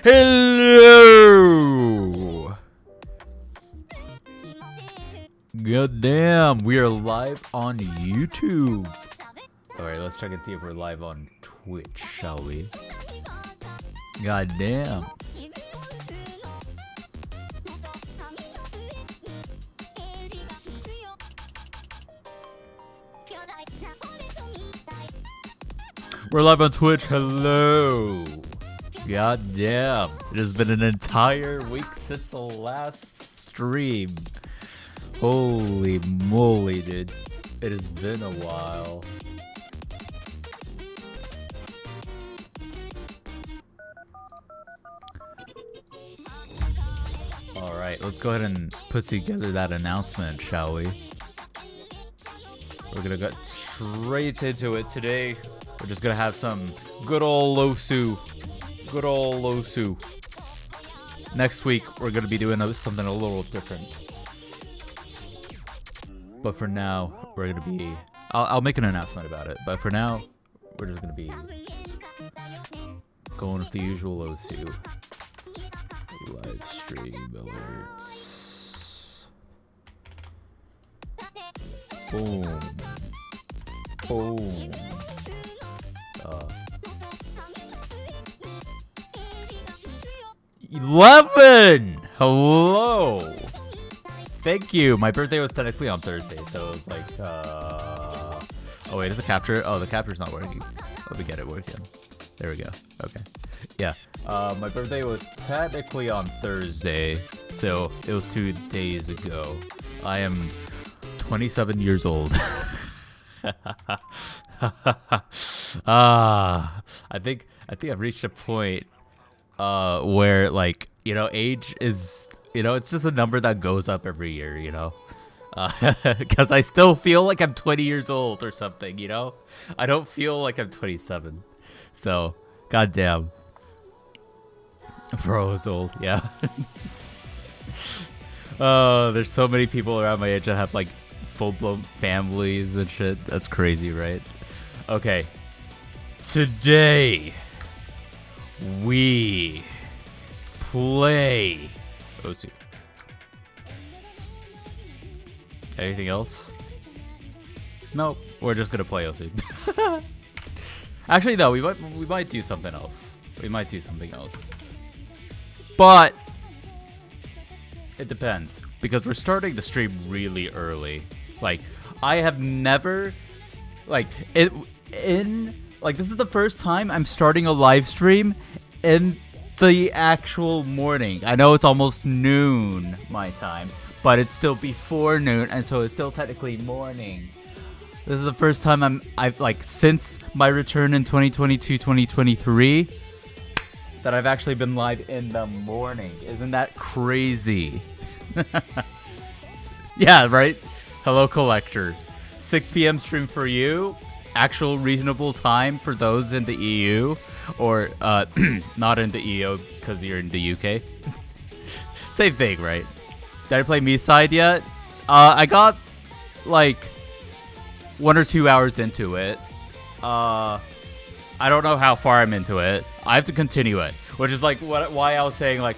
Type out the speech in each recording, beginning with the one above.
Hello! God damn, we are live on YouTube. Alright, let's check and see if we're live on Twitch, shall we? God damn. We're live on Twitch, hello! God damn, it has been an entire week since the last stream. Holy moly, dude. It has been a while. Alright, let's go ahead and put together that announcement, shall we? We're gonna get straight into it today. We're just gonna have some good old Osu. Good old Osu. Next week, we're gonna be doing something a little different. But for now, we're gonna be... I'll make an announcement about it. But for now, we're just gonna be going with the usual Osu. Live stream alerts. Boom. Boom. 11! Hello! Thank you. My birthday was technically on Thursday, so it was like, Oh wait, is it capture? Oh, the capture's not working. Let me get it working. There we go. Okay. Yeah. My birthday was technically on Thursday, so it was 2 days ago. I am 27 years old. I think I've reached a point where, like, you know, age is, you know, it's just a number that goes up every year, you know, because I still feel like I'm 20 years old or something, you know. I don't feel like I'm 27, so goddamn. Bro is old, yeah. There's so many people around my age that have like full-blown families and shit. That's crazy, right? Okay, today we play Osu. Anything else? Nope. We're just gonna play Osu. Actually, no. We might do something else. We might do something else. But it depends, because we're starting the stream really early. Like, I have never, like, this is the first time I'm starting a live stream in the actual morning. I know it's almost noon my time, but it's still before noon, and so it's still technically morning. This is the first time I've like, since my return in 2022-2023, that I've actually been live in the morning. Isn't that crazy? Yeah, right? Hello, Collector. 6 p.m. stream for you. Actual reasonable time for those in the EU, or not in the EU because you're in the UK. Same thing, right? Did I play Me Side yet? I got like 1 or 2 hours into it. I don't know how far I'm into it. I have to continue it, which is like why I was saying, like,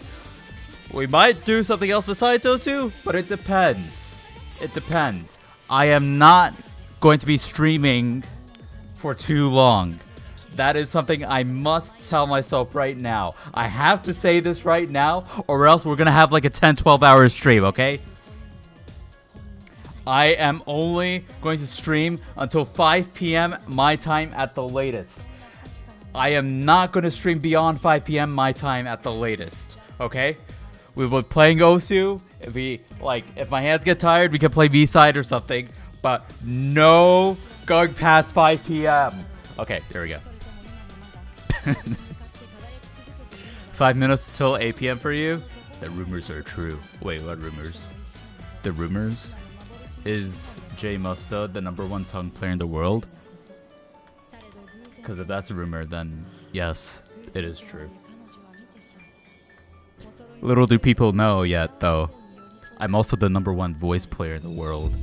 we might do something else besides Osu, but it depends. It depends. I am not going to be streaming for too long. That is something I must tell myself right now. I have to say this right now, or else we're gonna have like a 10-12 hour stream, okay? I am only going to stream until 5 p.m. my time at the latest. I am not going to stream beyond 5 p.m. my time at the latest, okay? We will be playing Osu. If my hands get tired, we can play V-Side or something, but no going past 5 p.m. Okay, there we go. 5 minutes till 8 p.m. for you? The rumors are true. Wait, what rumors? The rumors? Is Jay Musta the #1 tongue player in the world? Because if that's a rumor, then yes, it is true. Little do people know yet, though, I'm also the #1 voice player in the world.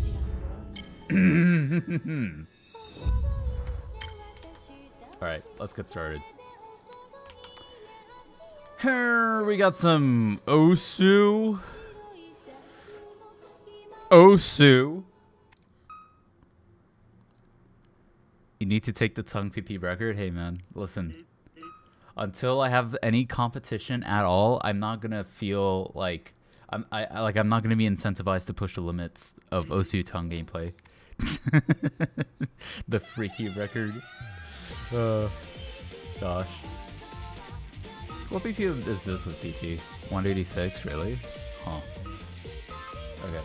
Alright, let's get started. Here we got some Osu. You need to take the tongue PP record? Hey man, listen. Until I have any competition at all, I'm not gonna feel like I'm not gonna be incentivized to push the limits of Osu tongue gameplay. The freaky record. Gosh. What BP is this with DT? 186, really? Huh. Okay.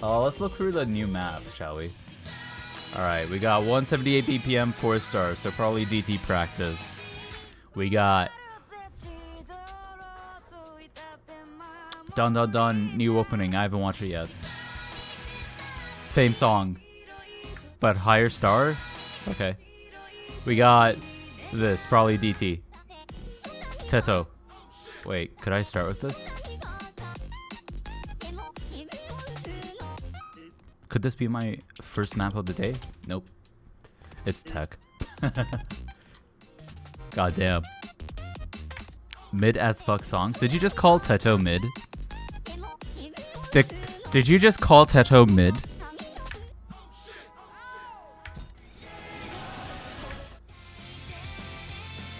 Let's look through the new maps, shall we? Alright, we got 178 BPM, 4 stars, so probably DT practice. We got Dun Dun Dun, new opening. I haven't watched it yet. Same song, but higher star? Okay. We got this, probably DT. Teto. Wait, could I start with this? Could this be my first map of the day? Nope. It's tech. Goddamn. Mid as fuck songs. Did you just call Teto mid? Did you just call Teto mid?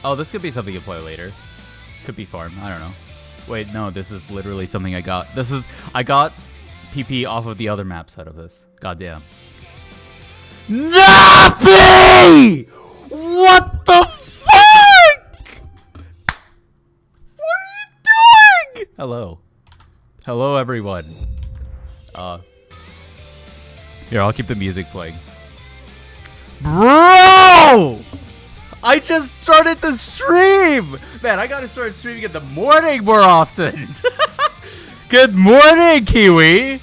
Oh, this could be something you play later. Could be farm. I don't know. Wait, no, this is literally something I got. I got PP off of the other maps out of this. Goddamn. Nappy! What the fuck? What are you doing? Hello. Hello, everyone. Here, I'll keep the music playing. Bro! I just started the stream! Man, I gotta start streaming in the morning more often. Good morning, Kiwi!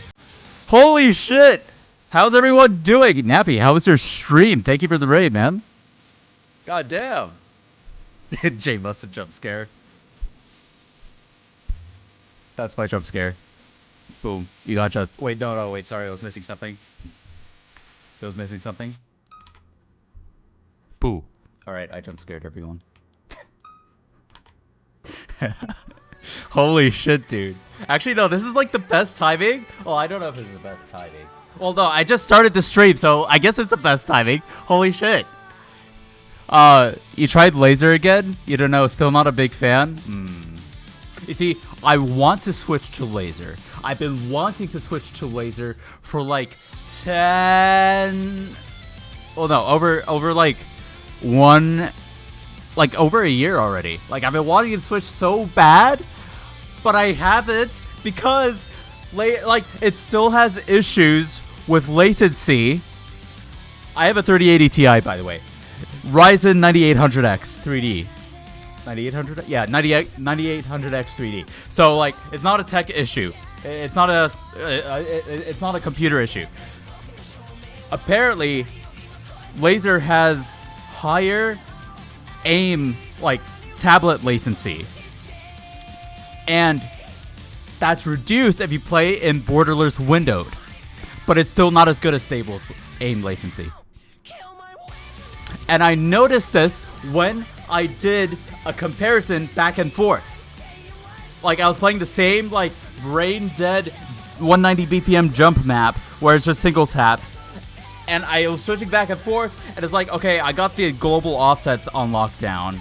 Holy shit! How's everyone doing? Nappy, how was your stream? Thank you for the raid, man. God damn. Jay must have jump scare. That's my jump scare. Boom. You got just. Wait, no, wait, sorry, I was missing something. I was missing something. Boo. Alright, I jump scared everyone. Holy shit, dude. Actually, no, this is like the best timing. Well, I don't know if it's the best timing. Well, no, I just started the stream, so I guess it's the best timing. Holy shit. You tried laser again? You don't know, still not a big fan? You see, I want to switch to laser. I've been wanting to switch to laser for like 10... Well, no, over like over a year already. Like, I've been wanting to switch so bad, but I haven't because it still has issues with latency. I have a 3080 Ti, by the way. Ryzen 9800X 3D. 9800? Yeah, 9800X 3D. So like, it's not a tech issue. It's not a computer issue. Apparently, laser has higher aim, like tablet latency, and that's reduced if you play in borderless windowed, but it's still not as good as Stable's aim latency. And I noticed this when I did a comparison back and forth. Like, I was playing the same like brain dead 190 BPM jump map where it's just single taps, and I was switching back and forth, and it's like, okay, I got the global offsets on lockdown,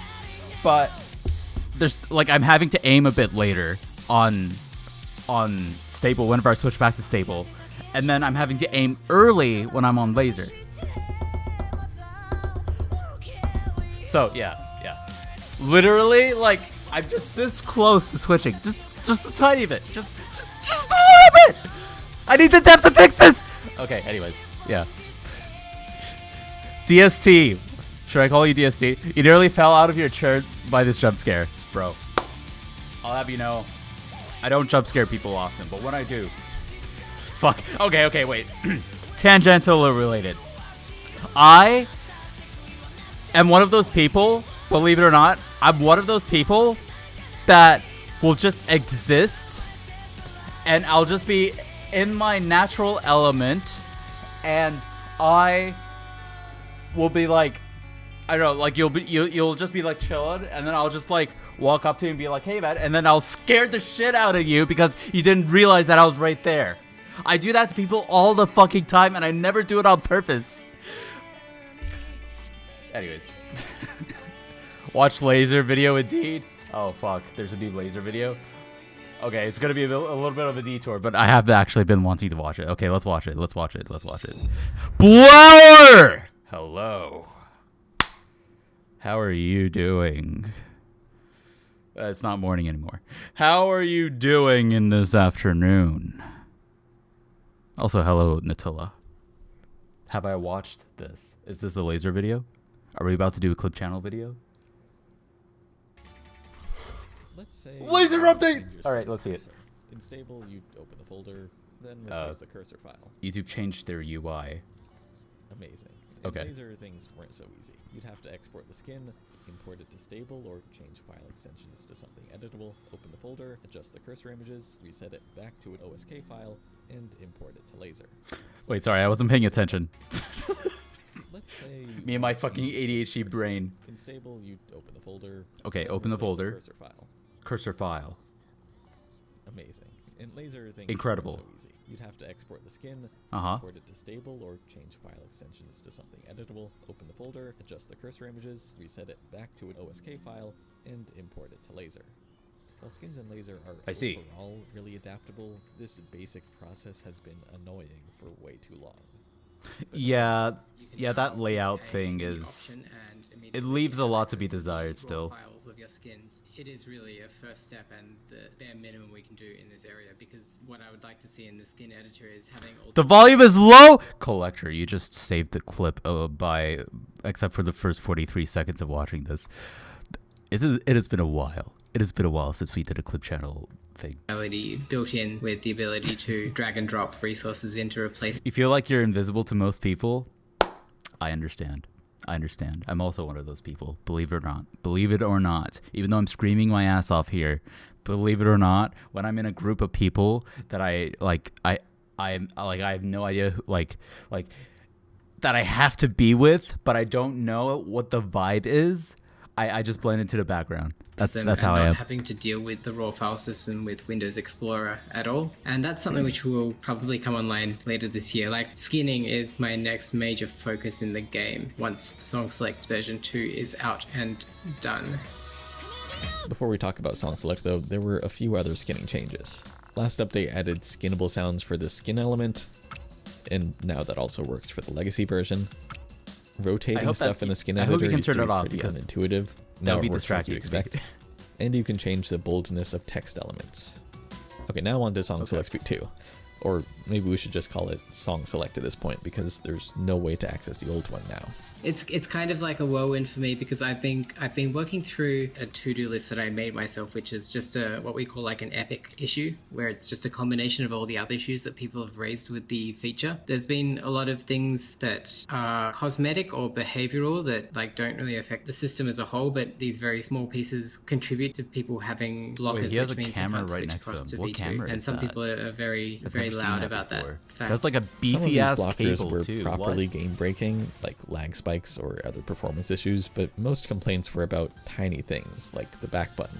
but there's like, I'm having to aim a bit later on Stable whenever I switch back to Stable, and then I'm having to aim early when I'm on laser. So yeah, literally, like, I'm just this close to switching, just a tiny bit, just a little bit. I need the depth to fix this. Okay, anyways, yeah. DST. Should I call you DST? You nearly fell out of your chair by this jump scare, bro. I'll have you know, I don't jump scare people often, but when I do, fuck. Okay, wait. Tangential related. I am one of those people, believe it or not, I'm one of those people that will just exist, and I'll just be in my natural element, and I will be like, I don't know, like you'll just be like chilling, and then I'll just like walk up to you and be like, hey man, and then I'll scare the shit out of you because you didn't realize that I was right there. I do that to people all the fucking time, and I never do it on purpose. Anyways. Watch laser video indeed. Oh fuck, there's a new laser video. Okay, it's gonna be a little bit of a detour, but I have actually been wanting to watch it. Okay, let's watch it. Let's watch it. Let's watch it. Blower! Hello. How are you doing? It's not morning anymore. How are you doing in this afternoon? Also, hello, Nutella. Have I watched this? Is this a laser video? Are we about to do a clip channel video? Let's say laser update! Alright, let's see it. In stable, you open the folder, then replace the cursor file. YouTube changed their UI. Amazing. Okay. In laser, things weren't so easy. You'd have to export the skin, import it to stable, or change file extensions to something editable, open the folder, adjust the cursor images, reset it back to an OSK file, and import it to laser. Wait, sorry, I wasn't paying attention. Let's say me and my fucking ADHD brain. In stable, you open the folder. Okay, open the folder. Cursor file. Cursor file. Amazing. In laser, things incredible. Weren't so easy. You'd have to export the skin, Uh-huh. import it to stable, or change file extensions to something editable, open the folder, adjust the cursor images, reset it back to an OSK file, and import it to laser. While skins in laser are overall really adaptable, this basic process has been annoying for way too long. Yeah, that layout thing is... It leaves a lot to be desired still. Files of your skins. It is really a first step and the bare minimum we can do in this area, because what I would like to see in the skin editor is having all the volume is low! Collector, you just saved the clip except for the first 43 seconds of watching this. It has been a while. It has been a while since we did a clip channel thing. Built in with the ability to drag and drop resources in to replace. You feel like you're invisible to most people? I understand. I understand. I'm also one of those people. Believe it or not. Believe it or not. Even though I'm screaming my ass off here, believe it or not, when I'm in a group of people that I have no idea who, that I have to be with, but I don't know what the vibe is, I just blend into the background. That's how I am. Not having to deal with the raw file system with Windows Explorer at all. And that's something which will probably come online later this year. Like, skinning is my next major focus in the game once Song Select version 2 is out and done. Before we talk about Song Select though, there were a few other skinning changes. Last update added skinnable sounds for the skin element, and now that also works for the legacy version. Rotating stuff in the skin editor used to be pretty unintuitive. Now it works like you expect. And you can change the boldness of text elements. Okay, now on to Song Select 2. Or maybe we should just call it Song Select at this point, because there's no way to access the old one now. It's kind of like a whirlwind for me, because I've been working through a to-do list that I made myself, which is just what we call like an epic issue, where it's just a combination of all the other issues that people have raised with the feature. There's been a lot of things that are cosmetic or behavioral that like don't really affect the system as a whole, but these very small pieces contribute to people having blockers. Wait, he has which a means camera right next to him. What camera is and some that? people are very loud about that fact. That's like a beefy ass Some of these blockers cable were too. properly game breaking, like lag spikes or other performance issues, but most complaints were about tiny things like the back button.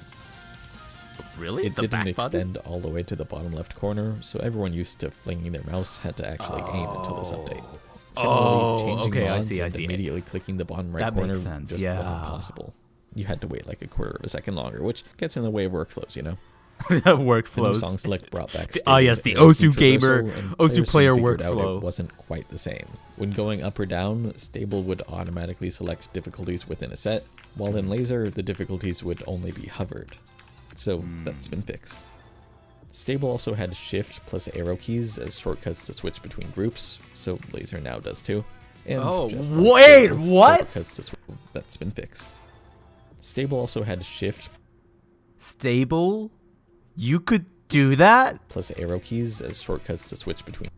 Really? It didn't extend all the way to the bottom left corner, so everyone used to flinging their mouse had to actually aim until this update. Okay, I see. Immediately clicking the bottom right corner just wasn't possible. You had to wait like a quarter of a second longer, which gets in the way of workflows, you know? Workflows. Song Select brought back the Osu gamer, Osu player workflow. It wasn't quite the same. When going up or down, stable would automatically select difficulties within a set, while in laser, the difficulties would only be hovered. So that's been fixed. Stable also had shift plus arrow keys as shortcuts to switch between groups, so laser now does too. And wait, what? That's been fixed. Stable also had shift. Stable? You could do that? Plus arrow keys as shortcuts to switch between.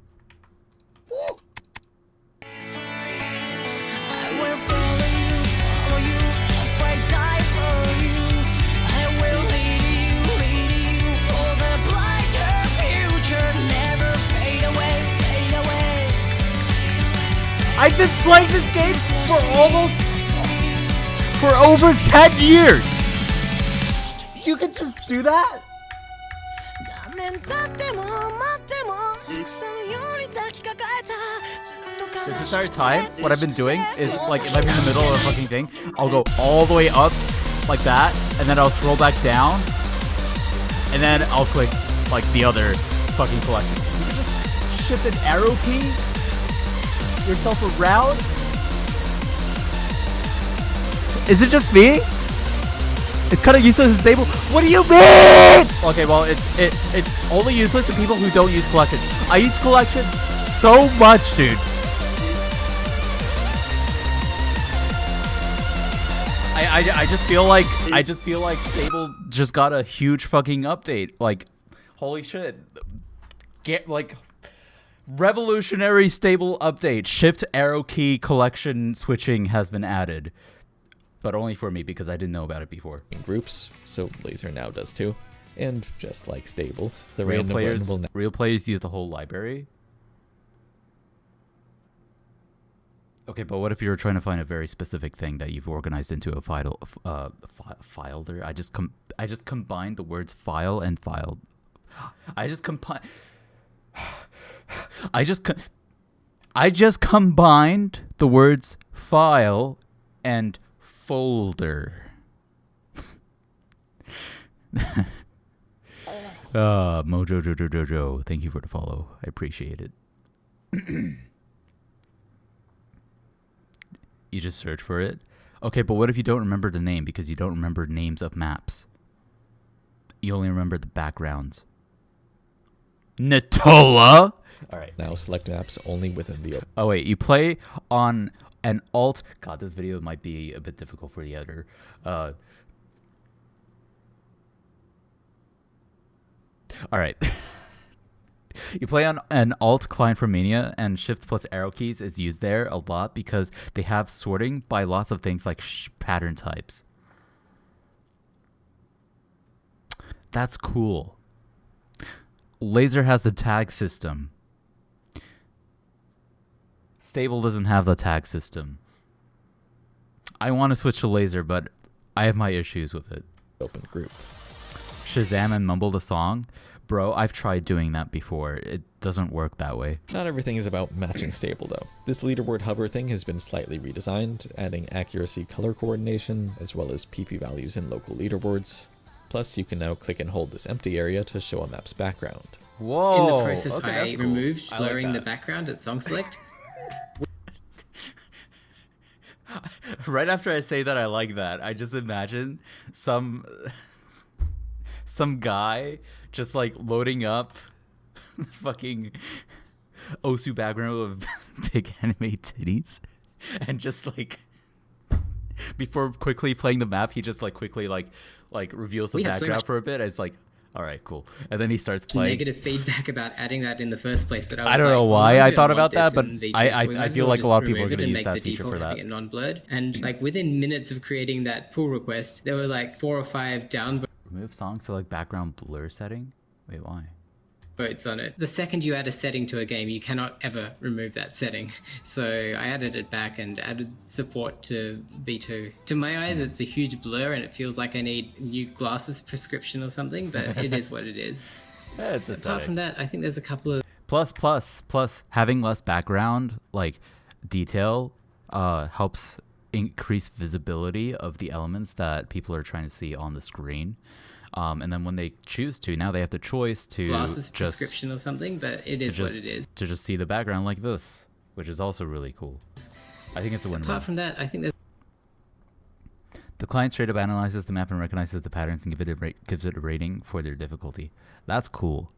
I've been playing this game for over 10 years. You can just do that? This entire time, what I've been doing is, like, if I'm in the middle of a fucking thing, I'll go all the way up like that, and then I'll scroll back down, and then I'll click, like, the other fucking collection. You can just shift an arrow key yourself around? Is it just me? It's kind of useless and stable. What do you mean? Okay, well, it's only useless to people who don't use collections. I use collections so much, dude. I just feel like stable just got a huge fucking update. Like, holy shit. Get like revolutionary stable update. Shift arrow key collection switching has been added. But only for me because I didn't know about it before. In groups, so Laser now does too. And just like stable, the Real random players button will real players use the whole library. Okay, but what if you're trying to find a very specific thing that you've organized into a file folder? I just combined the words file and filed. I just combined the words file and folder. Mojo Jojo, thank you for the follow. I appreciate it. You just search for it. Okay, but what if you don't remember the name because you don't remember names of maps? You only remember the backgrounds. Natola. All right. now select maps only within the open. Oh wait, you play on an alt. God, this video might be a bit difficult for the editor. All right. You play on an alt client for Mania, and shift plus arrow keys is used there a lot because they have sorting by lots of things like pattern types. That's cool. Laser has the tag system. Stable doesn't have the tag system. I want to switch to Laser, but I have my issues with it. Open group. Shazam and mumble the song. Bro, I've tried doing that before. It doesn't work that way. Not everything is about matching stable though. This leaderboard hover thing has been slightly redesigned, adding accuracy color coordination, as well as PP values in local leaderboards. Plus, you can now click and hold this empty area to show a map's background. Whoa. In the process, okay, I that's cool. removed I like blurring the that. background at song select. Right after I say that, I like that. I just imagine some guy just like loading up fucking Osu background of big anime titties, and just like before quickly playing the map, he just like quickly like reveals the We had so background much- for a bit. It's like, all right, cool, and then he starts playing. Negative feedback about adding that in the first place. That I was I don't know like, why well, I we thought don't about want that, this but in V2, I so we might as feel well like a just lot of people are remove it going to and use make that the feature for default that. having it non-blurred. And like within minutes of creating that pull request, there were like 4 or 5 downvotes Remove song select background blur setting. Wait, why? on it. The second you add a setting to a game, you cannot ever remove that setting. So I added it back and added support to V2. To my eyes, it's a huge blur and it feels like I need new glasses prescription or something, but it is what it is. It's Apart from that, I think there's a couple of Plus, having less background, like detail, helps increase visibility of the elements that people are trying to see on the screen. And then when they choose to, now they have the choice to glasses just prescription or something, but it is what it is. to just see the background like this, which is also really cool. I think it's a win-win. Apart from that, I think there's The client straight up analyzes the map and recognizes the patterns and gives it a rating for their difficulty. That's cool.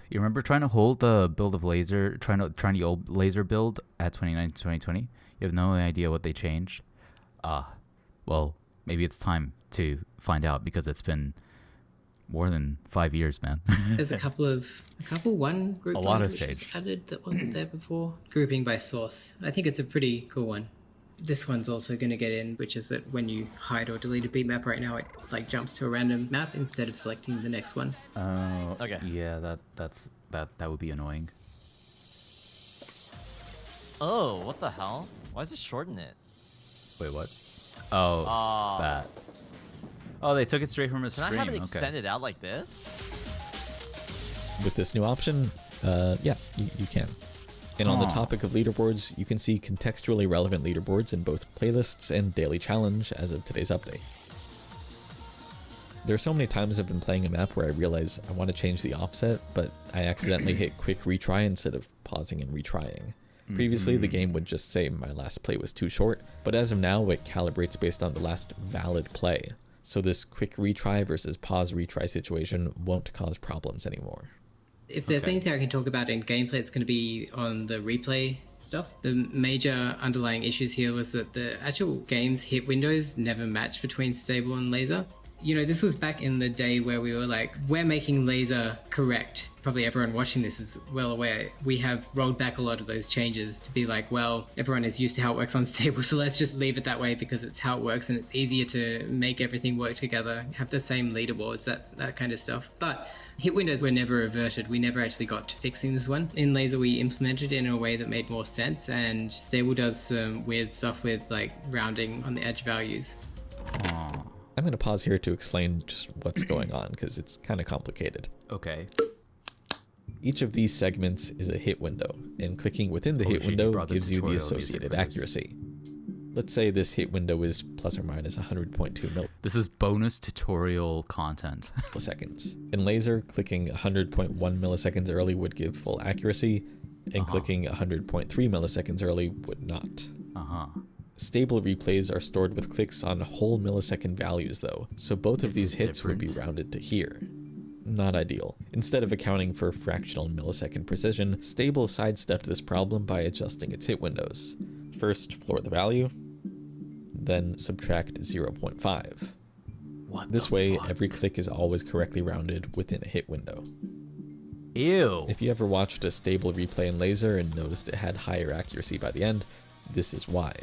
You remember trying to hold the build of Laser, trying the old Laser build at 2020? You have no idea what they changed. Well, maybe it's time to find out because it's been more than 5 years, man. there's a couple one group A lot has language was changed. added that wasn't there before. Grouping by source. I think it's a pretty cool one. This one's also going to get in, which is that when you hide or delete a beat map right now, it like jumps to a random map instead of selecting the next one. Oh, okay. Yeah, that would be annoying. Oh, what the hell? Why does it shorten it? Wait, what? Oh, that. Oh, they took it straight from a Can stream. I have it Okay. extended out like this? With this new option, yeah, you can. And on the topic of leaderboards, you can see contextually relevant leaderboards in both playlists and daily challenge as of today's update. There are so many times I've been playing a map where I realize I want to change the offset, but I accidentally hit quick retry instead of pausing and retrying. Previously, the game would just say my last play was too short, but as of now, it calibrates based on the last valid play. So this quick retry versus pause retry situation won't cause problems anymore. If there's anything I can talk about in gameplay, it's going to be on the replay stuff. The major underlying issues here was that the actual game's hit windows never matched between stable and laser. You know, this was back in the day where we were like, we're making laser correct. Probably everyone watching this is well aware. We have rolled back a lot of those changes to be like, well, everyone is used to how it works on stable, so let's just leave it that way because it's how it works and it's easier to make everything work together, have the same leaderboards, that kind of stuff. But hit windows were never averted. We never actually got to fixing this one. In laser, we implemented it in a way that made more sense, and stable does some weird stuff with like rounding on the edge values. I'm going to pause here to explain just what's going on because it's kind of complicated. Okay. Each of these segments is a hit window, and clicking within the hit shit, you window brought the gives you the tutorial music associated for this. accuracy. Let's say this hit window is plus or minus 100.2 This is bonus tutorial content. milliseconds. In laser, clicking 100.1 milliseconds early would give full accuracy, and clicking 100.3 milliseconds early would not. Stable replays are stored with clicks on whole millisecond values though, so both of these hits would be rounded to here. Not ideal. Instead of accounting for fractional millisecond precision, Stable sidestepped this problem by adjusting its hit windows. First, floor the value, then subtract 0.5. This way, every click is always correctly rounded within a hit window. Ew. If you ever watched a Stable replay in laser and noticed it had higher accuracy by the end, this is why.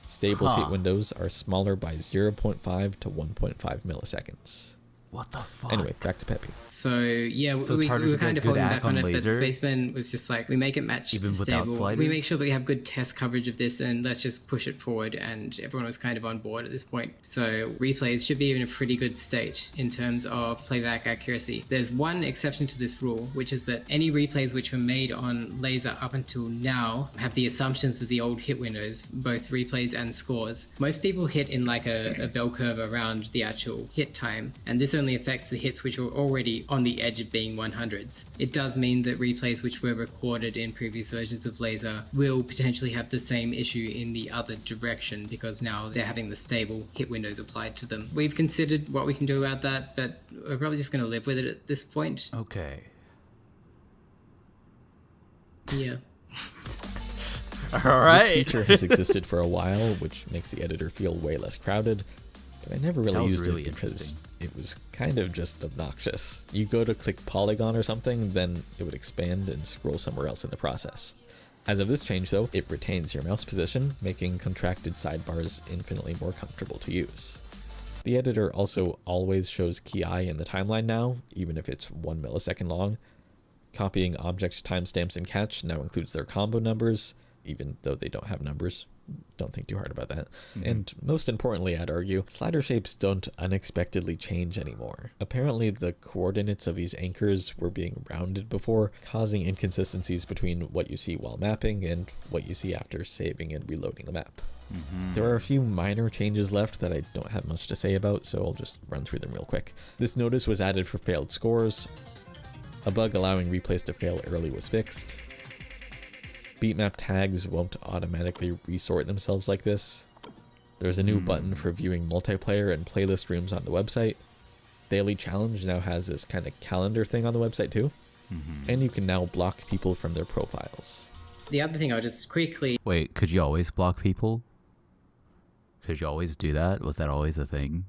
Stable's hit windows are smaller by 0.5 to 1.5 milliseconds. What the fuck? Anyway, back to Peppy. So yeah, So it's we harder were to kind get of good holding act back on on it, laser? but Spaceman was just like, we make it match Even without stable. sliders? We make sure that we have good test coverage of this, and let's just push it forward. And everyone was kind of on board at this point. So replays should be in a pretty good state in terms of playback accuracy. There's one exception to this rule, which is that any replays which were made on laser up until now have the assumptions of the old hit windows, both replays and scores. Most people hit in like a bell curve around the actual hit time, and this only affects the hits which were already on the edge of being 100s. It does mean that replays which were recorded in previous versions of laser will potentially have the same issue in the other direction because now they're having the stable hit windows applied to them. We've considered what we can do about that, but we're probably just going to live with it at this point. Okay. Yeah. All This right. feature has existed for a while, which makes the editor feel way less crowded, but I never That really was used really it because interesting. it was kind of just obnoxious. You go to click polygon or something, then it would expand and scroll somewhere else in the process. As of this change though, it retains your mouse position, making contracted sidebars infinitely more comfortable to use. The editor also always shows key I in the timeline now, even if it's 1 millisecond long. Copying object timestamps in Catch now includes their combo numbers, even though they don't have numbers. Don't think too hard about that. And most importantly, I'd argue, slider shapes don't unexpectedly change anymore. Apparently the coordinates of these anchors were being rounded before, causing inconsistencies between what you see while mapping and what you see after saving and reloading the map. There are a few minor changes left that I don't have much to say about, so I'll just run through them real quick. This notice was added for failed scores. A bug allowing replays to fail early was fixed. Beatmap tags won't automatically resort themselves like this. There's a new button for viewing multiplayer and playlist rooms on the website. Daily Challenge now has this kind of calendar thing on the website too. And you can now block people from their profiles. The other thing I'll just quickly Wait, could you always block people? Could you always do that? Was that always a thing?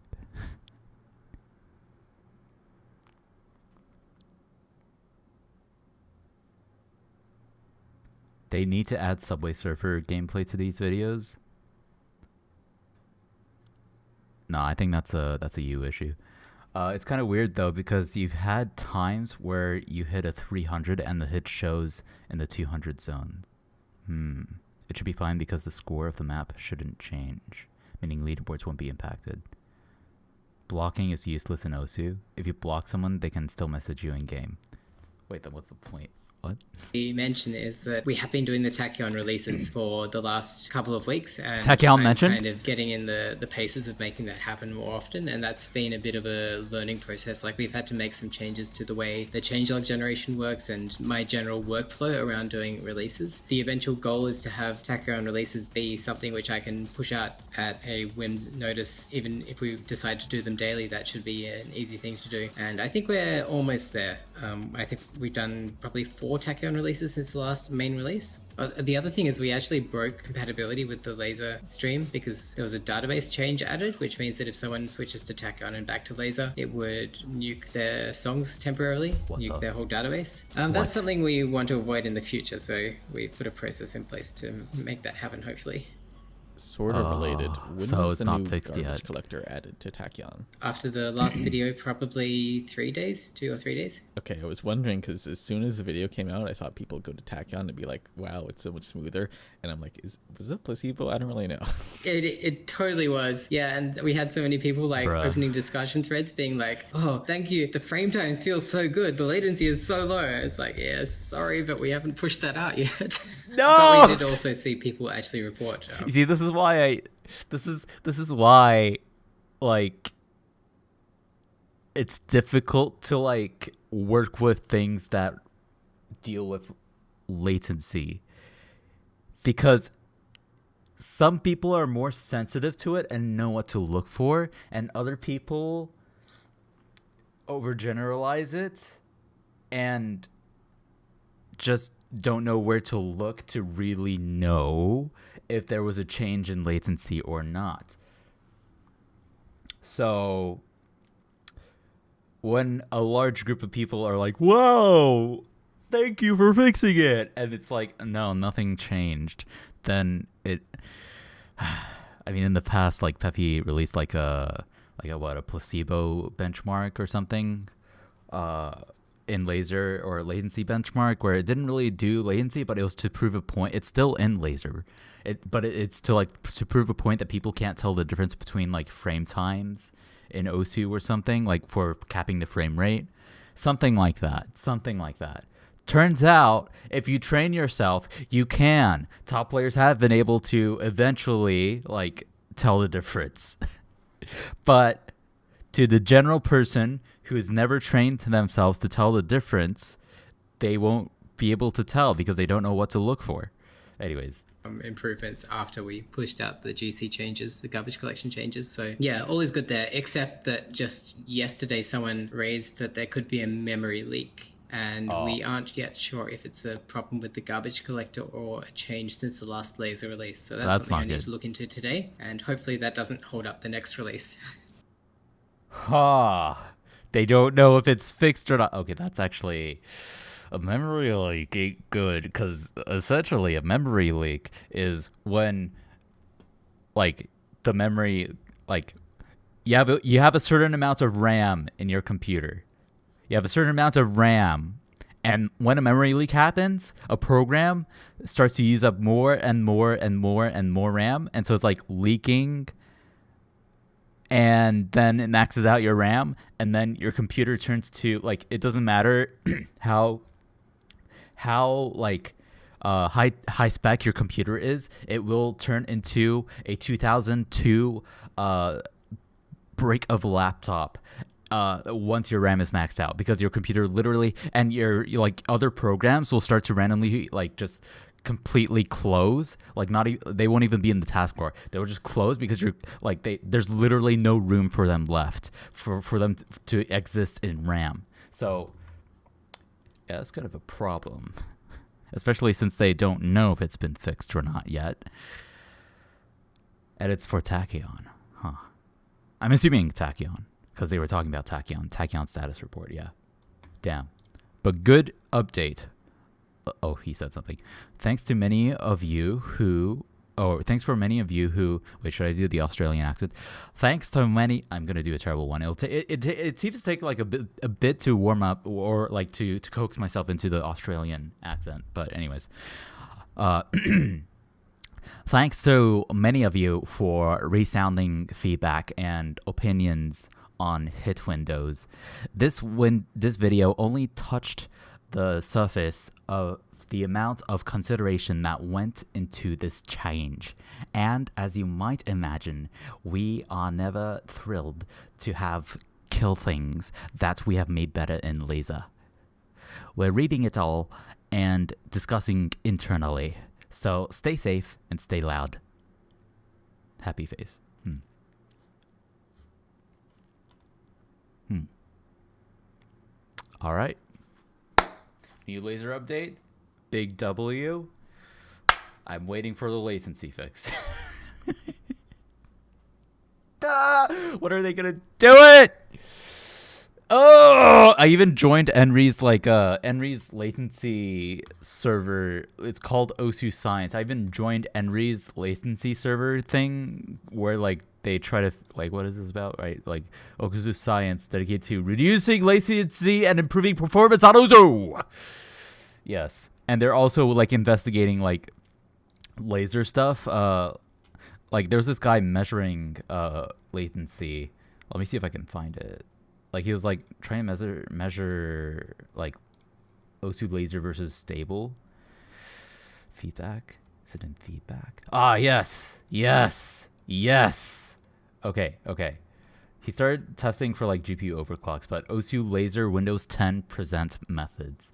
They need to add Subway Surfer gameplay to these videos. No, I think that's a you issue. It's kind of weird though because you've had times where you hit a 300 and the hit shows in the 200 zone. It should be fine because the score of the map shouldn't change, meaning leaderboards won't be impacted. Blocking is useless in Osu. If you block someone, they can still message you in game. Wait, then what's the point? What? The mention is that we have been doing the Tachyon releases for the last couple of weeks, and Tachyon I'm mention? kind of getting in the paces of making that happen more often, and that's been a bit of a learning process. Like, we've had to make some changes to the way the changelog generation works and my general workflow around doing releases. The eventual goal is to have Tachyon releases be something which I can push out at a whim's notice. Even if we decide to do them daily, that should be an easy thing to do, and I think we're almost there. I think we've done probably 4 Tachyon releases since the last main release. The other thing is we actually broke compatibility with the laser stream because there was a database change added, which means that if someone switches to Tachyon and back to laser, it would nuke their songs temporarily, nuke their whole database. That's something we want to avoid in the future, so we put a process in place to make that happen, hopefully. Sort of related. When so was it's the not new fixed garbage yet. collector added to Tachyon? After the last video, probably 3 days, 2 or 3 days. Okay, I was wondering because as soon as the video came out, I saw people go to Tachyon and be like, "Wow, it's so much smoother," and I'm like, "Was it a placebo? I don't really know." It totally was. Yeah, and we had so many people like Bruh. opening discussion threads being like, "Oh, thank you. The frame times feel so good. The latency is so low." It's like, yeah, sorry, but we haven't pushed that out yet. No! But we did also see people actually report. You see, this is why this is why, like, it's difficult to like work with things that deal with latency, because some people are more sensitive to it and know what to look for, and other people overgeneralize it and just don't know where to look to really know if there was a change in latency or not. So when a large group of people are like, "Whoa, thank you for fixing it," and it's like, no, nothing changed, then it I mean, in the past, like, Peppy released like a placebo benchmark or something in laser, or latency benchmark, where it didn't really do latency, but it was to prove a point. It's still in laser, but it's to prove a point that people can't tell the difference between like frame times in Osu or something, like for capping the frame rate, something like that. Turns out, if you train yourself, you can. Top players have been able to eventually like tell the difference, but to the general person who has never trained themselves to tell the difference, they won't be able to tell because they don't know what to look for. Anyways. Improvements after we pushed out the GC changes, the garbage collection changes. So yeah, all is good there, except that just yesterday someone raised that there could be a memory leak. And we aren't yet sure if it's a problem with the garbage collector or a change since the last laser release. So that's something I need to look into today. And hopefully that doesn't hold up the next release. They don't know if it's fixed or not. Okay, that's actually a memory leak. Ain't good, because essentially a memory leak is when, like, the memory, like, you have a certain amount of RAM in your computer. You have a certain amount of RAM, and when a memory leak happens, a program starts to use up more and more and more and more RAM, and so it's like leaking. And then it maxes out your RAM, and then your computer turns to, like, it doesn't matter how like high spec your computer is, it will turn into a 2002 brick of a laptop once your RAM is maxed out, because your computer literally, and your like other programs will start to randomly like just completely close, like they won't even be in the taskbar. They will just close because you're like there's literally no room for them left for them to exist in RAM. So yeah, that's kind of a problem, especially since they don't know if it's been fixed or not yet. And it's for Tachyon, huh? I'm assuming Tachyon, because they were talking about Tachyon status report. Yeah, damn, but good update. Oh, he said something. Thanks for many of you who. Wait, should I do the Australian accent? Thanks to many. I'm gonna do a terrible one. It seems to take like a bit to warm up, or like to coax myself into the Australian accent. But anyways, Thanks to many of you for resounding feedback and opinions on hit windows. This video only touched the surface of the amount of consideration that went into this change. And as you might imagine, we are never thrilled to have kill things that we have made better in laser. We're reading it all and discussing internally. So stay safe and stay loud. Happy face. All right. New laser update. Big W. I'm waiting for the latency fix. What are they gonna do it? Oh, I even joined Enri's Enri's latency server. It's called Osu Science. I even joined Enri's latency server thing where they try to what is this about, right? Like Osu Science dedicated to reducing latency and improving performance on Osu. Yes, and they're also investigating laser stuff. There's this guy measuring latency. Let me see if I can find it. He was trying to measure Osu laser versus stable feedback. Is it in feedback? Ah, yes. Okay. He started testing for GPU overclocks, but Osu laser Windows 10 present methods.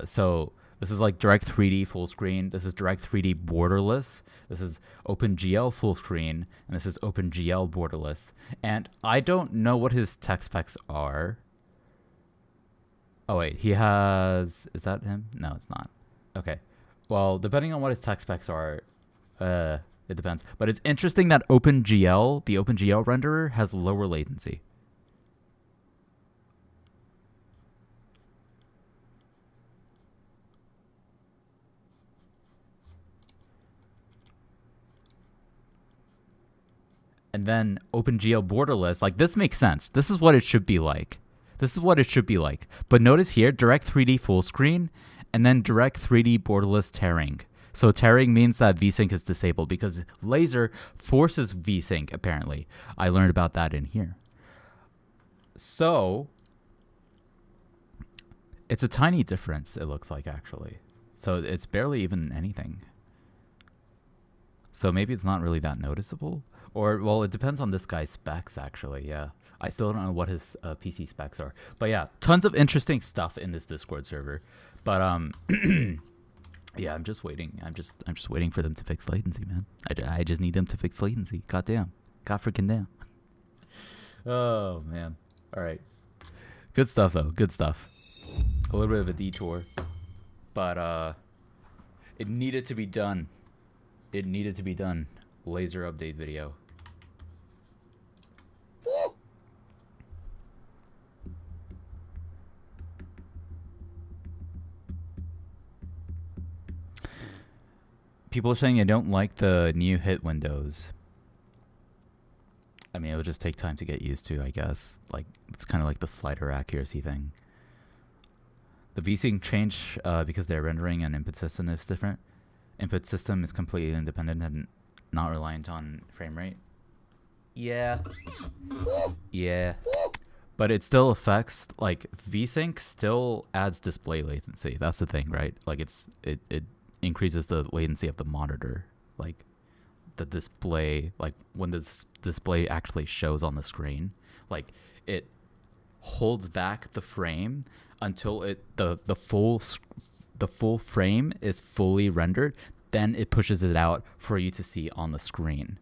So this is direct 3D full screen. This is direct 3D borderless. This is OpenGL full screen, and this is OpenGL borderless. And I don't know what his tech specs are. Oh wait, he has. Is that him? No, it's not. Okay. Well, depending on what his tech specs are, it depends. But it's interesting that OpenGL, the OpenGL renderer, has lower latency. And then OpenGL borderless, this makes sense. This is what it should be like. But notice here, direct 3D full screen, and then direct 3D borderless tearing. So tearing means that VSync is disabled because laser forces VSync, apparently. I learned about that in here. So it's a tiny difference, it looks like, actually. So it's barely even anything. So maybe it's not really that noticeable. Or, well, it depends on this guy's specs, actually, yeah. I still don't know what his PC specs are. But yeah, tons of interesting stuff in this Discord server. But, yeah, I'm just waiting. I'm just waiting for them to fix latency, man. I just need them to fix latency. Goddamn. God freaking damn. Oh, man. All right. Good stuff, though. Good stuff. A little bit of a detour. But, it needed to be done. Laser update video. People are saying they don't like the new hit windows. I mean, it'll just take time to get used to, I guess. It's kind of like the slider accuracy thing. The VSync change because their rendering and input system is different. Input system is completely independent and not reliant on frame rate. Yeah. But it still affects, VSync still adds display latency. That's the thing, right? It increases the latency of the monitor. The display, when the display actually shows on the screen, it holds back the frame until the full frame is fully rendered. Then it pushes it out for you to see on the screen.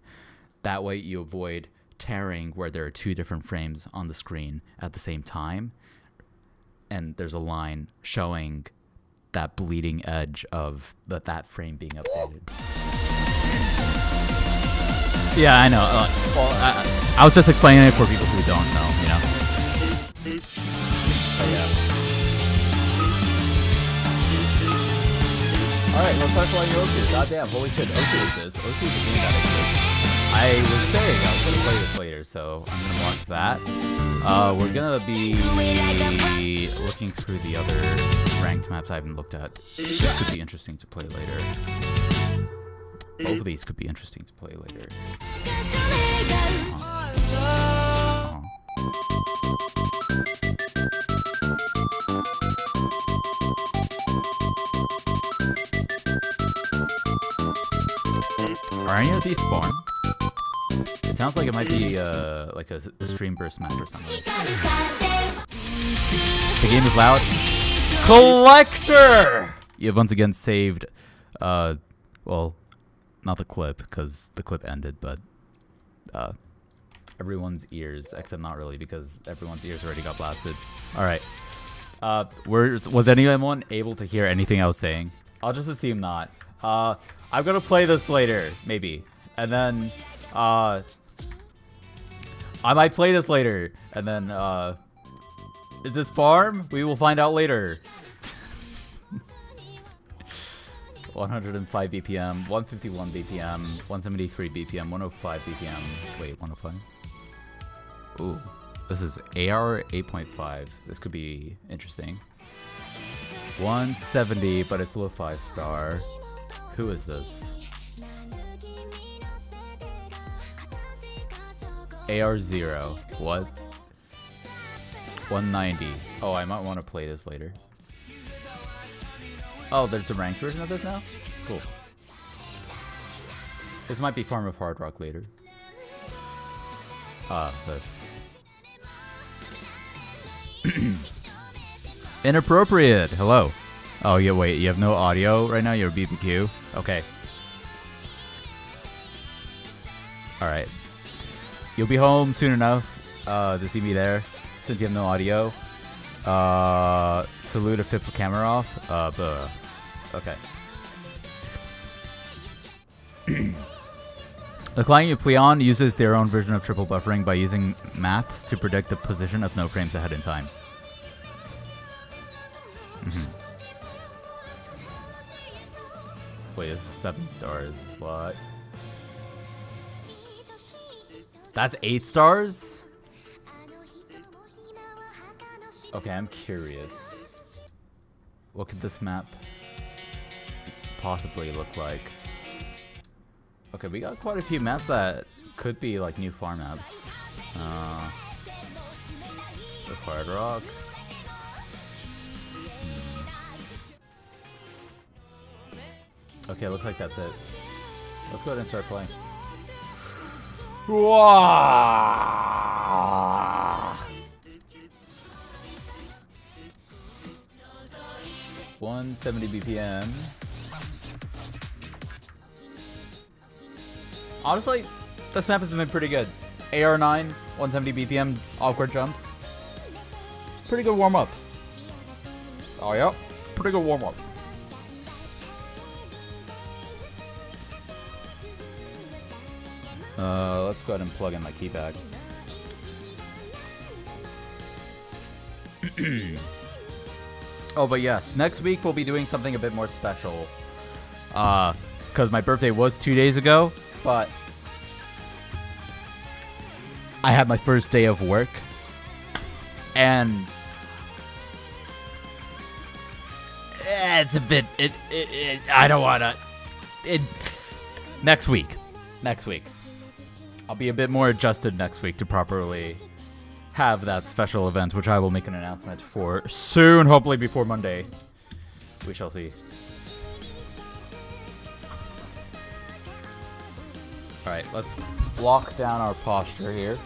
That way you avoid tearing where there are two different frames on the screen at the same time. And there's a line showing that bleeding edge of that frame being updated. Yeah, I know. I was just explaining it for people who don't know, you know? But yeah. Alright, let's talk about your Osu. Goddamn, holy shit, Osu exists. Osu is a game that exists. I was saying I was going to play this later, so I'm going to mark that. We're going to be looking through the other ranked maps I haven't looked at. This could be interesting to play later. Both of these could be interesting to play later. Are any of these spawn? It sounds like it might be like a stream burst match or something. The game is loud. Collector! You have once again saved, well, not the clip, because the clip ended, but everyone's ears, except not really, because everyone's ears already got blasted. Alright. Was anyone able to hear anything I was saying? I'll just assume not. I'm gonna play this later, maybe. And then, I might play this later. And then, is this farm? We will find out later. 105 BPM, 151 BPM, 173 BPM, 105 BPM. Wait, 105? Ooh, this is AR 8.5. This could be interesting. 170, but it's low 5-star. Who is this? AR0. What? 190. Oh, I might want to play this later. Oh, there's a ranked version of this now? Cool. This might be Farm of Hard Rock later. This. Inappropriate! Hello. Oh, yeah, wait, you have no audio right now? You're BBQ? Okay. Alright. You'll be home soon enough to see me there, since you have no audio. Salute if flip the camera off. Buh. Okay. The client you play on uses their own version of triple buffering by using maths to predict the position of no frames ahead in time. Wait, this is 7 stars. What? That's 8 stars? Okay, I'm curious. What could this map possibly look like? Okay, we got quite a few maps that could be like new farm maps. Required rock. Okay, looks like that's it. Let's go ahead and start playing. Wah! 170 BPM. Honestly, this map has been pretty good. AR9, 170 BPM, awkward jumps. Pretty good warm up. Oh yeah, pretty good warm up. Let's go ahead and plug in my keypad. Oh, but yes, next week we'll be doing something a bit more special. Because my birthday was 2 days ago, but I had my first day of work, and it's a bit. I don't wanna. Next week. I'll be a bit more adjusted next week to properly have that special event, which I will make an announcement for soon, hopefully before Monday. We shall see. Alright, let's lock down our posture here.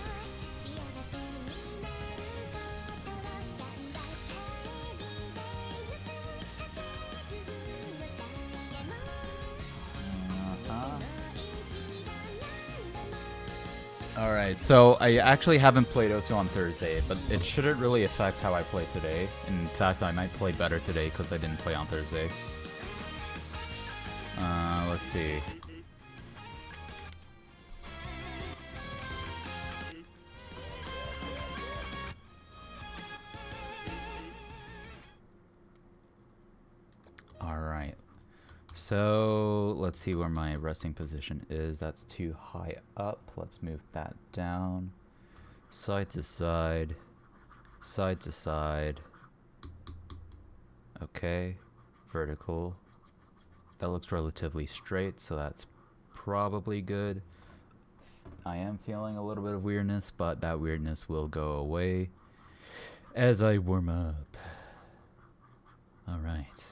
Alright, so I actually haven't played Osu on Thursday, but it shouldn't really affect how I play today. In fact, I might play better today because I didn't play on Thursday. Let's see. Alright. So let's see where my resting position is. That's too high up. Let's move that down. Side to side. Side to side. Okay. Vertical. That looks relatively straight, so that's probably good. I am feeling a little bit of weirdness, but that weirdness will go away as I warm up. All right.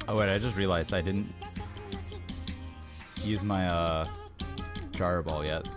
Oh wait, I just realized I didn't use my jar ball yet.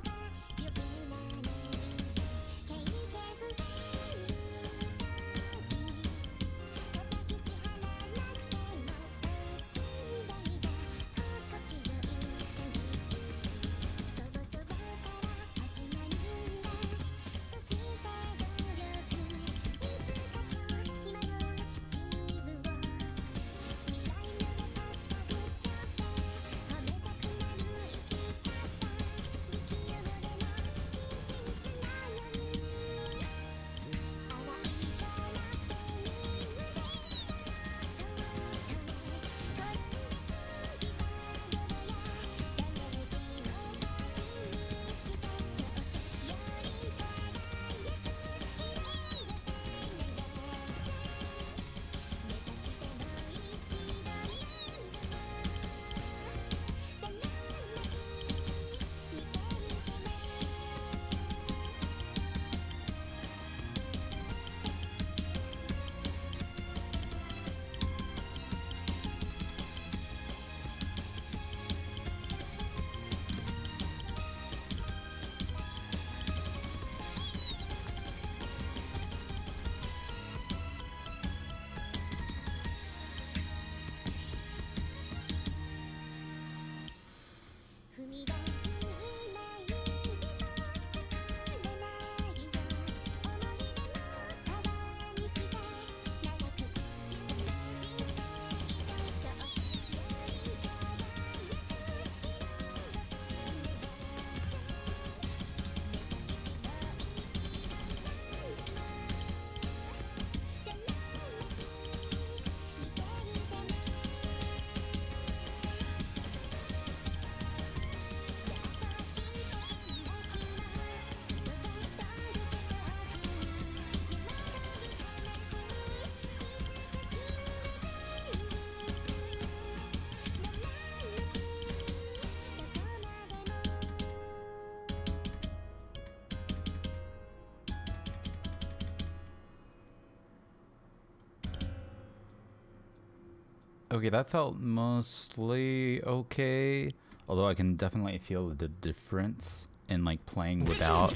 Okay, that felt mostly okay. Although I can definitely feel the difference in like playing without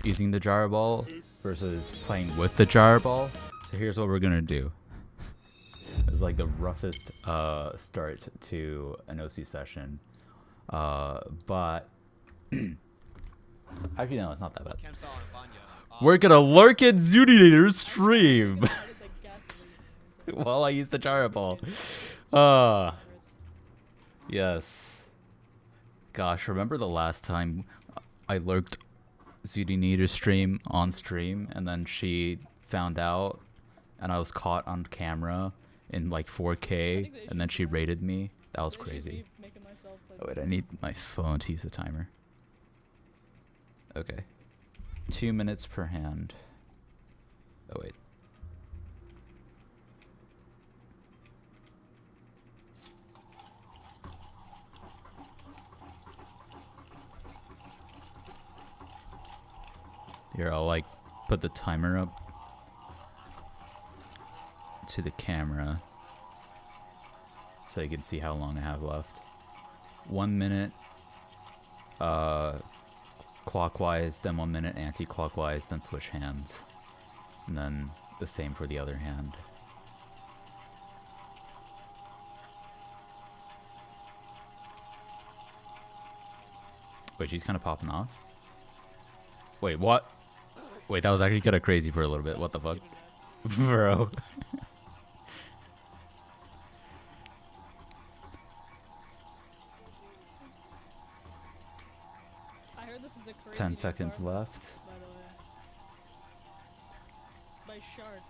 using the jar ball versus playing with the jar ball. So here's what we're gonna do. It's like the roughest start to an OC session. But actually no, it's not that bad. We're gonna lurk in Zudinator's stream How did the gas leak? while I use the gyro ball. Yes. Gosh, remember the last time I lurked Zudinator's stream on stream, and then she found out, and I was caught on camera in like 4K, and then she rated me. That was crazy. Oh wait, I need my phone to use the timer. Okay. 2 minutes per hand. Oh wait. Here, I'll like put the timer up to the camera so you can see how long I have left. 1 minute clockwise, then 1 minute anti-clockwise, then switch hands. And then the same for the other hand. Wait, she's kind of popping off? Wait, what? Wait, that was actually kind of crazy for a little bit. What the fuck? Bro. I heard this is a crazy 10 new seconds car, left. by the way. By Shark.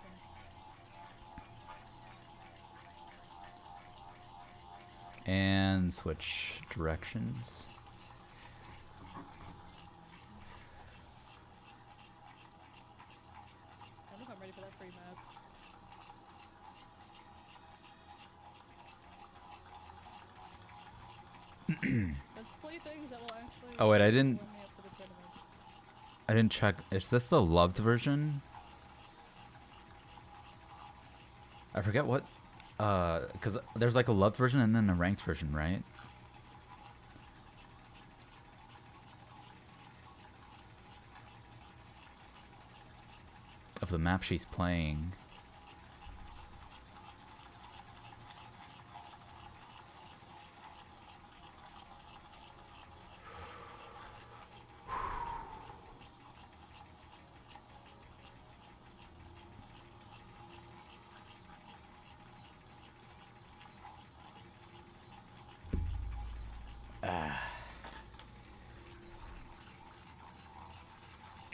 And switch directions. I don't know if I'm ready for that free map. Let's play things that will actually Oh wait, I didn't warm me up for the tournament. I didn't check. Is this the loved version? I forget what cuz there's like a loved version and then a ranked version, right? Of the map she's playing.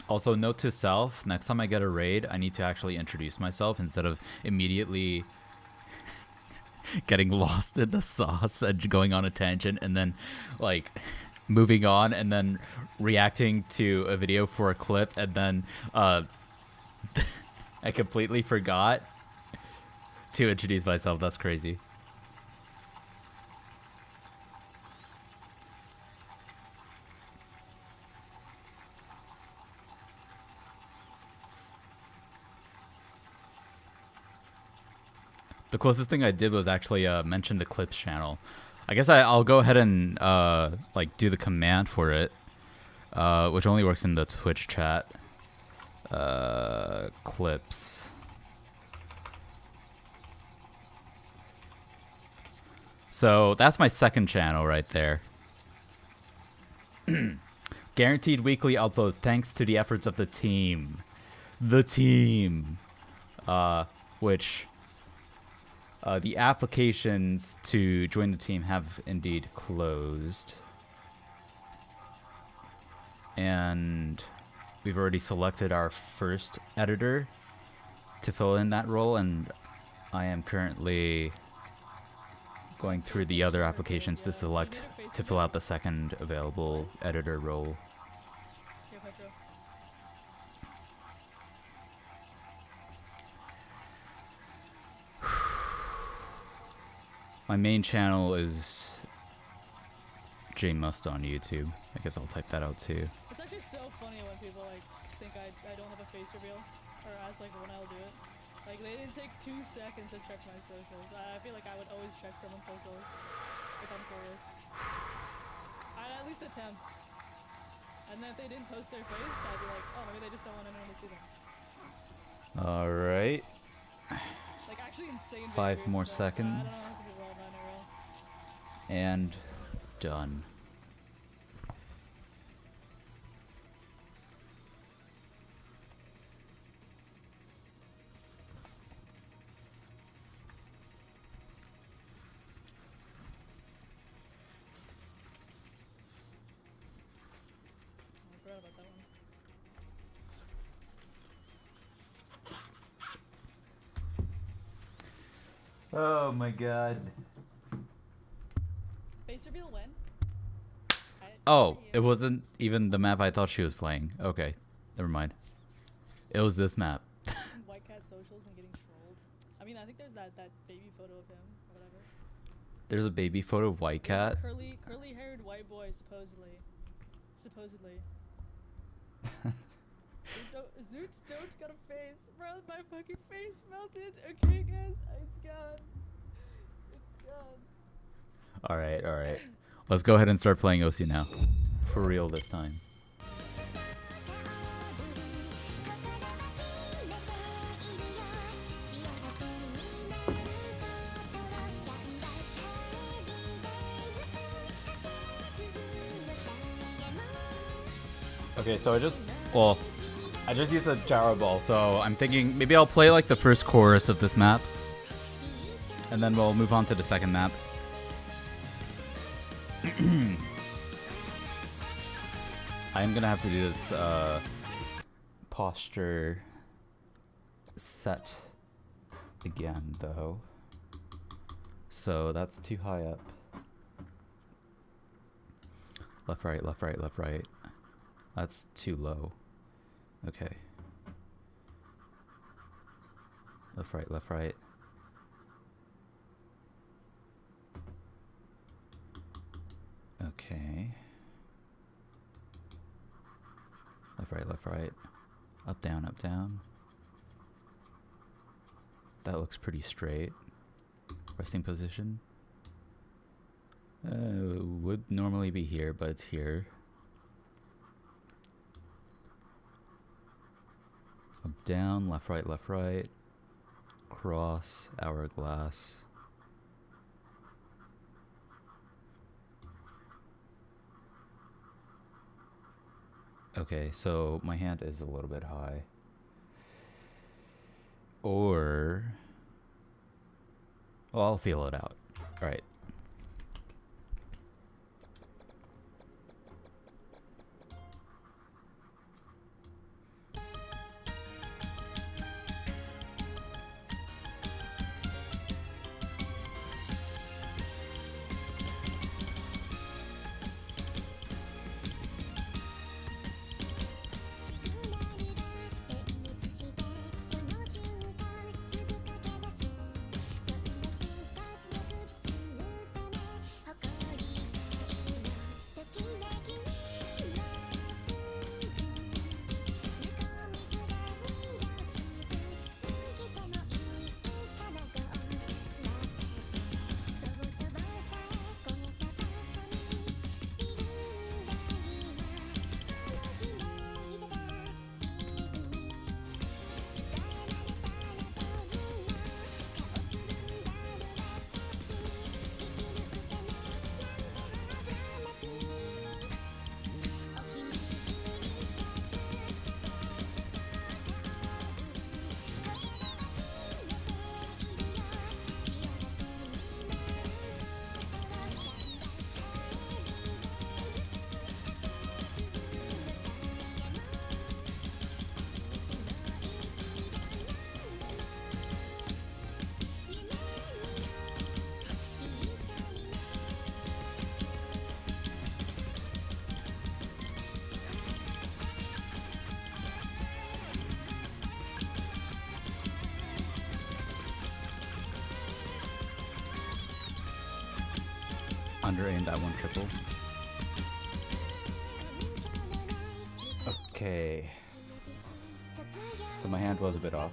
Also, note to self, next time I get a raid, I need to actually introduce myself instead of immediately getting lost in the sauce and going on a tangent and then, like, moving on and then reacting to a video for a clip and then I completely forgot to introduce myself. That's crazy. The closest thing I did was actually mention the clips channel. I guess I'll go ahead and like do the command for it, which only works in the Twitch chat. Clips. So that's my second channel right there. Guaranteed weekly uploads thanks to the efforts of the team. The team. Which... the applications to join the team have indeed closed. And we've already selected our first editor to fill in that role, and I am currently going through the other applications to select to fill out the second available editor role. Here, Petro. My main channel is J Must on YouTube. I guess I'll type that out too. It's actually so funny when people like think I don't have a face reveal, or ask like when I'll do it. Like they didn't take 2 seconds to check my socials. I feel like I would always check someone's socials if I'm curious. I'd at least attempt. And then if they didn't post their face, I'd be like, oh, maybe they just don't want anyone to see them. All right. Like actually insane. 5 more behaviors, but I don't know seconds. how to be well done or well. And done. Oh my god. Face reveal when? Oh, it wasn't even the map I thought she was playing. Okay, never mind. It was this map. White cat socials and getting trolled. I mean, I think there's that baby photo of him or whatever. There's a baby photo of White Cat. Curly haired white boy supposedly. Zoot don't got a face. Bro, my fucking face melted. Okay guys, it's gone. It's gone. Alright, alright. Let's go ahead and start playing OC now. For real this time. Okay, so I just used a gyro ball, so I'm thinking maybe I'll play like the first chorus of this map. And then we'll move on to the second map. I am gonna have to do this posture set again though. So that's too high up. Left, right, left, right, left, right. That's too low. Okay. Left, right, left, right. Okay. Left, right, left, right. Up, down, up, down. That looks pretty straight. Resting position. Would normally be here, but it's here. Up, down, left, right. Cross, hourglass. Okay, so my hand is a little bit high. Or... well, I'll feel it out. Alright. Under aim that one triple. Okay. So my hand was a bit off.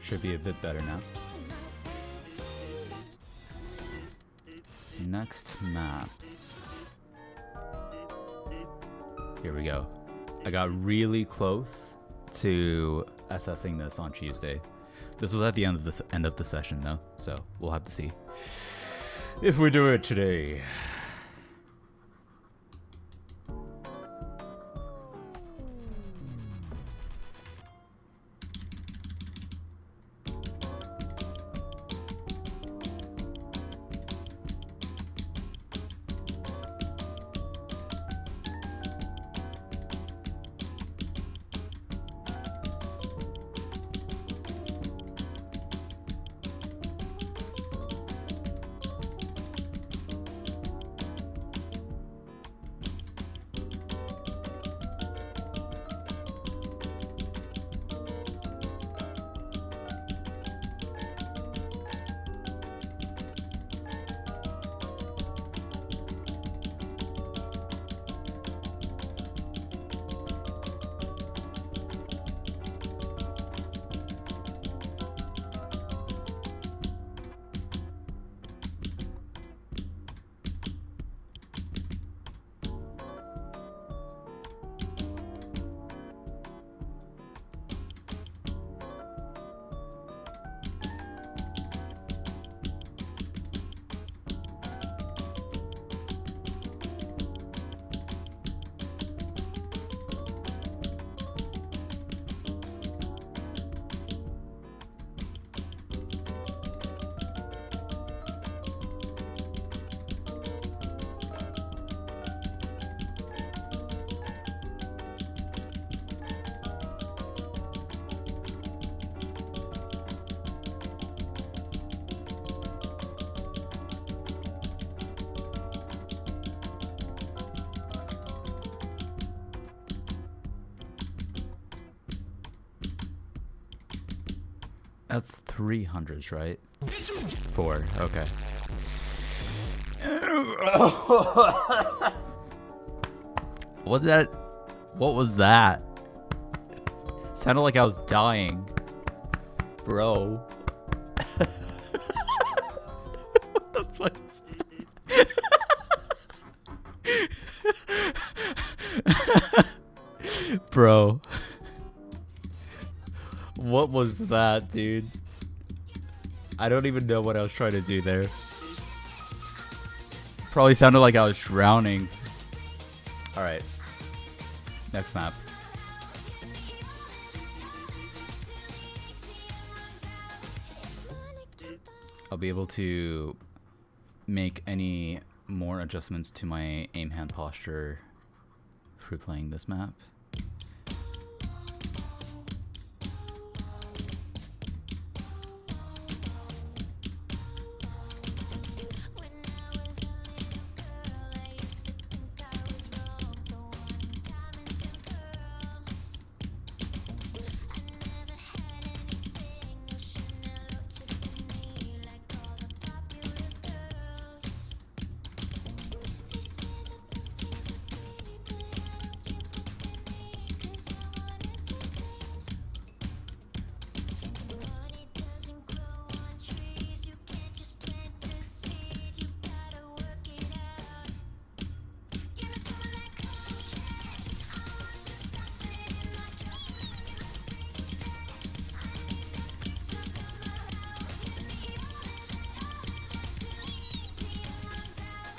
Should be a bit better now. Next map. Here we go. I got really close to assessing this on Tuesday. This was at the end of the session though, so we'll have to see if we do it today. That's 300s, right? 4. Okay. What was that? Sounded like I was dying. Bro. What the fuck is that? Bro. What was that, dude? I don't even know what I was trying to do there. Probably sounded like I was drowning. Alright. Next map. I'll be able to make any more adjustments to my aim hand posture through playing this map.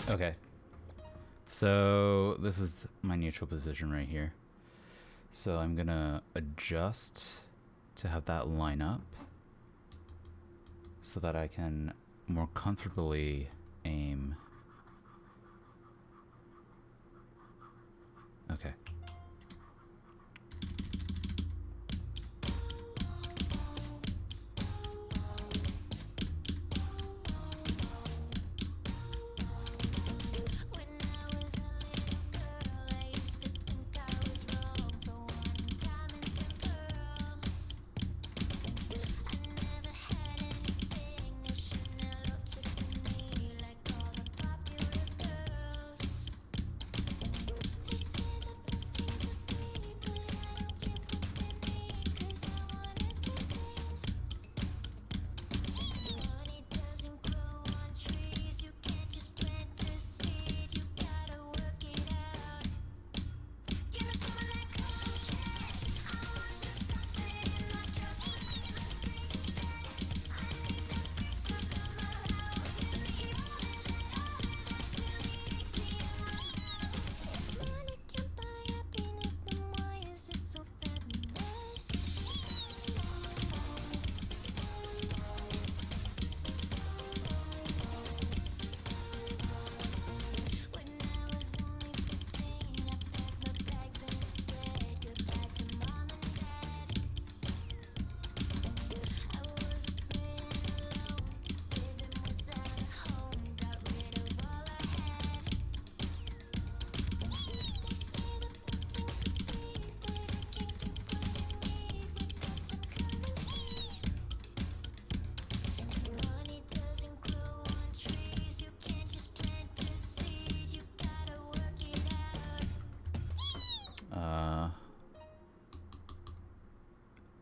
Okay, so this is my neutral position right here. So I'm gonna adjust to have that line up so that I can more comfortably aim. Okay.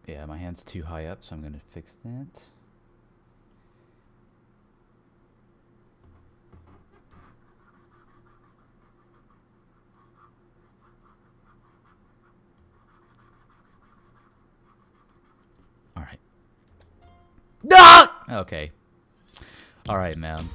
Yeah, my hand's too high up, so I'm gonna fix that. All right. Ah! Okay. All right, man.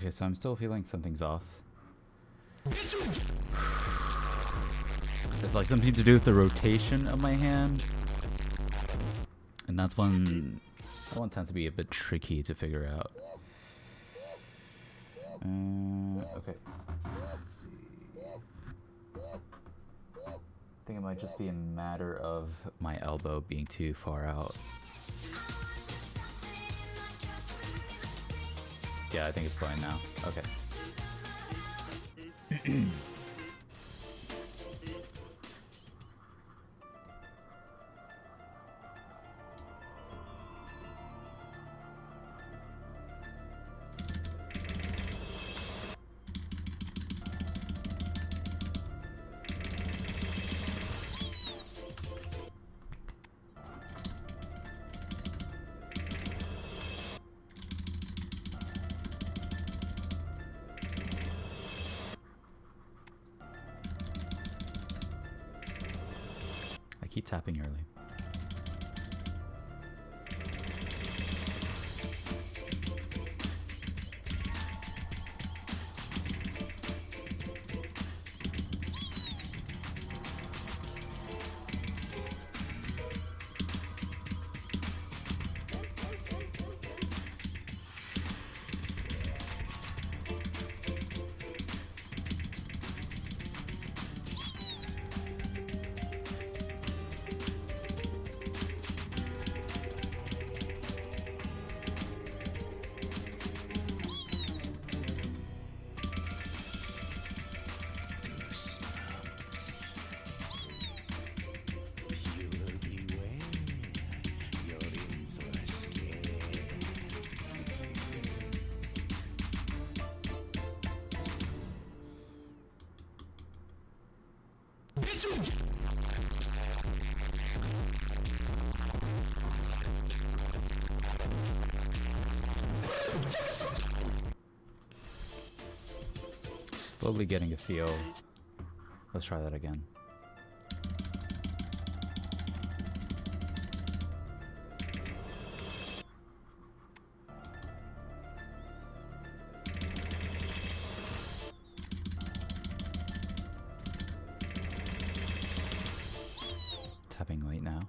Okay, so I'm still feeling something's off. It's like something to do with the rotation of my hand. And that one tends to be a bit tricky to figure out. Okay. Let's see. I think it might just be a matter of my elbow being too far out. Yeah, I think it's fine now. Okay. Keep tapping early. Slowly getting a feel. Let's try that again. Tapping late now.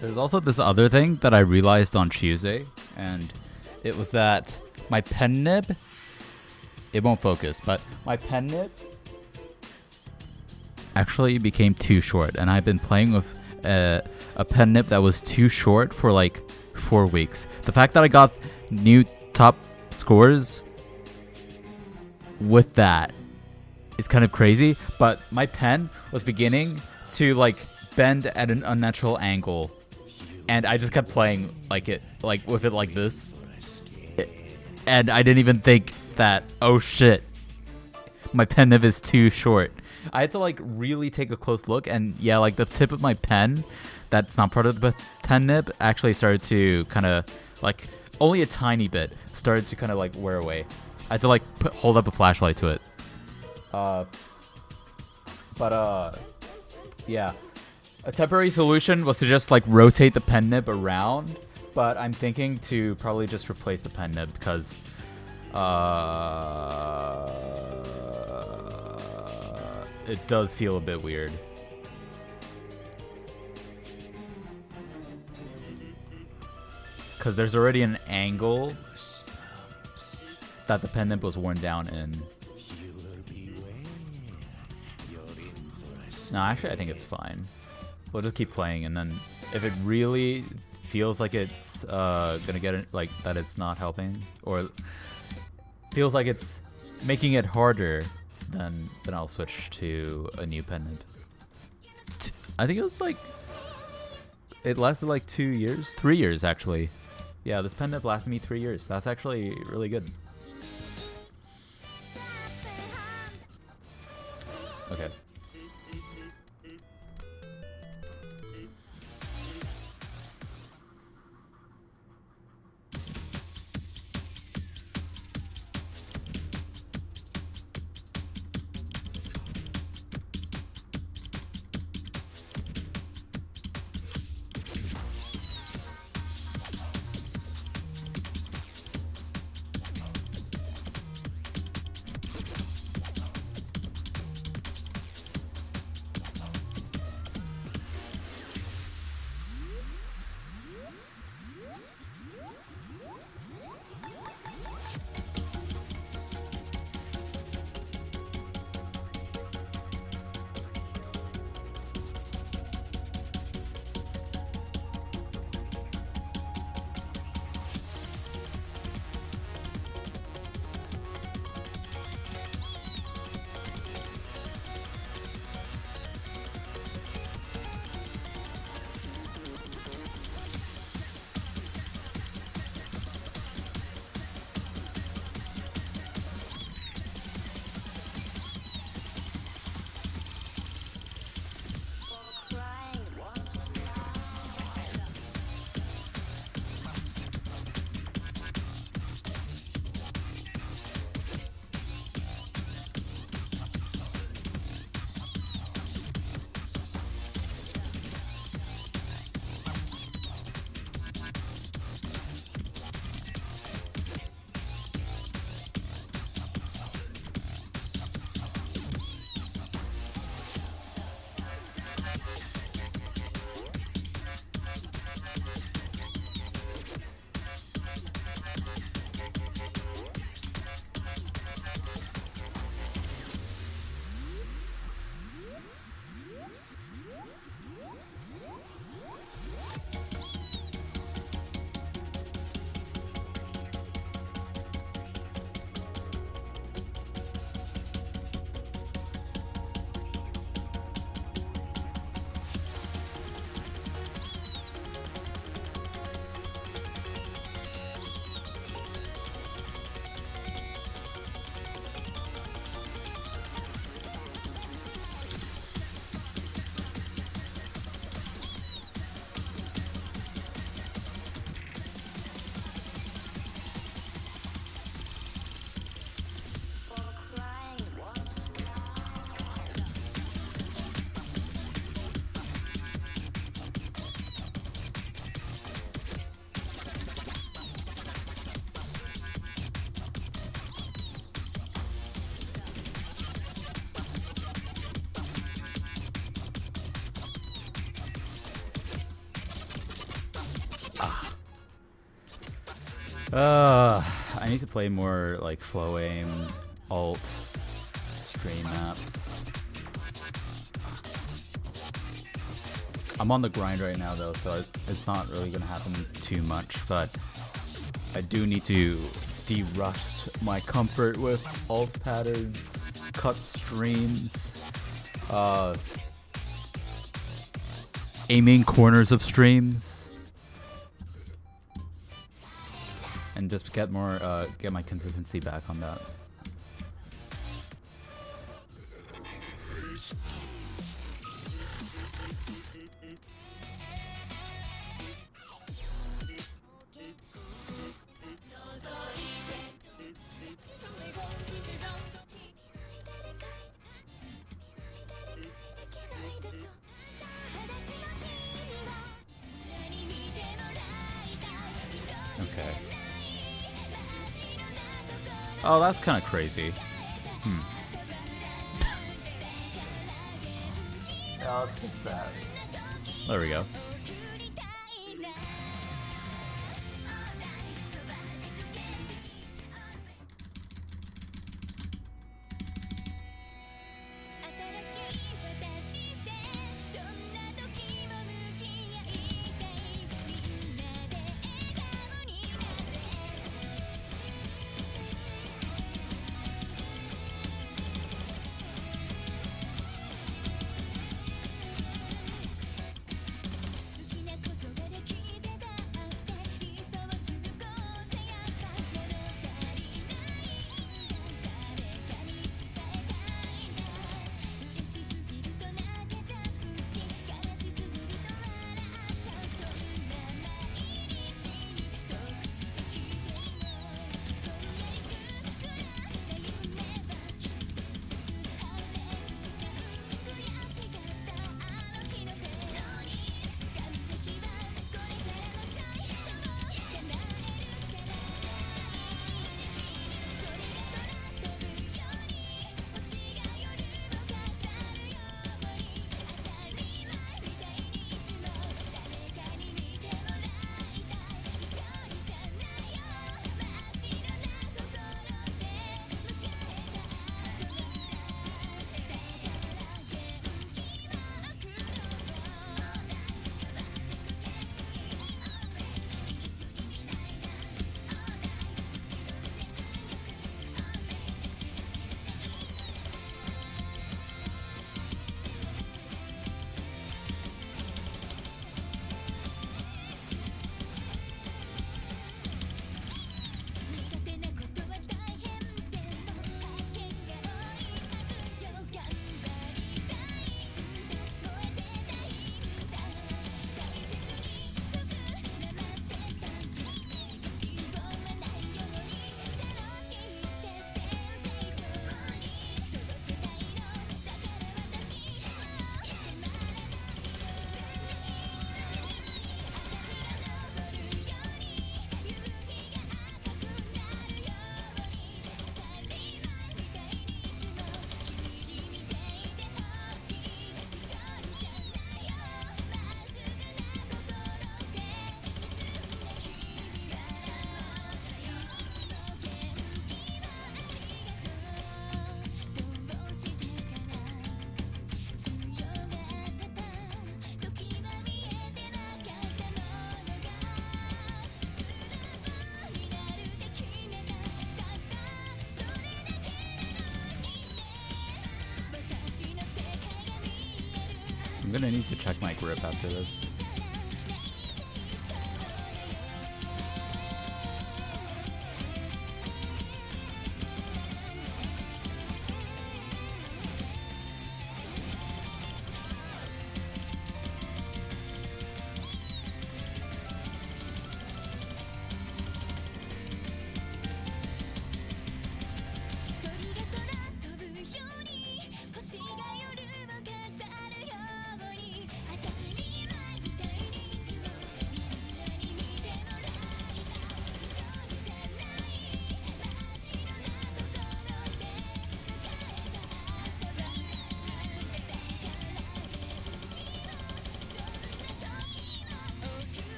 There's also this other thing that I realized on Tuesday, and it was that my pen nib, it won't focus, but my pen nib actually became too short, and I've been playing with a pen nib that was too short for like 4 weeks. The fact that I got new top scores with that is kind of crazy, but my pen was beginning to like bend at an unnatural angle. And I just kept playing with it like this. And I didn't even think that, oh shit, my pen nib is too short. I had to like really take a close look, and yeah, like the tip of my pen that's not part of the pen nib actually started to kind of like, only a tiny bit, started to kind of like wear away. I had to like hold up a flashlight to it. Yeah. A temporary solution was to just like rotate the pen nib around, but I'm thinking to probably just replace the pen nib because it does feel a bit weird. because there's already an angle that the pen nib was worn down in. No, actually, I think it's fine. We'll just keep playing, and then if it really feels like it's gonna get it, like that it's not helping, or feels like it's making it harder, then I'll switch to a new pen nib. I think it was like it lasted like 2 years, 3 years actually. Yeah, this pen nib lasted me 3 years. That's actually really good. Okay. I need to play more like flow aim, alt, stream maps. I'm on the grind right now though, so it's not really gonna happen too much, but I do need to de-rust my comfort with alt patterns, cut streams, aiming corners of streams, and just get more, get my consistency back on that. Okay. Oh, that's kind of crazy. Yeah, let's fix that. There we go. I'm gonna need to check my grip after this.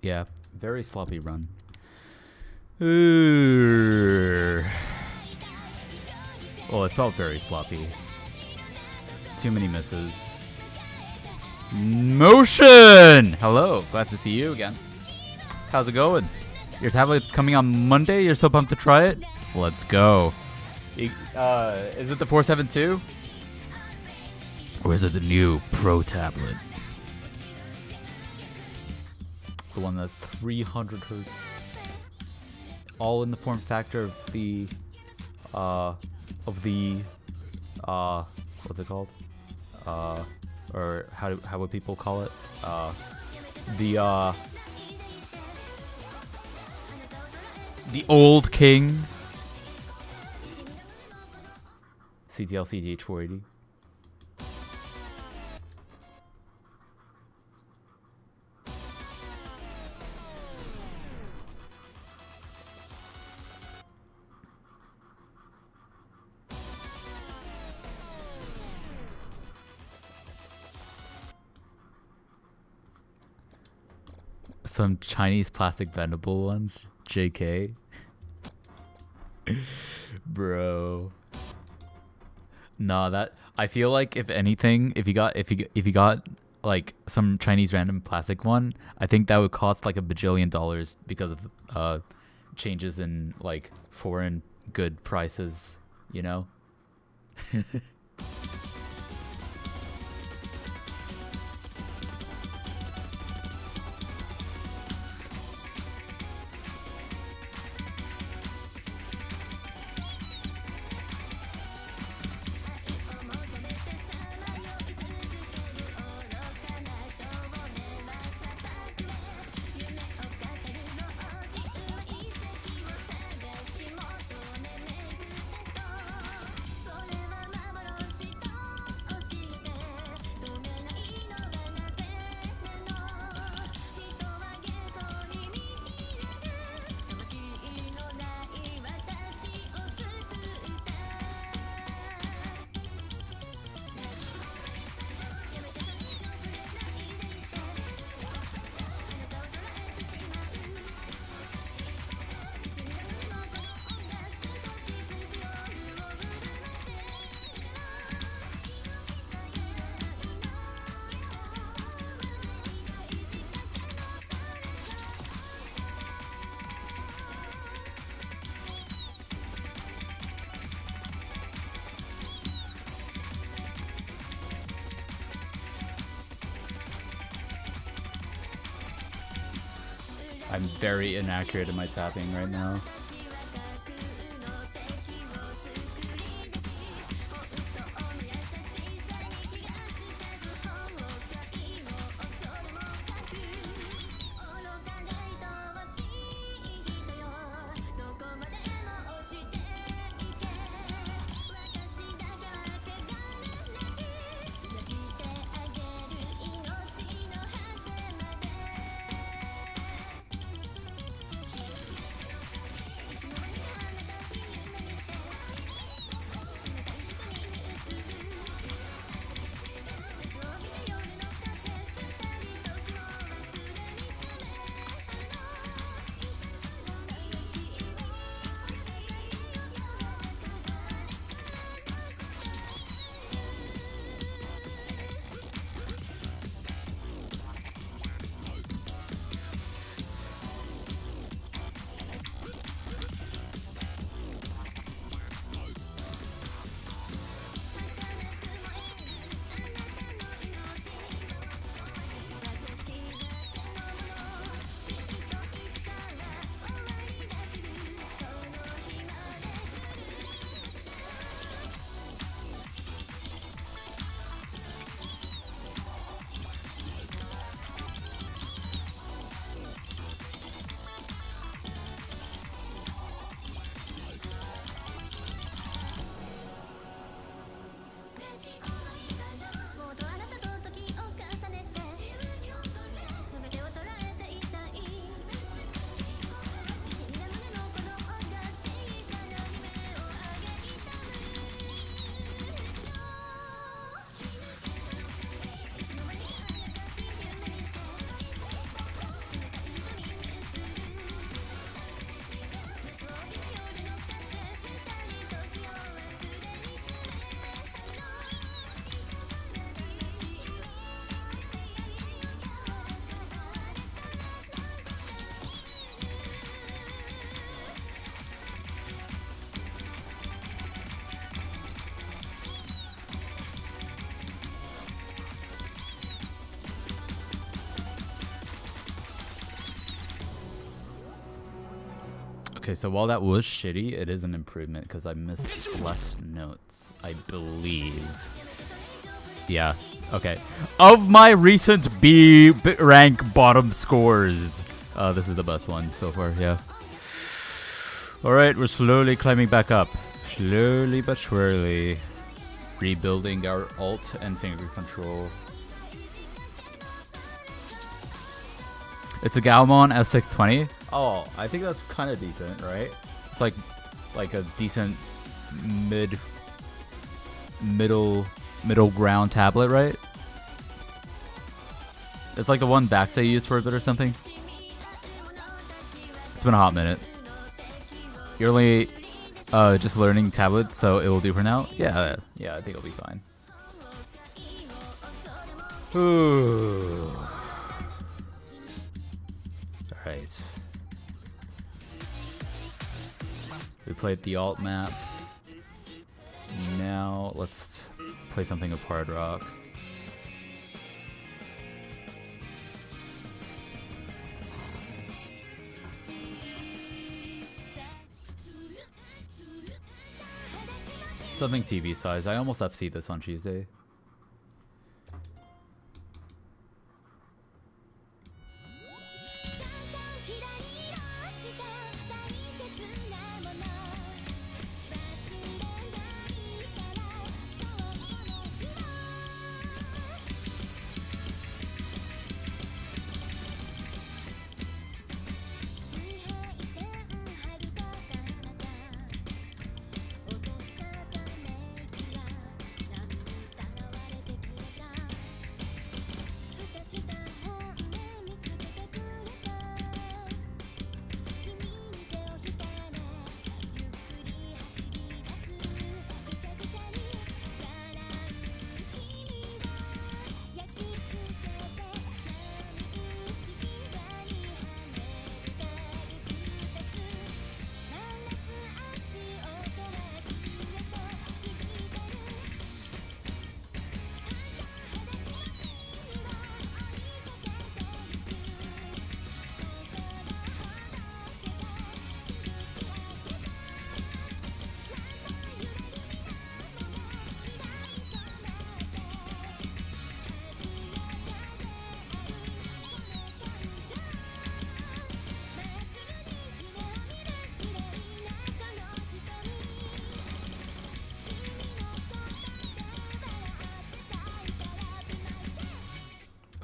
Yeah, very sloppy run. Oh, it felt very sloppy. Too many misses. Motion! Hello, glad to see you again. How's it going? Your tablet's coming on Monday? You're so pumped to try it? Let's go. Is it the 472? Or is it the new Pro tablet? The one that's 300 hertz. All in the form factor of the what's it called? Or how would people call it? The old king. CTL CGH 480. Some Chinese plastic bendable ones. JK. Bro. Nah, that I feel like if anything, if you got like some Chinese random plastic one, I think that would cost like $1 bajillion because of changes in like foreign good prices, you know? I'm very inaccurate in my tapping right now. Okay, so while that was shitty, it is an improvement because I missed less notes, I believe. Yeah, okay. Of my recent B rank bottom scores, this is the best one so far, yeah. Alright, we're slowly climbing back up. Slowly but surely. Rebuilding our alt and finger control. It's a Galmon S620. Oh, I think that's kind of decent, right? It's like a decent middle ground tablet, right? It's like the one Bday used for a bit or something. It's been a hot minute. You're only just learning tablets, so it will do for now. Yeah, I think it'll be fine. Ooh. Alright. We played the alt map. Now let's play something of hard rock. Something TV size. I almost FC this on Tuesday.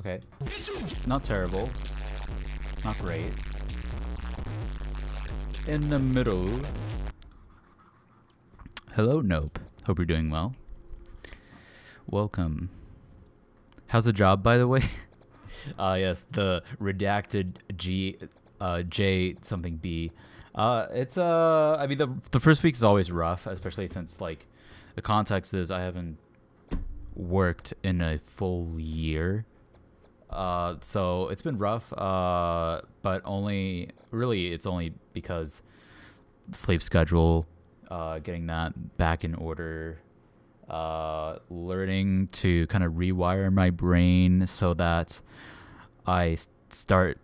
Okay. Not terrible. Not great. In the middle. Hello, Nope. Hope you're doing well. Welcome. How's the job, by the way? Yes, the redacted J something B. It's I mean the first week is always rough, especially since like the context is I haven't worked in a full year. So it's been rough, but it's only because sleep schedule, getting that back in order, learning to kind of rewire my brain so that I start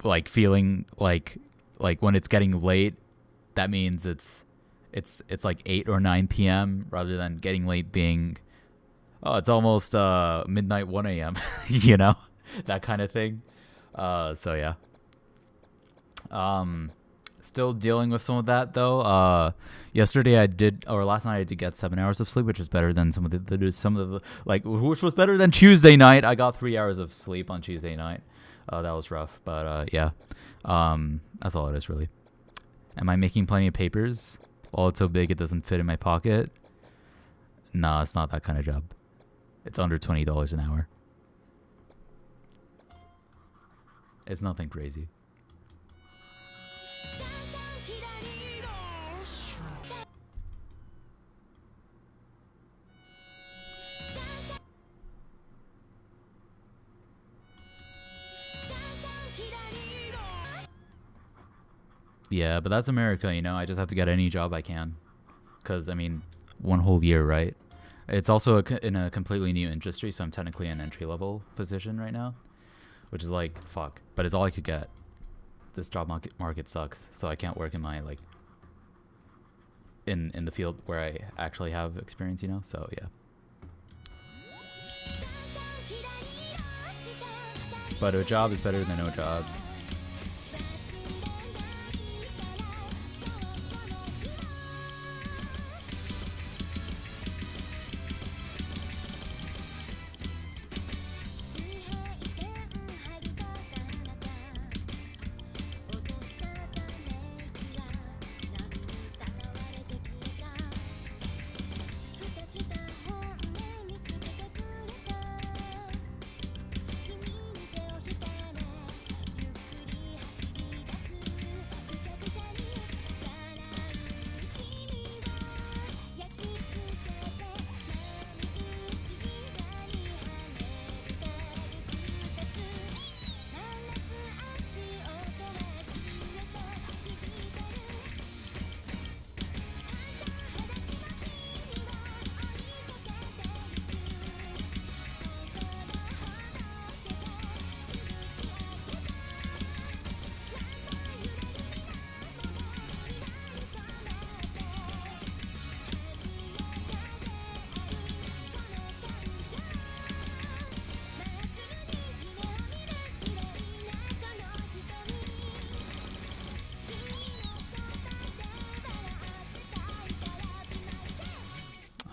like feeling like when it's getting late, that means it's like 8 or 9 p.m. rather than getting late being it's almost midnight 1 a.m. you know, that kind of thing. So yeah. Still dealing with some of that though. Last night I did get 7 hours of sleep, which is better than some of the which was better than Tuesday night. I got 3 hours of sleep on Tuesday night. That was rough, but yeah. That's all it is really. Am I making plenty of papers? Well, it's so big it doesn't fit in my pocket. Nah, it's not that kind of job. It's under $20 an hour. It's nothing crazy. Yeah, but that's America, you know. I just have to get any job I can. Because, I mean, one whole year, right? It's also in a completely new industry, so I'm technically an entry-level position right now. Which is like, fuck. But it's all I could get. this job market sucks, so I can't work in my like in the field where I actually have experience, you know. So yeah. But a job is better than no job.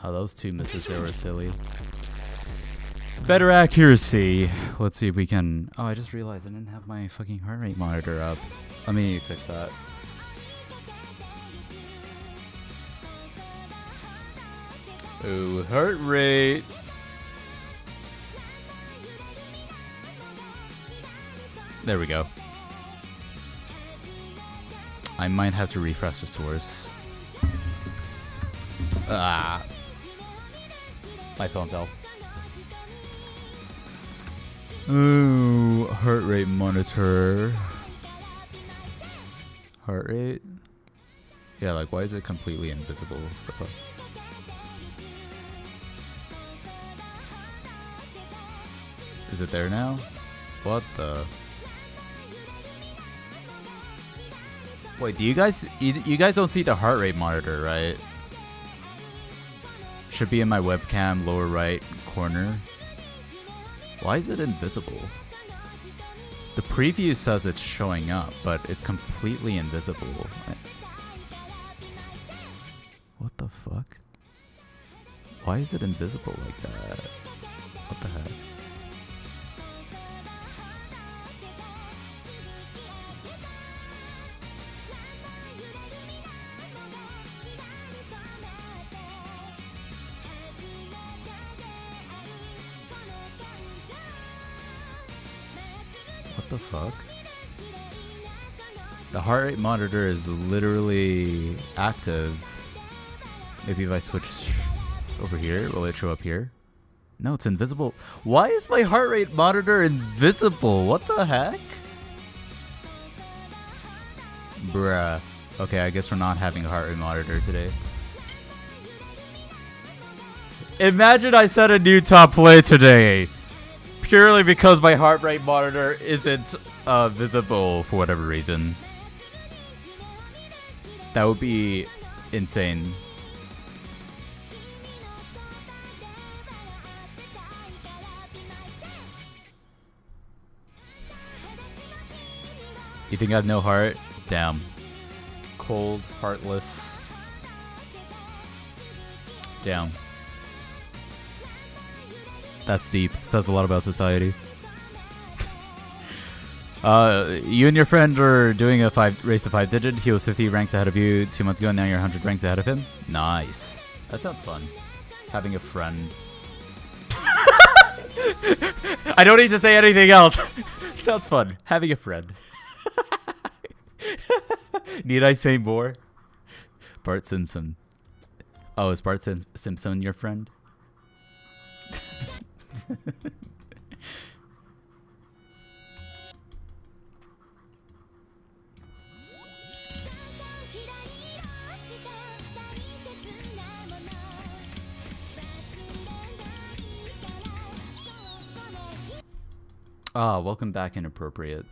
Oh, those two misses there were silly. Better accuracy. Let's see if we can... Oh, I just realized I didn't have my fucking heart rate monitor up. Let me fix that. Ooh, heart rate. There we go. I might have to refresh the source. Ah. My phone fell. Ooh, heart rate monitor. Heart rate? Yeah, like why is it completely invisible? What the fuck? Is it there now? What the? Wait, do you guys don't see the heart rate monitor, right? Should be in my webcam lower right corner. Why is it invisible? The preview says it's showing up, but it's completely invisible. What the fuck? Why is it invisible like that? What the heck? What the fuck? The heart rate monitor is literally active. Maybe if I switch over here, will it show up here? No, it's invisible. Why is my heart rate monitor invisible? What the heck? Bruh. Okay, I guess we're not having a heart rate monitor today. Imagine I set a new top play today. Purely because my heart rate monitor isn't visible for whatever reason. That would be insane. You think I have no heart? Damn. Cold, heartless. Damn. That's deep. Says a lot about society. You and your friend are doing a race to 5-digit. He was 50 ranks ahead of you 2 months ago, and now you're 100 ranks ahead of him. Nice. That sounds fun. Having a friend. I don't need to say anything else. Sounds fun. Having a friend. Need I say more? Bart Simpson. Oh, is Bart Simpson your friend? Ah, welcome back, Inappropriate.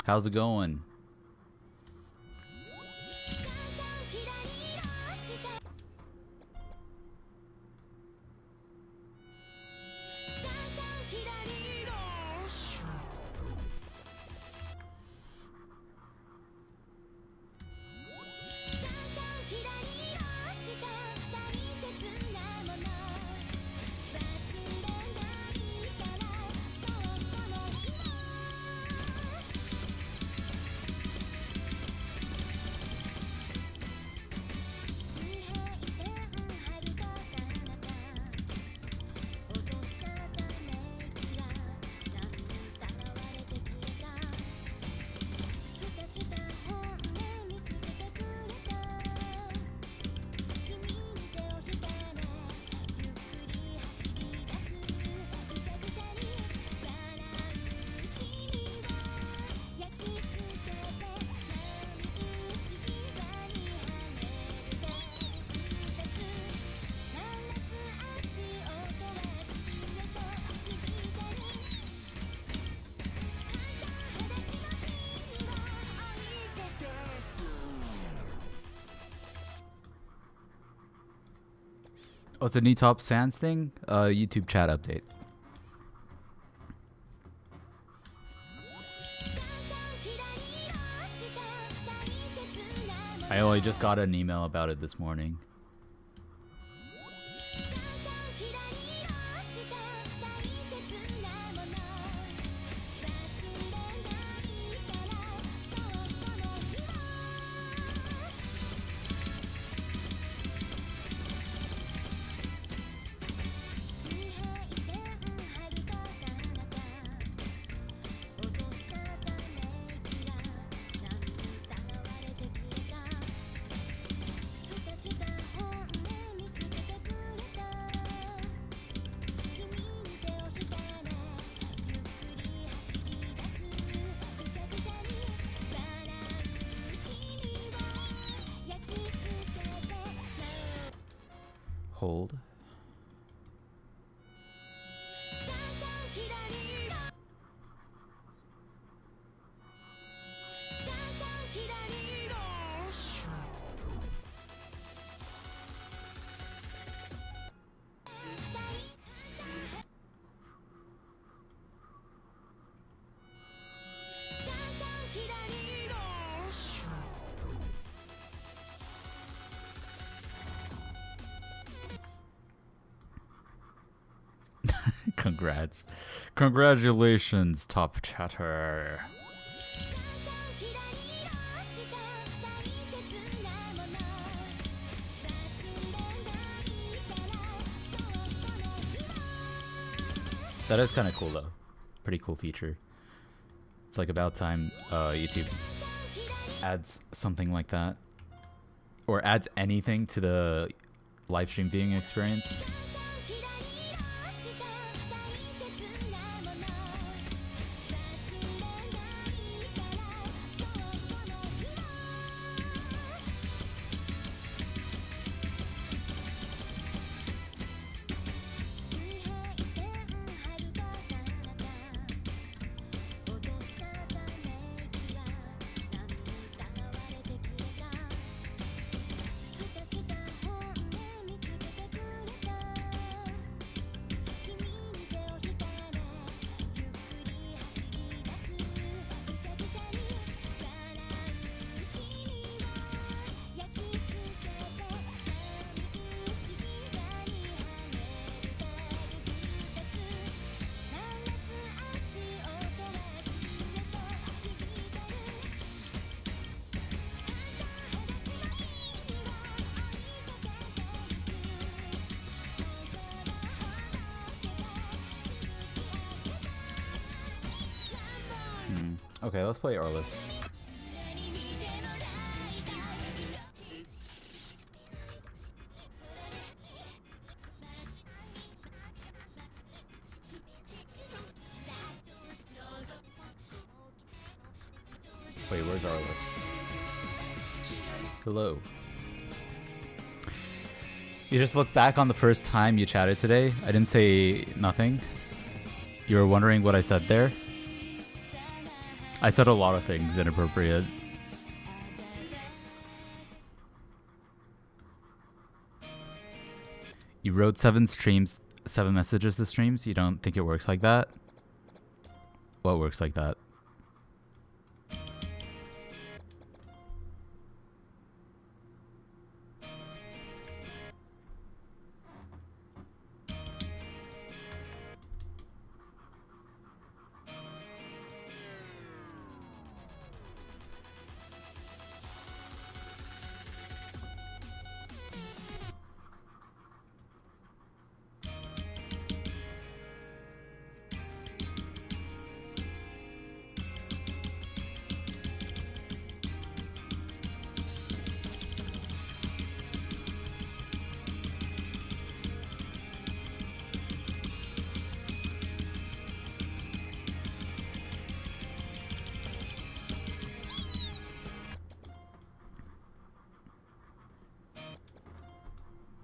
How's it going? Oh, it's a new top fans thing? YouTube chat update. I only just got an email about it this morning. Hold. Congrats. Congratulations, top chatter. That is kind of cool though. Pretty cool feature. It's like about time YouTube adds something like that. Or adds anything to the live stream viewing experience. Okay, let's play Arliss. Wait, where's Arliss? Hello. You just looked back on the first time you chatted today. I didn't say nothing. You were wondering what I said there? I said a lot of things inappropriate. You wrote 7 messages to streams? You don't think it works like that? What works like that?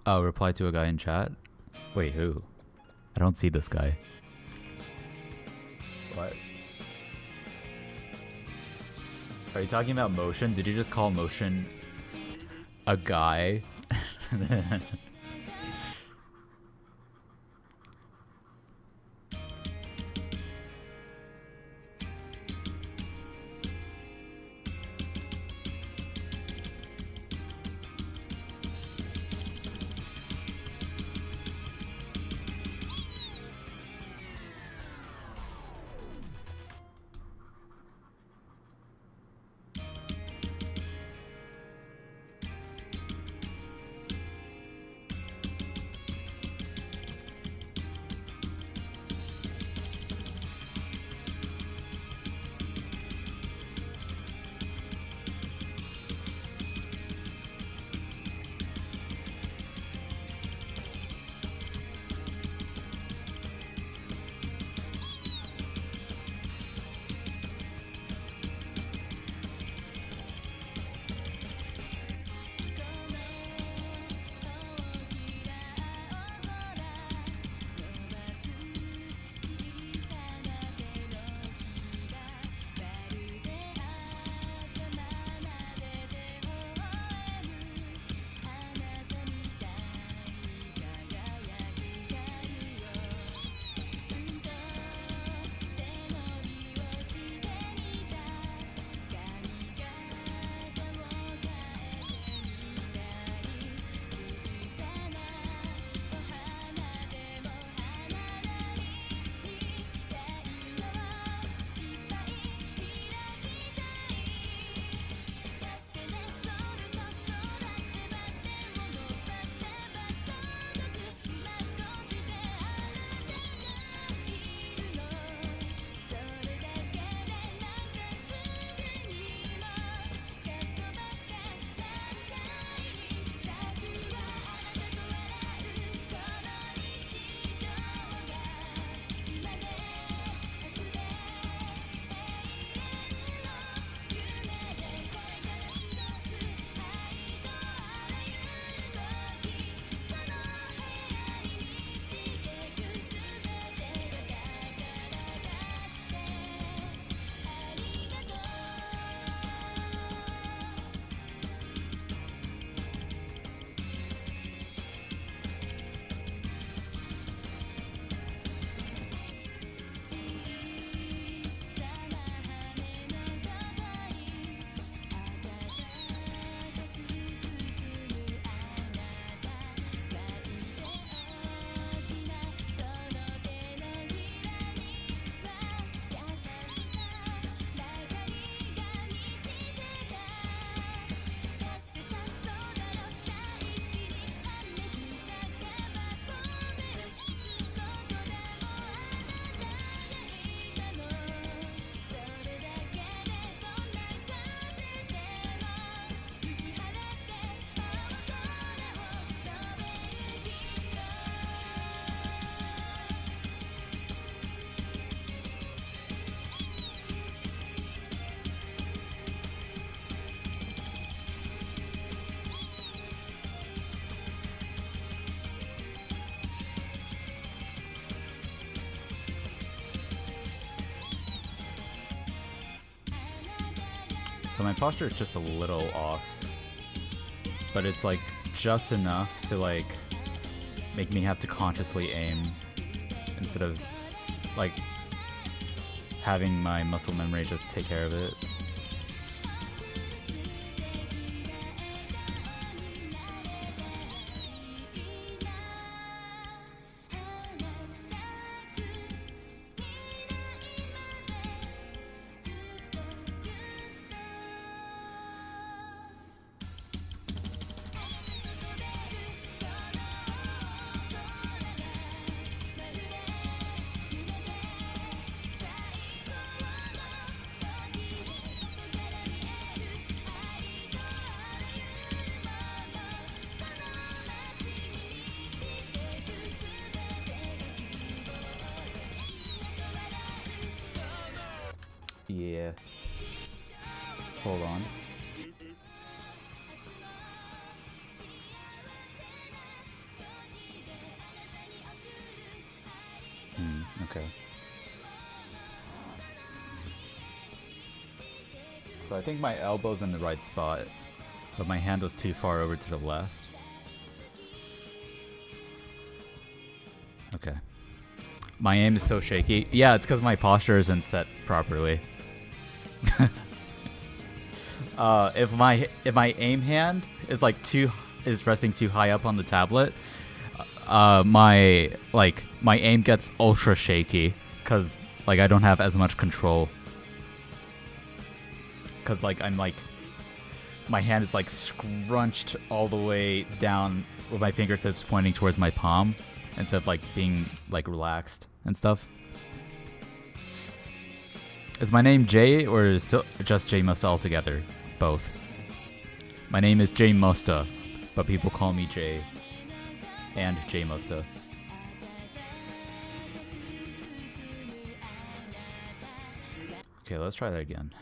Oh, reply to a guy in chat? Wait, who? I don't see this guy. What? Are you talking about Motion? Did you just call Motion a guy? So my posture is just a little off, but it's like just enough to like make me have to consciously aim instead of like having my muscle memory just take care of it. Yeah. Hold on. Okay. So I think my elbow's in the right spot, but my hand was too far over to the left. Okay. My aim is so shaky. Yeah, it's because my posture isn't set properly. If my aim hand is like is resting too high up on the tablet, my aim gets ultra shaky because like I don't have as much control. Because like I'm like my hand is like scrunched all the way down with my fingertips pointing towards my palm instead of like being like relaxed and stuff. Is my name Jay or is still just Jay Mosta altogether? Both. My name is Jay Mosta, but people call me Jay and Jay Mosta. Okay, let's try that again.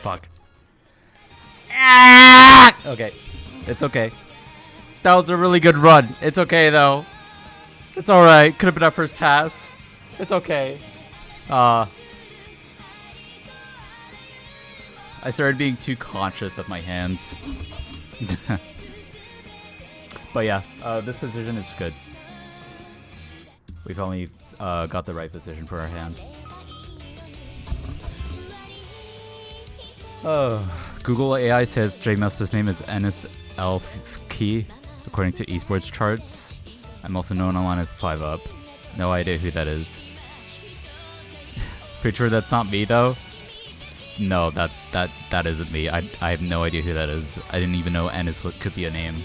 Fuck. Ah! Okay. It's okay. That was a really good run. It's okay, though. It's alright. Could have been our first pass. It's okay. I started being too conscious of my hands. But yeah, this position is good. We finally got the right position for our hand. Google AI says JMaster's name is Ennis Elfkey, according to esports charts. I'm also known online as 5up. No idea who that is. Pretty sure that's not me though. No, that isn't me. I have no idea who that is. I didn't even know Ennis could be a name.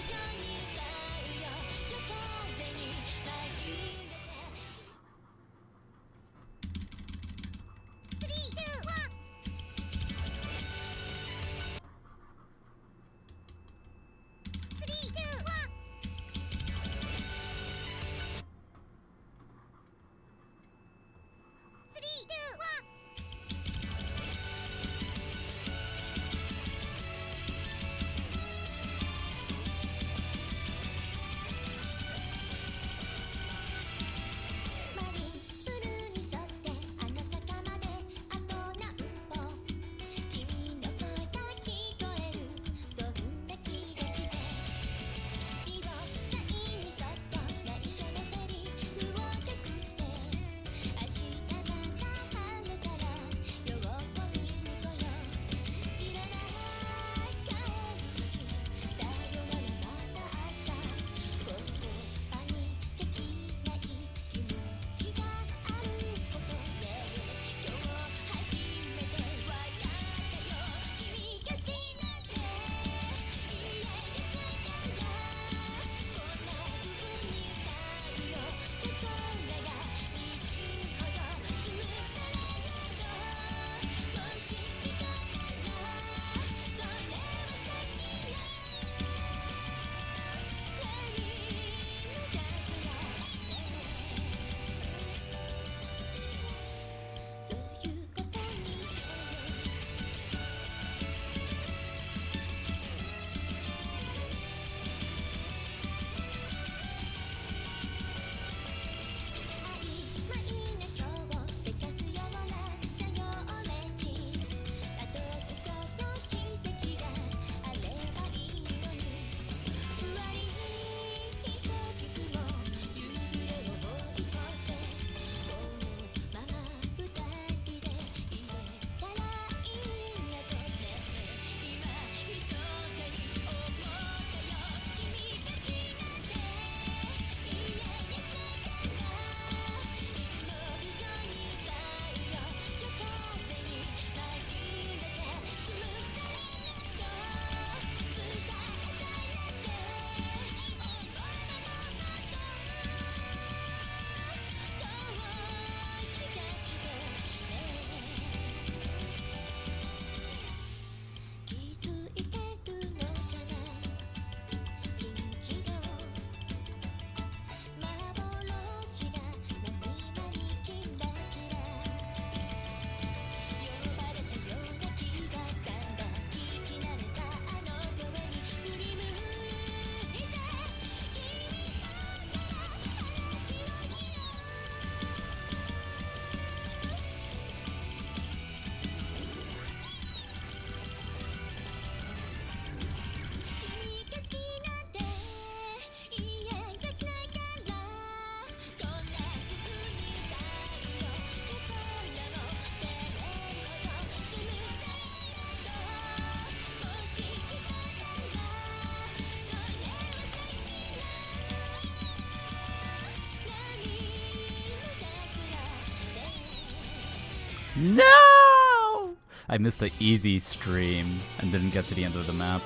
No! I missed the easy stream and didn't get to the end of the map.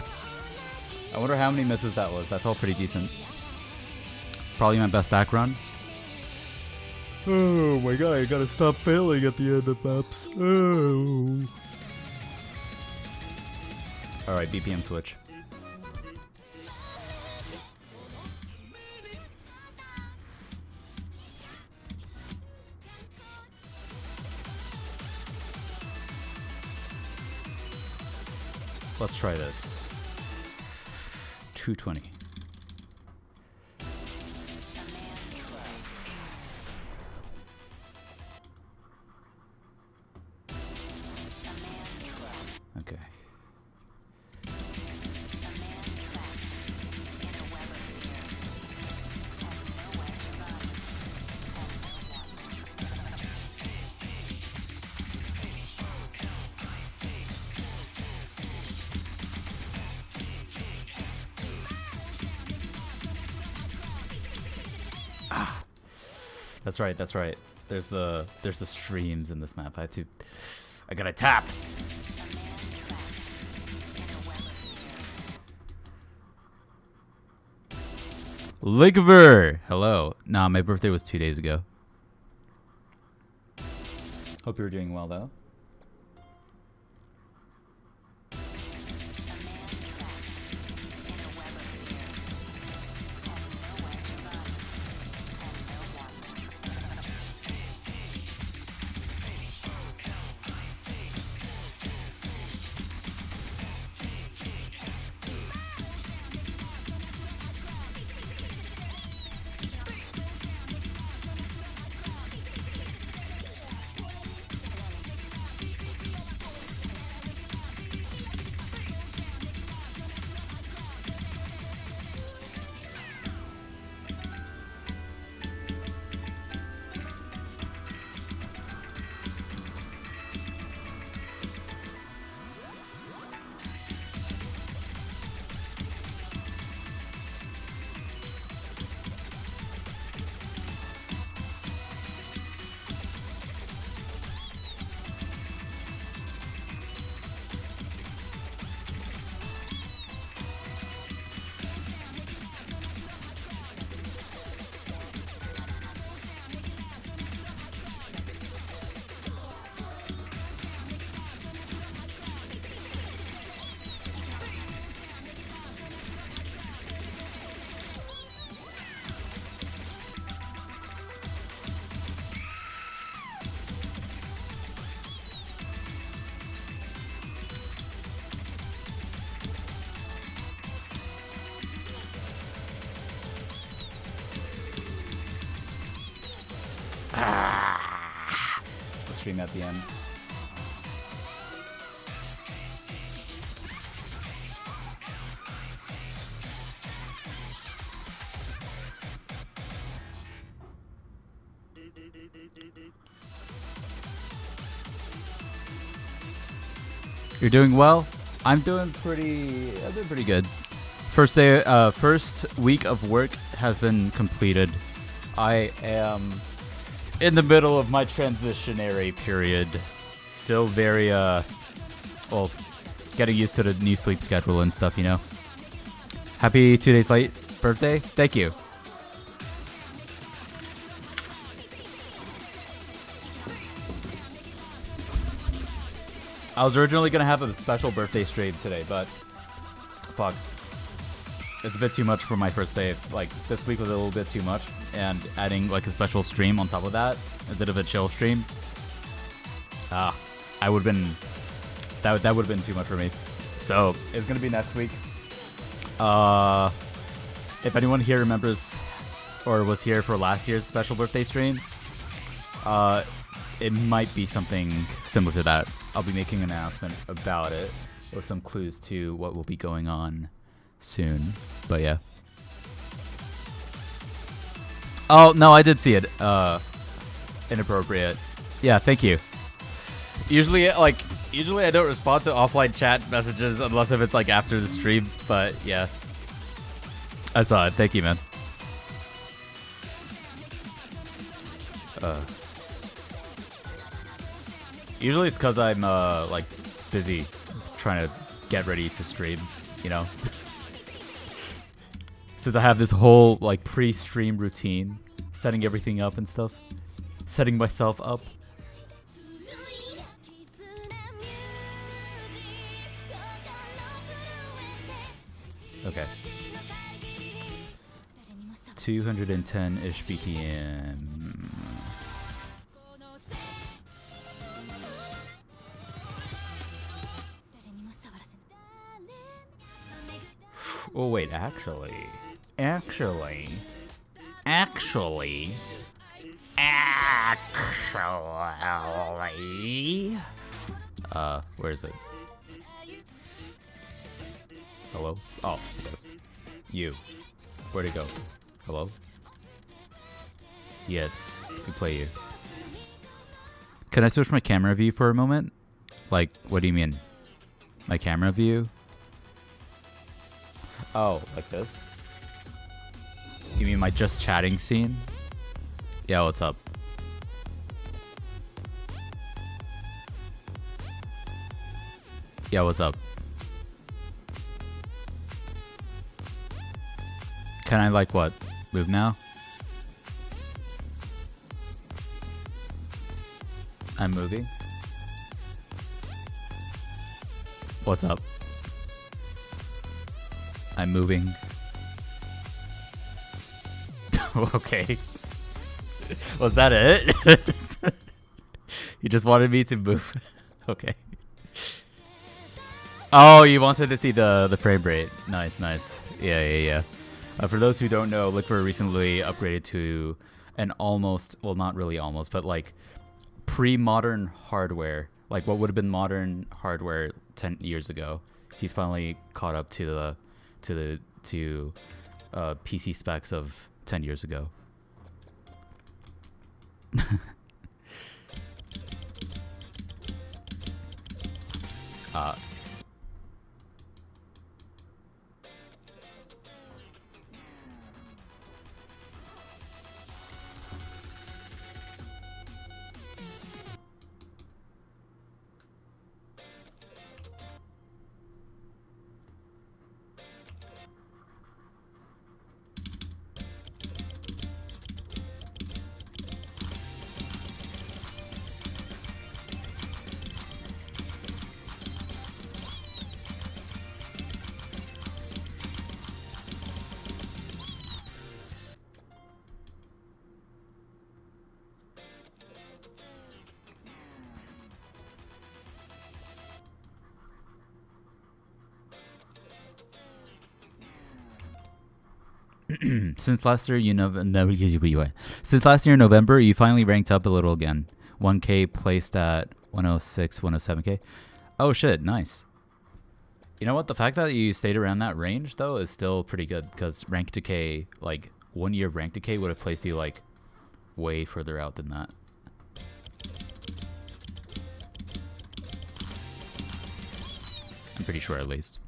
I wonder how many misses that was. That felt pretty decent. Probably my best act run. Oh my god, I gotta stop failing at the end of maps. Oh. Alright, BPM switch. Let's try this. 220. Okay. That's right, that's right. There's the streams in this map. I gotta tap. Ligver! Hello. Nah, my birthday was 2 days ago. Hope you're doing well though. The stream at the end. You're doing well? I'm doing pretty good. First week of work has been completed. I am in the middle of my transitionary period. Still very well, getting used to the new sleep schedule and stuff, you know. Happy 2 days late birthday. Thank you. I was originally gonna have a special birthday stream today, but fuck. It's a bit too much for my first day. Like, this week was a little bit too much, and adding like a special stream on top of that instead of a chill stream, I would have been that would have been too much for me. So it's gonna be next week. If anyone here remembers or was here for last year's special birthday stream, it might be something similar to that. I'll be making an announcement about it with some clues to what will be going on soon. But yeah. Oh, no, I did see it. Inappropriate. Yeah, thank you. Usually I don't respond to offline chat messages unless if it's like after the stream, but yeah. I saw it. Thank you, man. Usually it's because I'm like busy trying to get ready to stream, you know. Since I have this whole like pre-stream routine, setting everything up and stuff, setting myself up. Okay. 210-ish BPM. Oh wait, actually, where is it? Hello? Oh, it does. You. Where'd it go? Hello? Yes, we play you. Can I switch my camera view for a moment? Like, what do you mean? My camera view? Oh, like this? You mean my just chatting scene? Yeah, what's up? Yeah, what's up? Can I, like, what? Move now? I'm moving. What's up? I'm moving. Okay. Was that it? You just wanted me to move. Okay. Oh, you wanted to see the frame rate. Nice, nice. Yeah. For those who don't know, Liquor recently upgraded to an almost, well, not really almost, but like pre-modern hardware, like what would have been modern hardware 10 years ago. He's finally caught up to PC specs of 10 years ago. Since last year, since last year in November, you finally ranked up a little again. 1K placed at 106, 107K. Oh shit, nice. You know what? The fact that you stayed around that range though is still pretty good, because rank decay, like 1 year of rank decay would have placed you like way further out than that. I'm pretty sure, at least.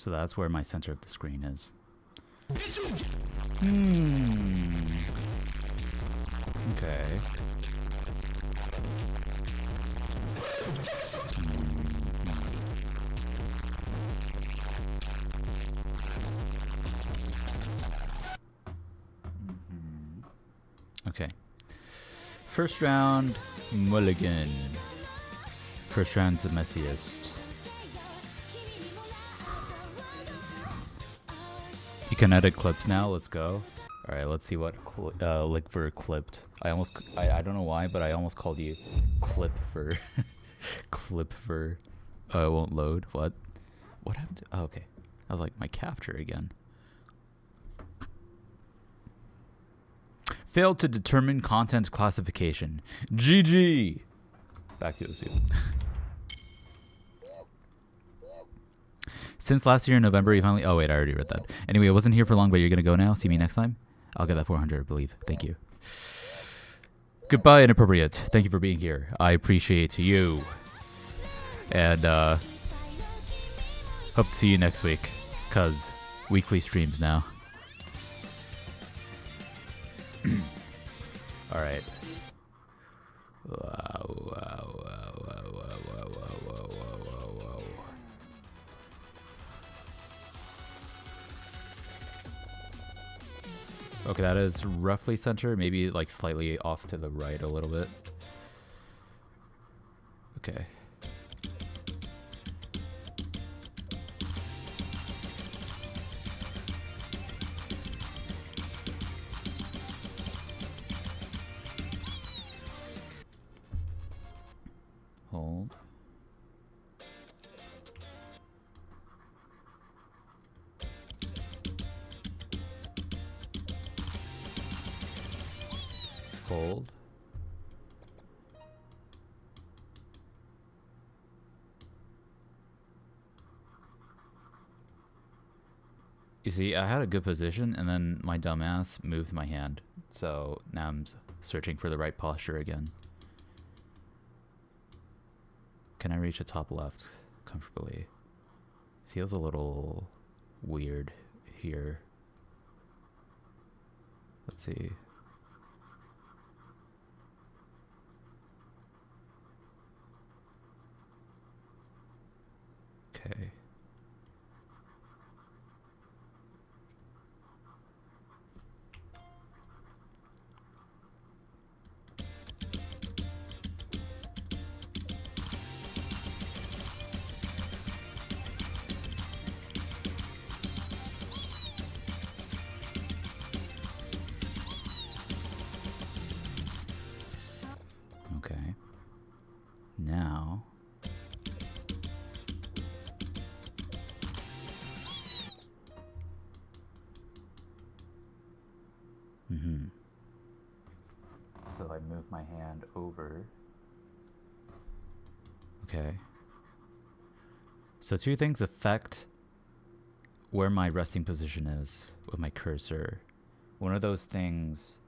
So that's where my center of the screen is. Okay. Okay. First round, mulligan. First round's the messiest. You can edit clips now. Let's go. All right, let's see what like for clipped. I don't know why, but I almost called you clip for clip for. Oh, it won't load. What happened? Oh, okay. I was like my capture again. Failed to determine content classification. GG. Back to Osu. Since last year in November, you finally... Oh, wait, I already read that. Anyway, I wasn't here for long, but you're going to go now. See me next time? I'll get that 400, I believe. Thank you. Goodbye, inappropriate. Thank you for being here. I appreciate you. And, hope to see you next week. Because weekly streams now. All right. Okay, that is roughly center, maybe like slightly off to the right a little bit. Okay. Hold. Hold. You see, I had a good position and then my dumbass moved my hand. So now I'm searching for the right posture again. Can I reach the top left comfortably? Feels a little weird here. Let's see. Okay. Okay. Now so I move my hand over. Okay. So two things affect where my resting position is with my cursor. One of those things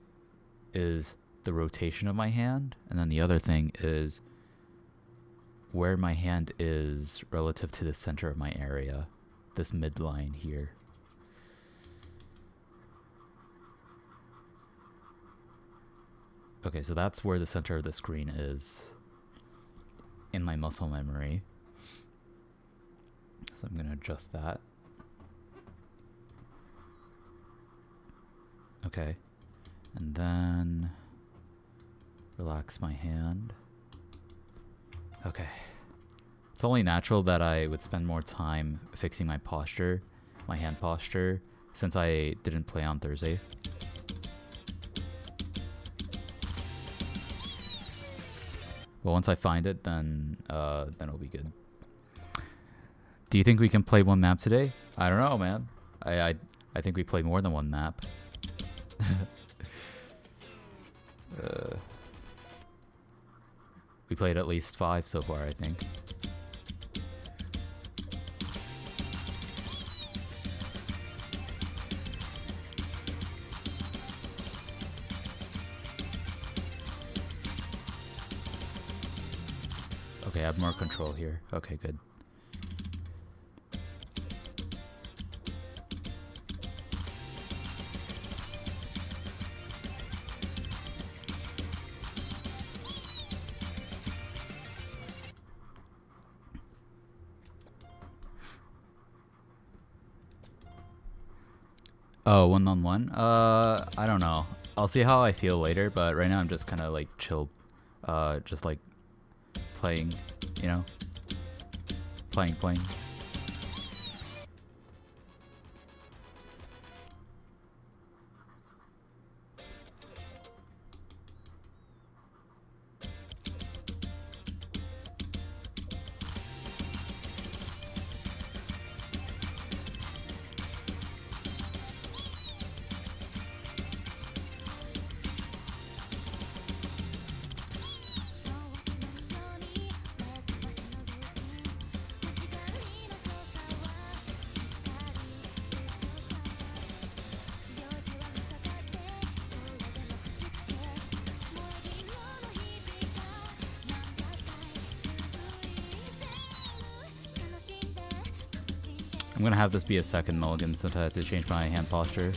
is the rotation of my hand, and then the other thing is where my hand is relative to the center of my area, this midline here. Okay, so that's where the center of the screen is in my muscle memory. So I'm going to adjust that. Okay. And then relax my hand. Okay. It's only natural that I would spend more time fixing my posture, my hand posture, since I didn't play on Thursday. But once I find it, then it'll be good. Do you think we can play one map today? I don't know, man. I think we play more than one map. We played at least 5 so far, I think. Okay, I have more control here. Okay, good. Oh, one-on-one? I don't know. I'll see how I feel later, but right now I'm just kind of like chill, just like playing, you know? Playing. I'm gonna have this be a second mulligan since I have to change my hand posture.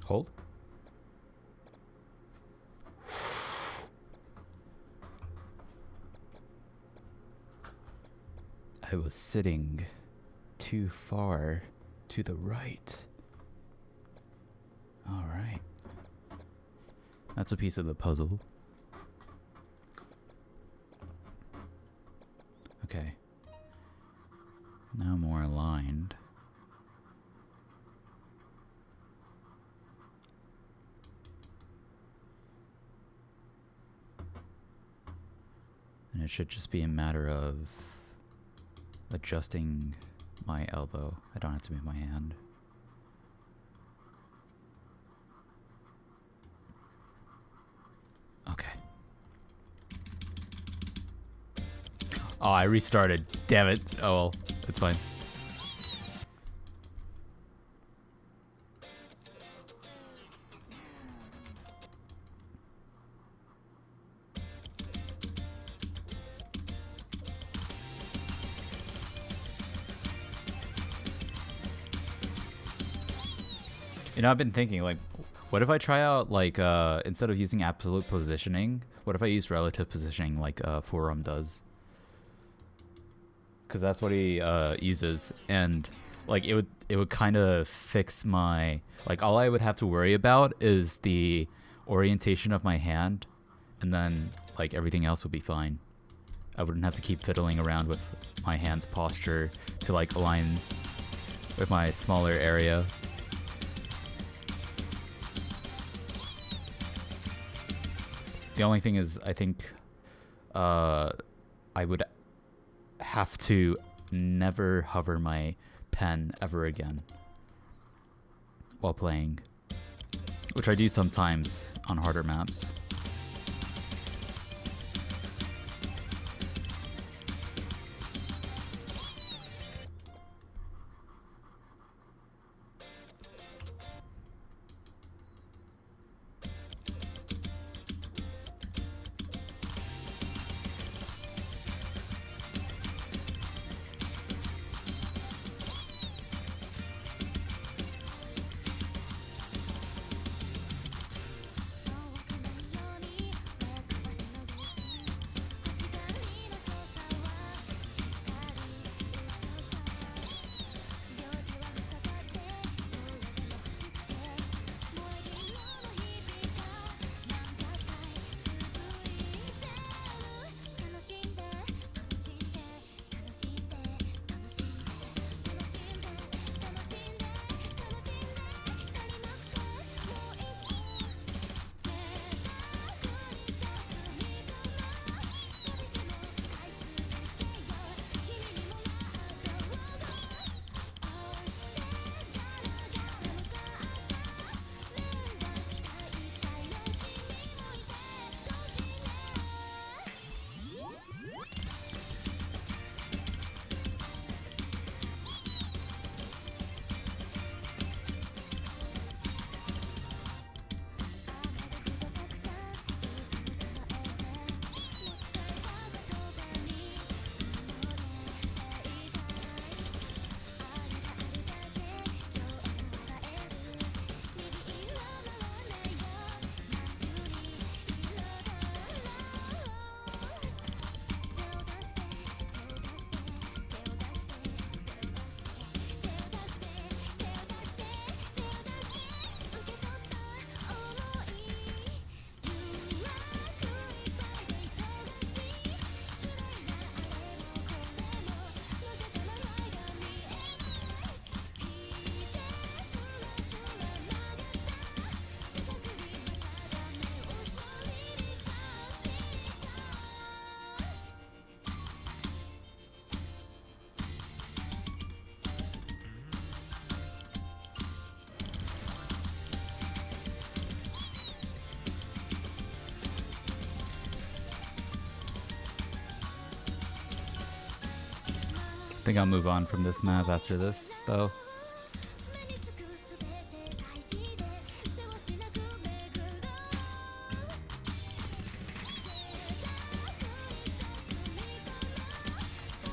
Hold. I was sitting too far to the right. All right. That's a piece of the puzzle. Okay. Now more aligned. And it should just be a matter of adjusting my elbow. I don't have to move my hand. Okay. Oh, I restarted. Damn it. Oh well, it's fine. You know, I've been thinking, like, what if I try out, like, instead of using absolute positioning, what if I use relative positioning like Forum does? Because that's what he uses, and like it would kind of fix my, like, all I would have to worry about is the orientation of my hand, and then like everything else would be fine. I wouldn't have to keep fiddling around with my hand's posture to like align with my smaller area. The only thing is, I think I would have to never hover my pen ever again while playing, which I do sometimes on harder maps. think I'll move on from this map after this, though.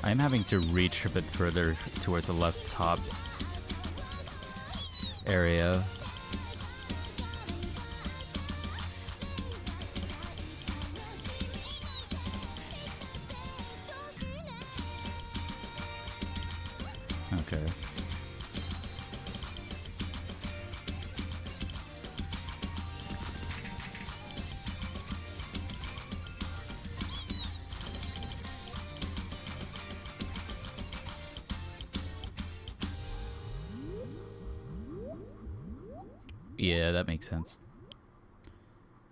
I'm having to reach a bit further towards the left top area. Okay. Yeah, that makes sense.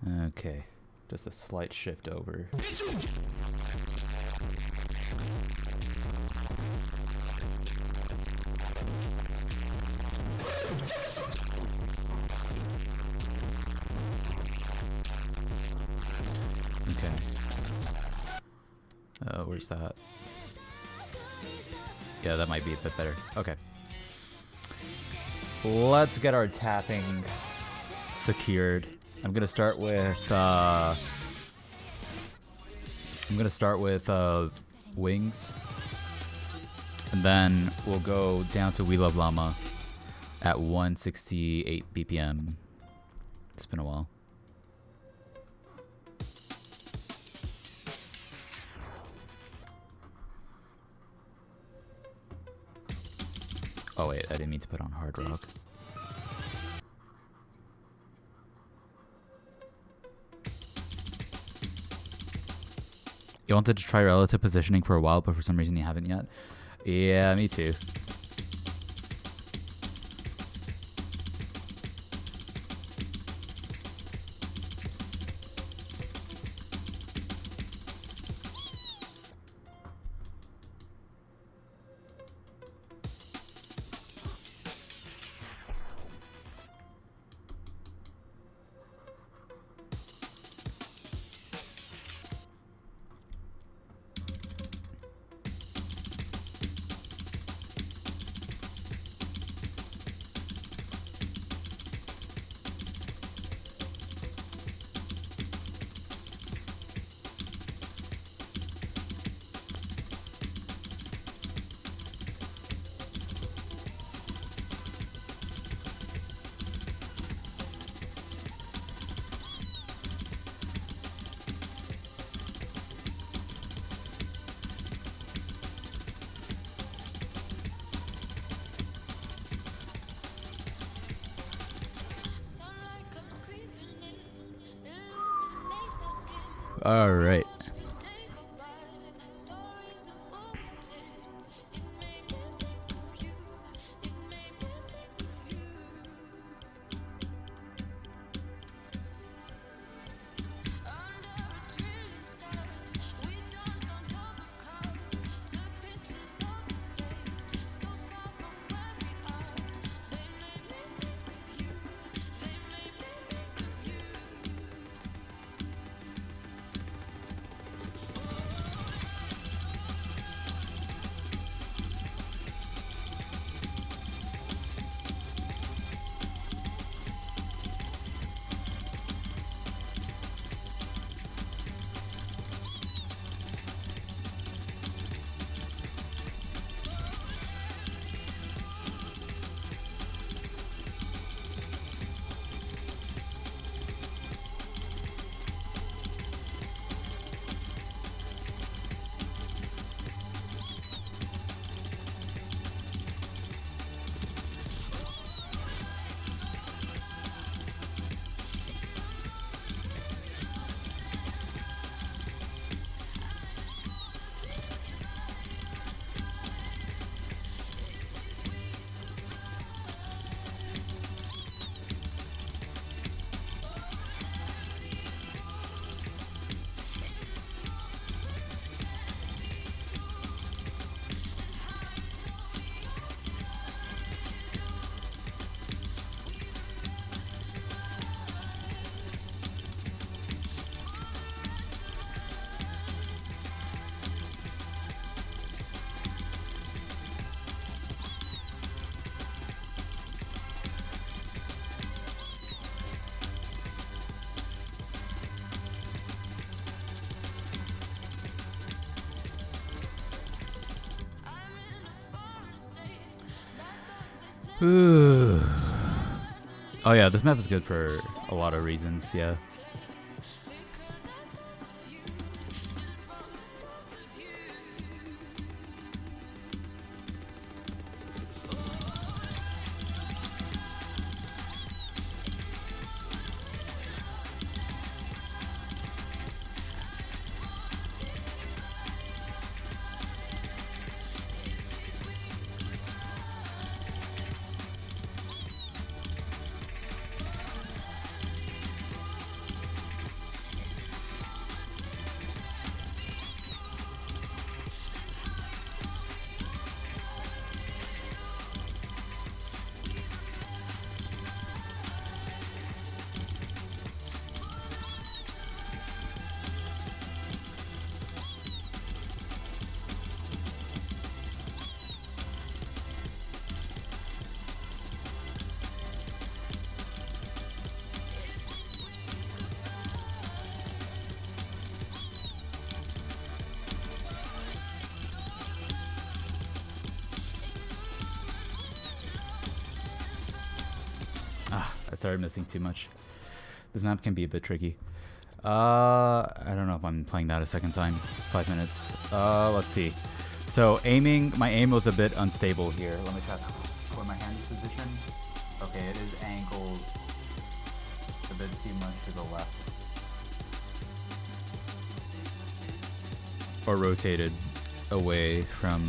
Okay. Just a slight shift over. Okay. Where's that? Yeah, that might be a bit better. Okay. Let's get our tapping secured. I'm gonna start with wings, and then we'll go down to We Love Llama at 168 BPM. It's been a while. Oh wait, I didn't mean to put on hard rock. You wanted to try relative positioning for a while, but for some reason you haven't yet. Yeah, me too. All right. Ooh. Oh yeah, this map is good for a lot of reasons, yeah. I started missing too much. This map can be a bit tricky. I don't know if I'm playing that a second time. 5 minutes. Let's see. So aiming, my aim was a bit unstable here. Let me check where my hand is positioned. Okay, it is angled a bit too much to the left. Or rotated away from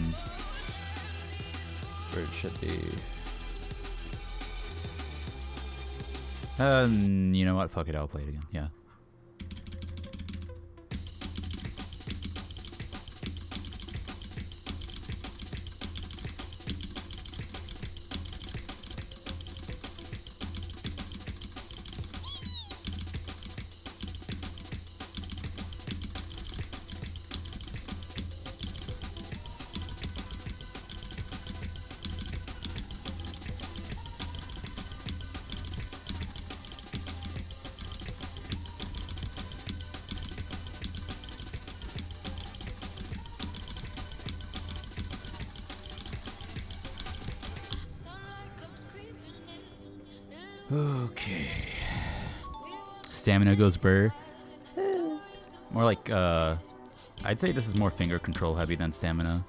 where it should be. You know what? Fuck it, I'll play it again. Yeah. Okay. Stamina goes burr. More like, I'd say this is more finger control heavy than stamina.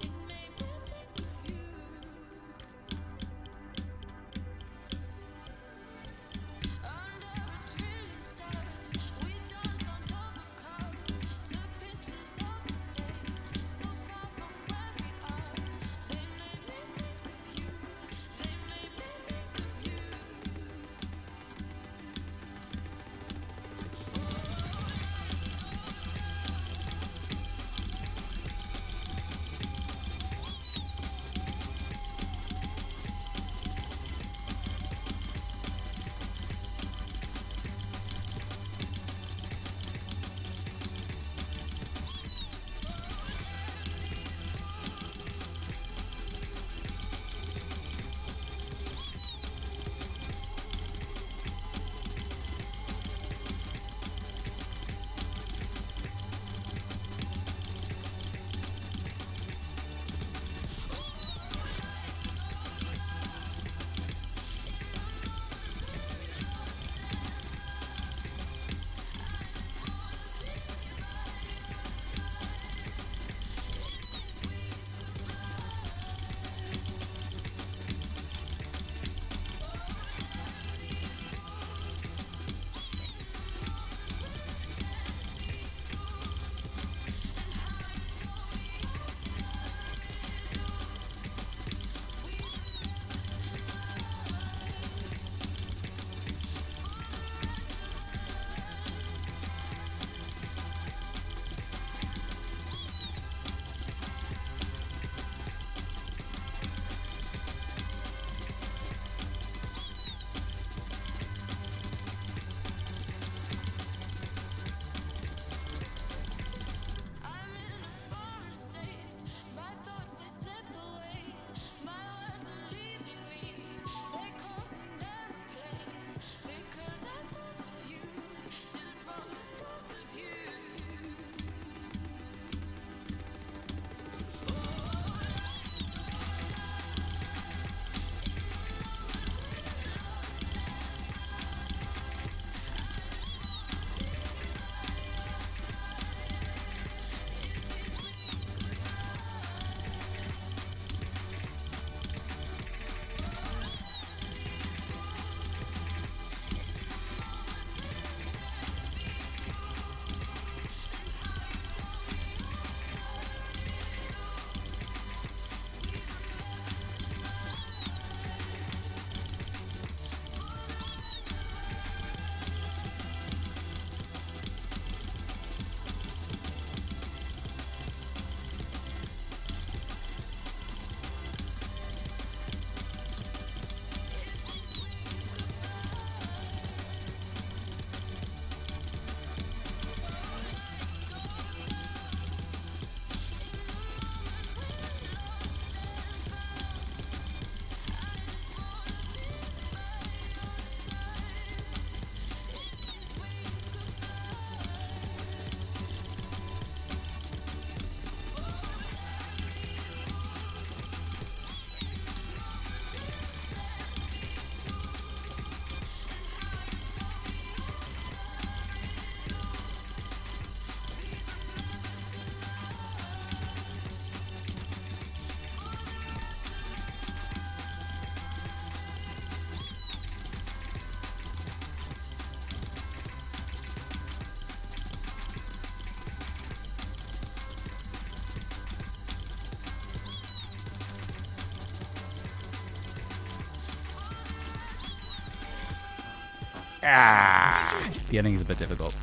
The ending is a bit difficult.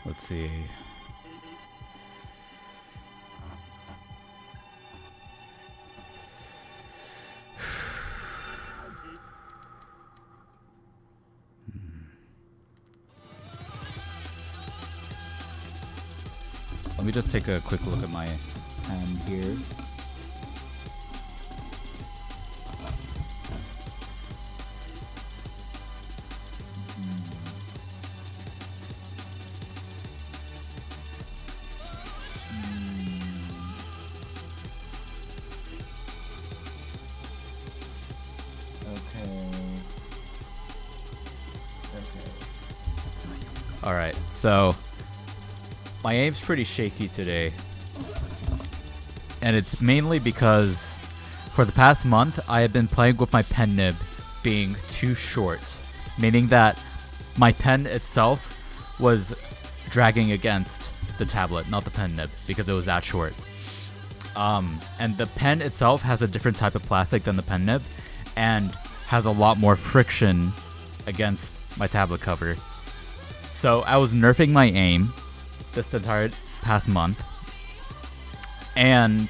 Let's see. Let me just take a quick look at my hand here. Alright, so my aim's pretty shaky today. And it's mainly because for the past month I have been playing with my pen nib being too short, meaning that my pen itself was dragging against the tablet, not the pen nib, because it was that short. And the pen itself has a different type of plastic than the pen nib and has a lot more friction against my tablet cover. So I was nerfing my aim this entire past month, and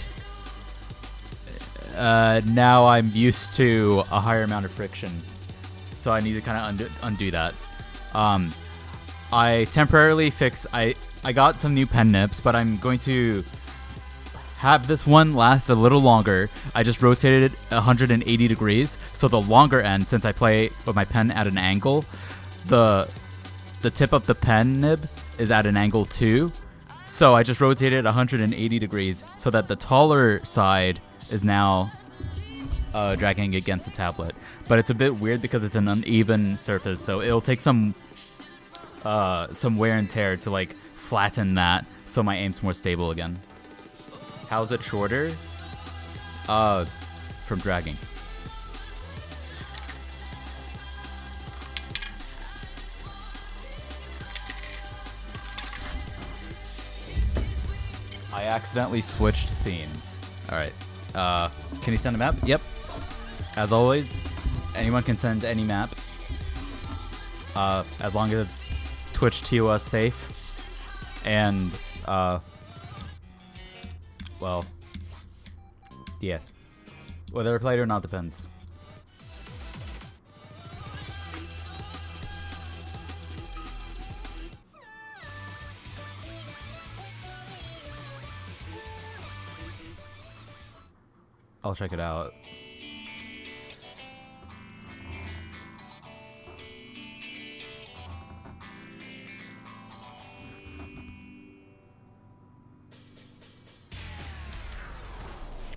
now I'm used to a higher amount of friction, so I need to kind of undo that. I temporarily fixed. I got some new pen nibs, but I'm going to have this one last a little longer. I just rotated it 180 degrees, so the longer end, since I play with my pen at an angle, the tip of the pen nib is at an angle too. So I just rotated 180 degrees so that the taller side is now dragging against the tablet. But it's a bit weird because it's an uneven surface, so it'll take some wear and tear to like flatten that so my aim's more stable again. How's it shorter? From dragging. I accidentally switched scenes. Alright. Can you send a map? Yep. As always, anyone can send any map. As long as it's Twitch TOS safe. And, well, yeah. Whether I played or not depends. I'll check it out.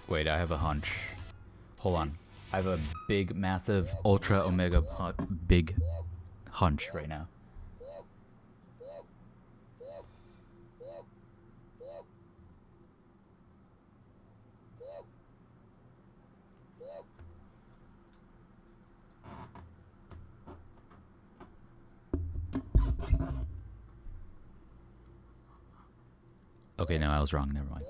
Wait, I have a hunch. Hold on. I have a big, massive, ultra, omega, big hunch right now. Okay, no, I was wrong. Never mind.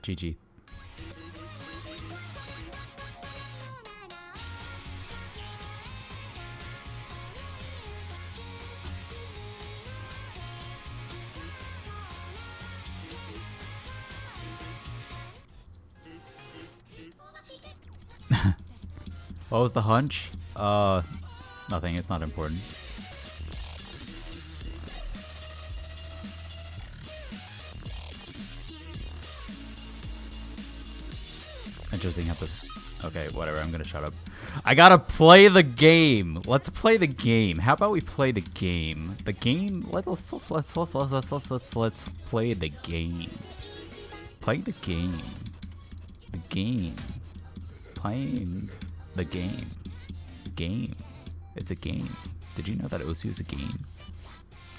GG. What was the hunch? Nothing. It's not important. Interesting how this. Okay, whatever. I'm gonna shut up. I gotta play the game. Let's play the game. How about we play the game? The game. Let's play the game. Play the game. The game. Playing the game. Game. It's a game. Did you know that Osu is a game?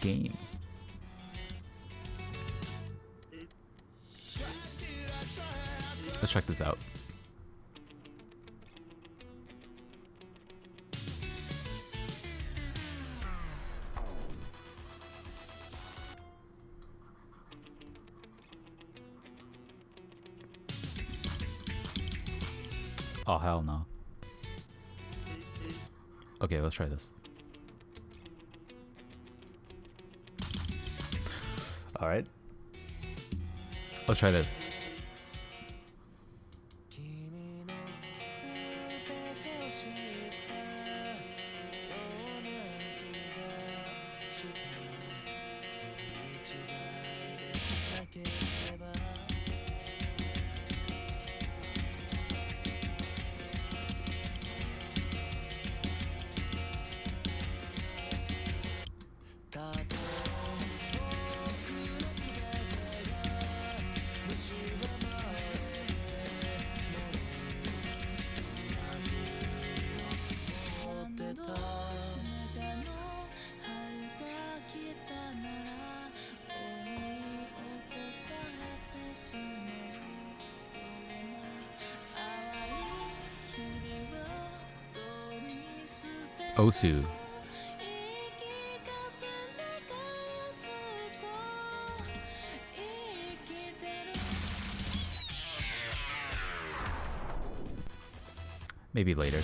Game. Let's check this out. Oh, hell no. Okay, let's try this. Alright. Let's try this. Osu. Maybe later.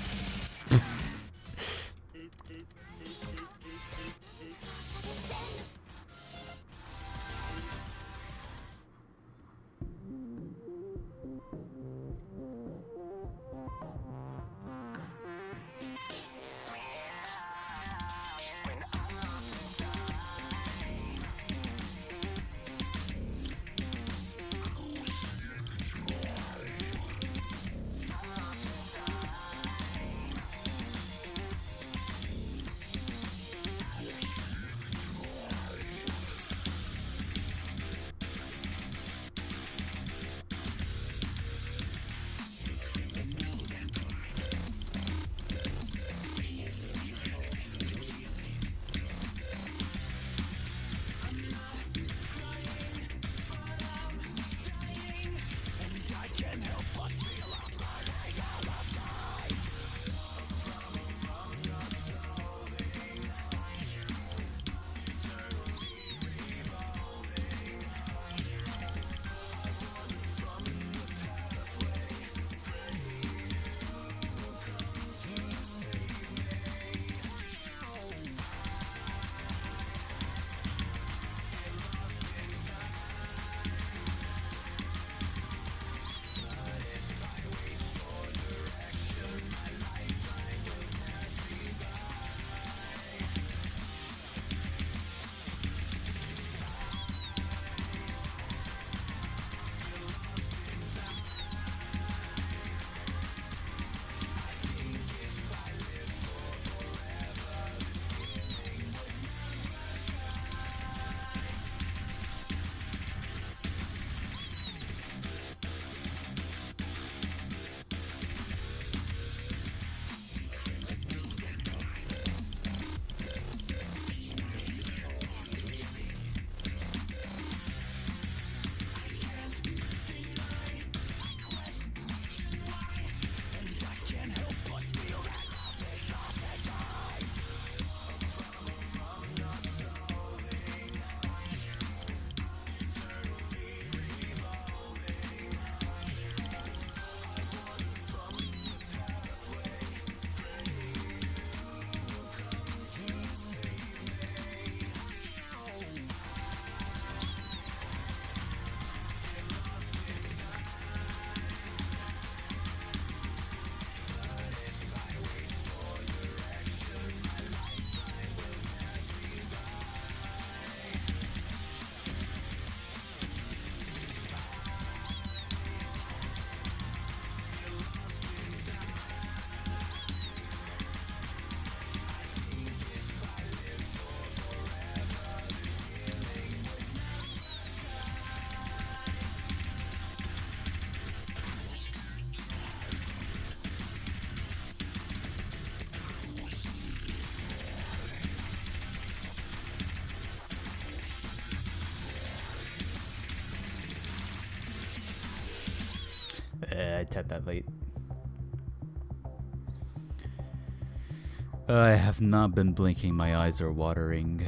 I tapped that late. I have not been blinking, my eyes are watering.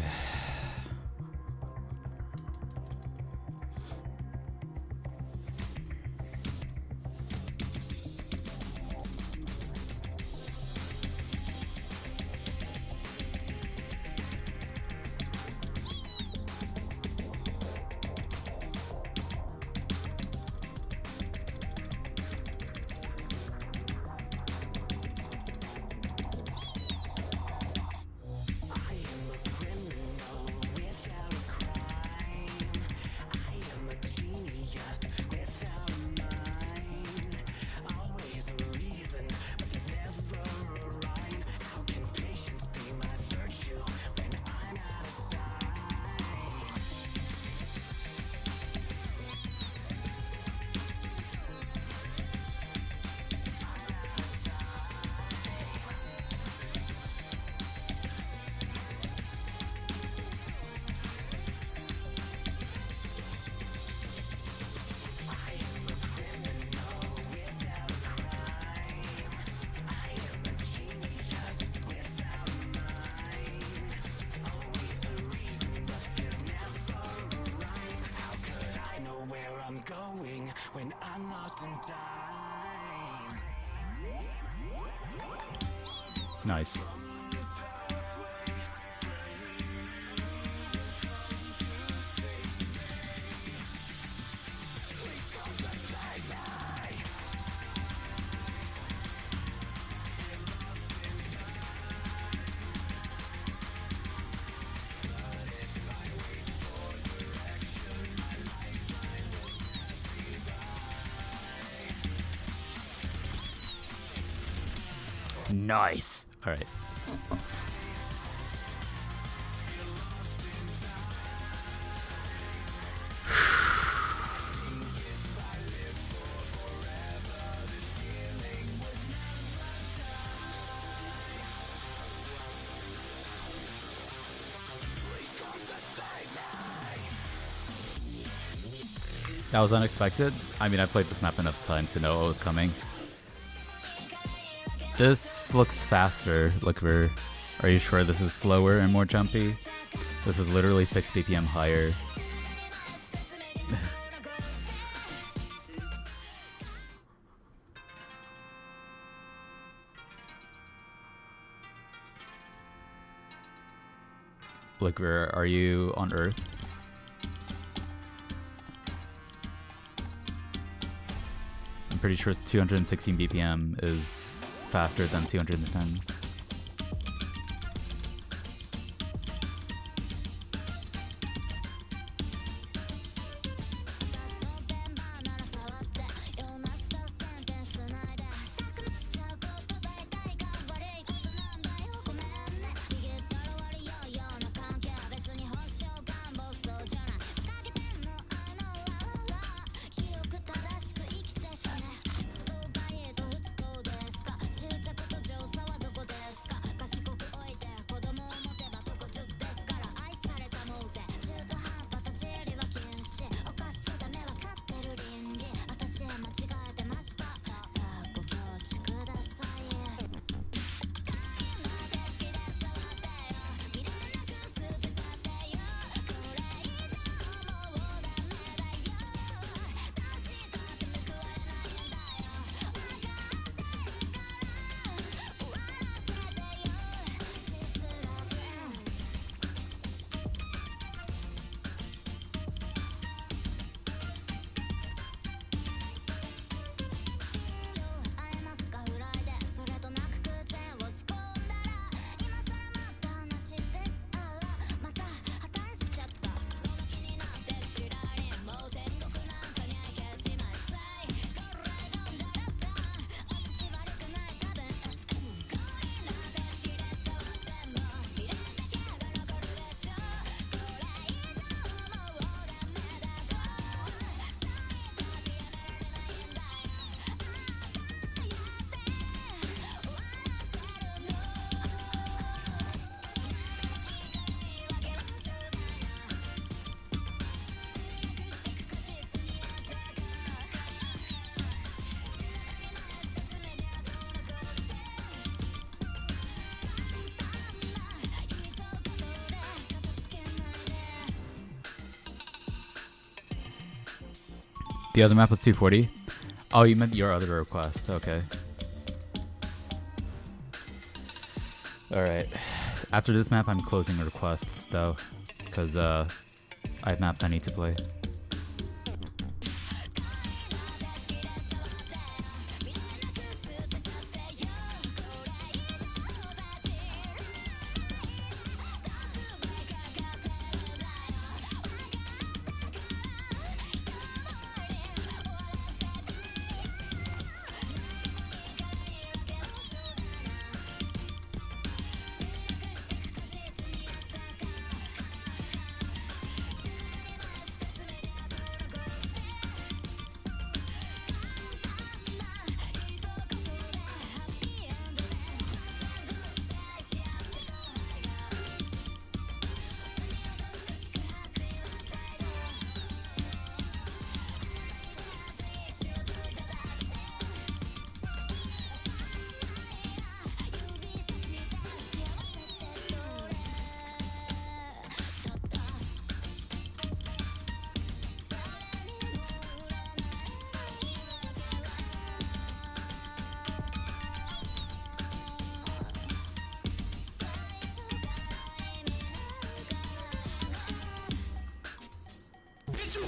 Nice. Nice. All right. That was unexpected. I mean, I played this map enough times to know what was coming. This looks faster. Look, are you sure this is slower and more jumpy? This is literally 6 BPM higher. Look, are you on Earth? I'm pretty sure 216 BPM is faster than 210. The other map was 240. Oh, you meant your other request. Okay. All right. After this map, I'm closing requests though, because I have maps I need to play.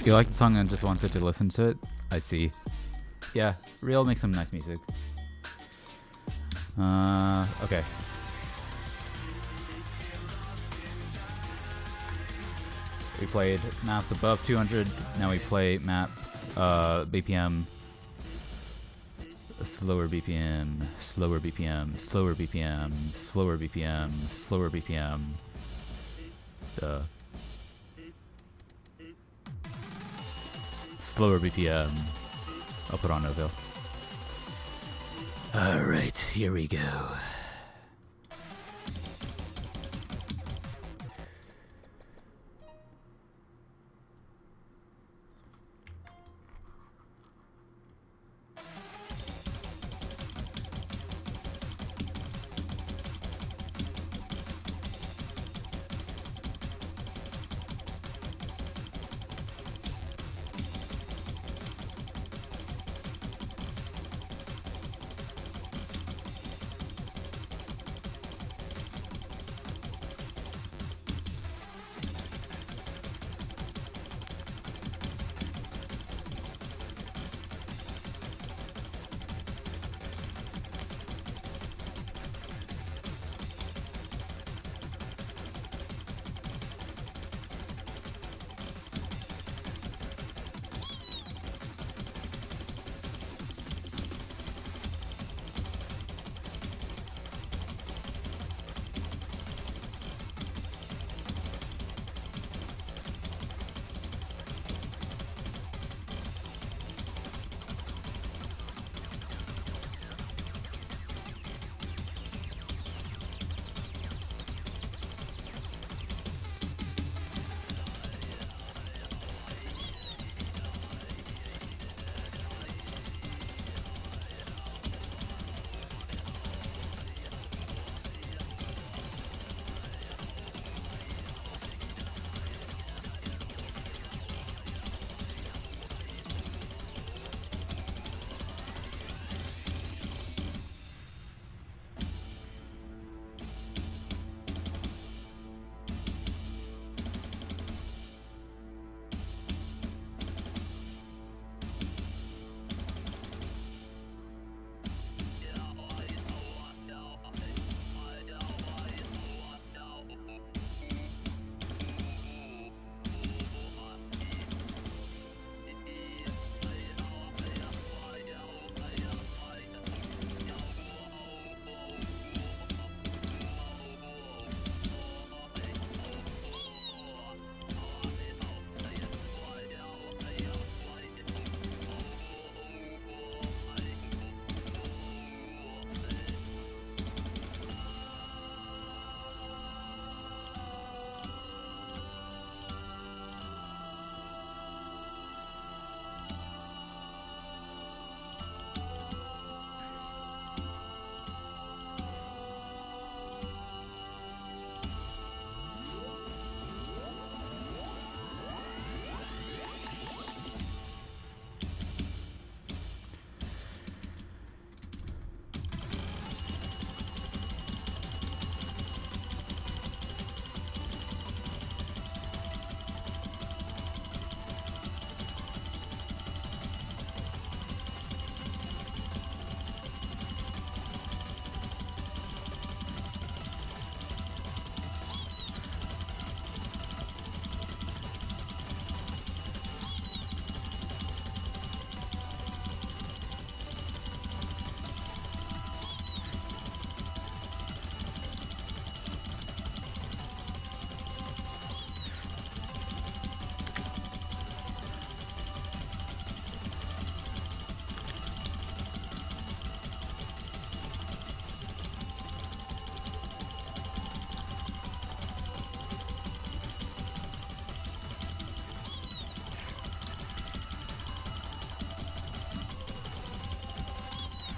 You like the song and just wanted to listen to it? I see. Yeah, Real makes some nice music. Okay. We played maps above 200. Now we play map BPM. Slower BPM, slower BPM, slower BPM, slower BPM, slower BPM. Duh. Slower BPM. I'll put on Noville. Alright, here we go.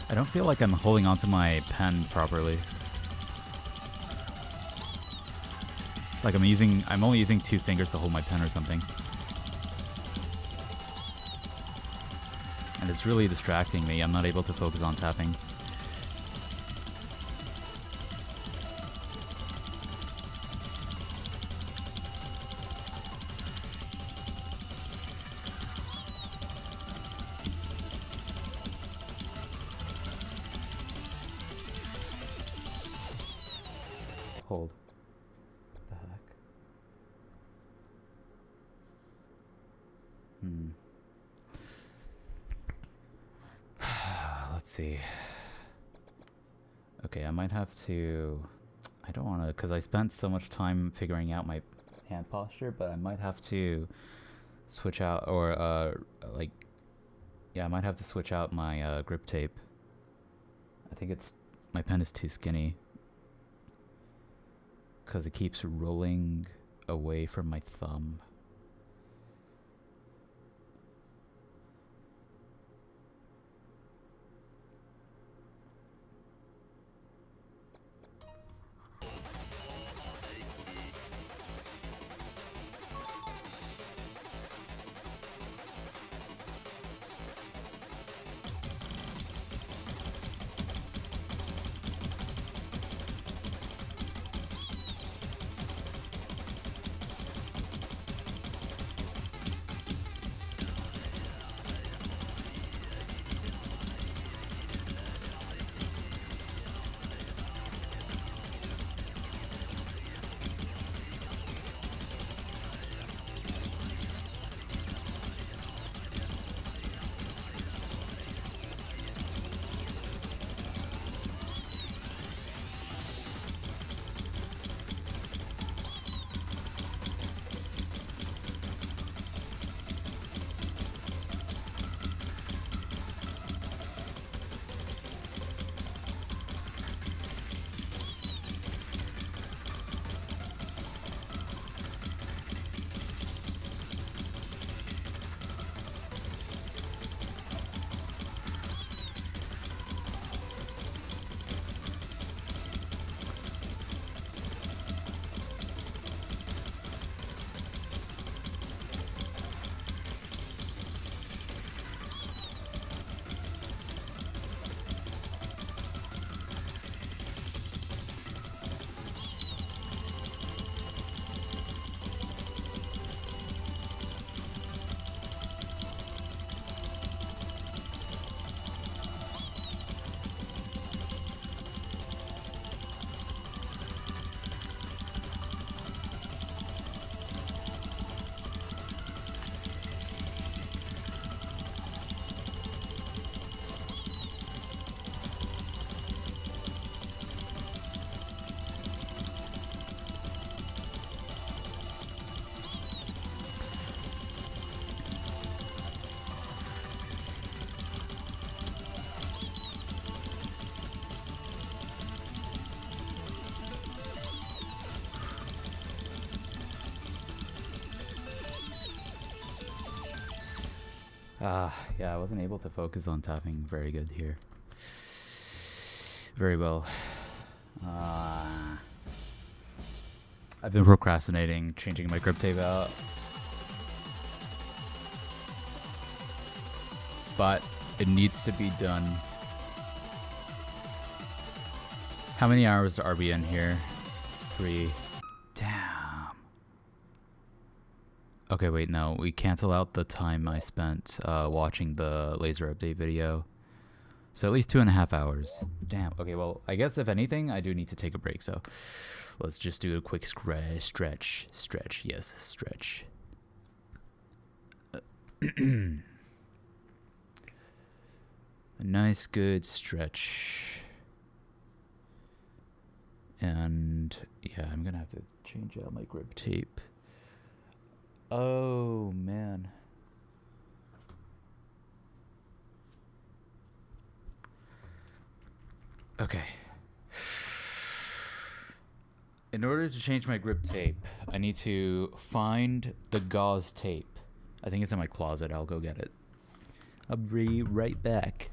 I don't feel like I'm holding onto my pen properly. Like I'm only using 2 fingers to hold my pen or something. And it's really distracting me. I'm not able to focus on tapping. Hold. What the heck? Let's see. Okay, I might have to... I don't want to... Because I spent so much time figuring out my hand posture, but I might have to switch out... Or, like... Yeah, I might have to switch out my grip tape. I think it's... My pen is too skinny. Because it keeps rolling away from my thumb. Yeah, I wasn't able to focus on tapping very good here. Very well. I've been procrastinating changing my grip tape out. But it needs to be done. How many hours are we in here? 3. Damn. Okay, wait, no. We cancel out the time I spent watching the laser update video. So at least 2.5 hours. Damn. Okay, well, I guess if anything, I do need to take a break. So let's just do a quick stretch. Yes, stretch. A nice, good stretch. And yeah, I'm gonna have to change out my grip tape. Oh, man. Okay. In order to change my grip tape, I need to find the gauze tape. I think it's in my closet. I'll go get it. I'll be right back.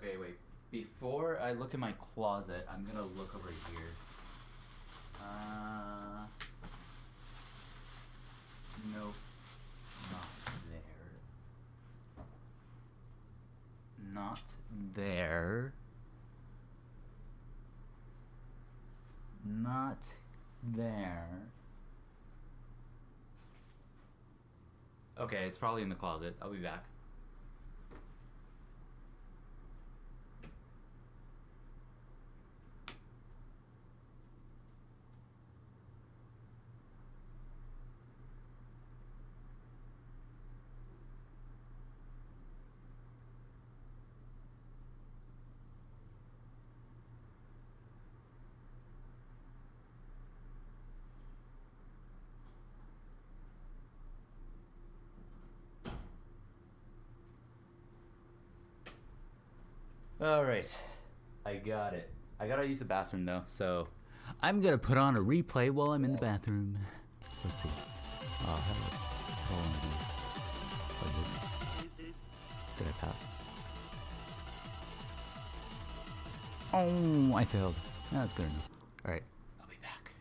Okay, wait. Before I look in my closet, I'm gonna look over here. Nope. Not there. Not there. Not there. Okay, it's probably in the closet. I'll be back. Alright, I got it. I gotta use the bathroom though, so I'm gonna put on a replay while I'm in the bathroom. Let's see. How long are these? Like this. Did I pass? Oh, I failed. That's good enough. Alright, I'll be back.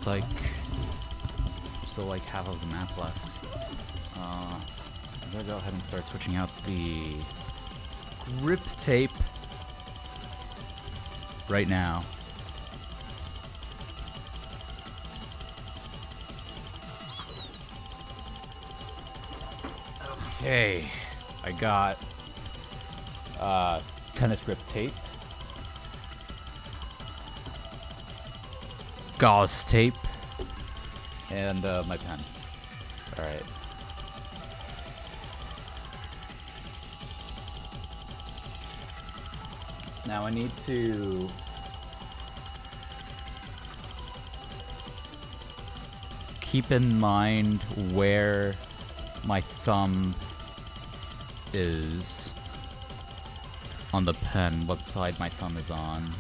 Like still like half of the map left. I'm gonna go ahead and start switching out the grip tape right now. Okay, I got tennis grip tape, gauze tape, and my pen. All right. Now I need to keep in mind where my thumb is on the pen, what side my thumb is on.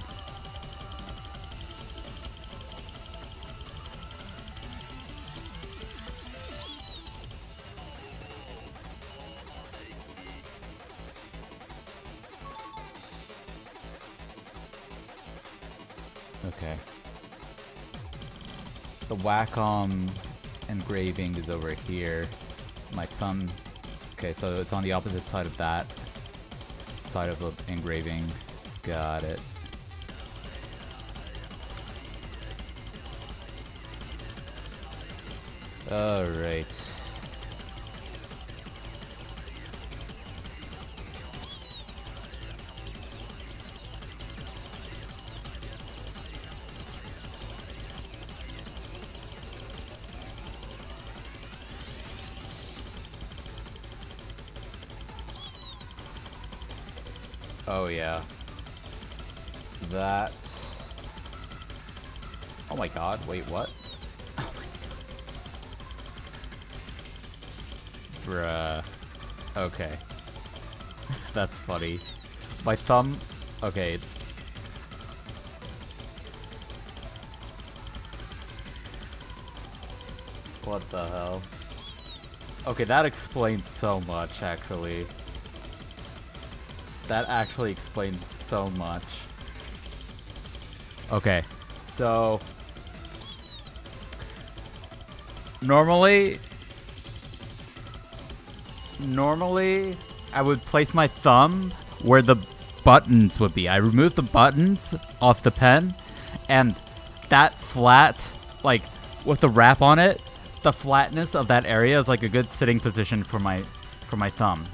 Okay. The Wacom engraving is over here. My thumb... Okay, so it's on the opposite side of that. Side of the engraving. Got it. Alright. Oh yeah. That... Oh my god, wait, what? Oh my god. Bruh. Okay. That's funny. My thumb... Okay. What the hell? Okay, that explains so much, actually. That actually explains so much. Okay, so... Normally, I would place my thumb where the buttons would be. I remove the buttons off the pen, and that flat, like, with the wrap on it, the flatness of that area is like a good sitting position for my thumb.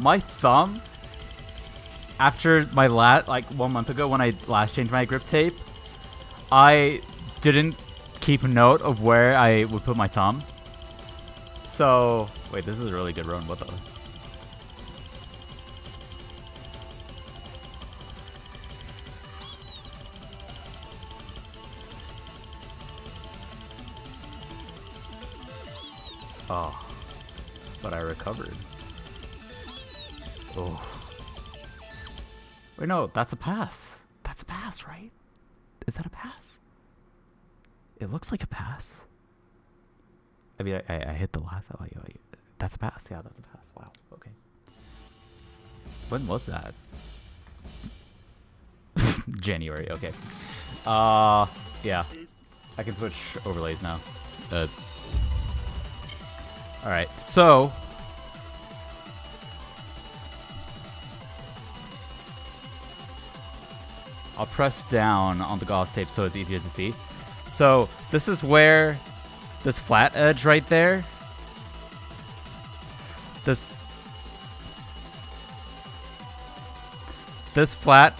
My thumb, after my like 1 month ago when I last changed my grip tape, I didn't keep note of where I would put my thumb. So, wait, this is a really good run. What the? Oh, but I recovered. Oh. Wait, no, that's a pass. That's a pass, right? Is that a pass? It looks like a pass. I mean, I hit the last. That's a pass. Yeah, that's a pass. Wow. Okay. When was that? January. Okay. Yeah. I can switch overlays now. All right. So. I'll press down on the gauze tape so it's easier to see. So this is where this flat edge right there, this flat,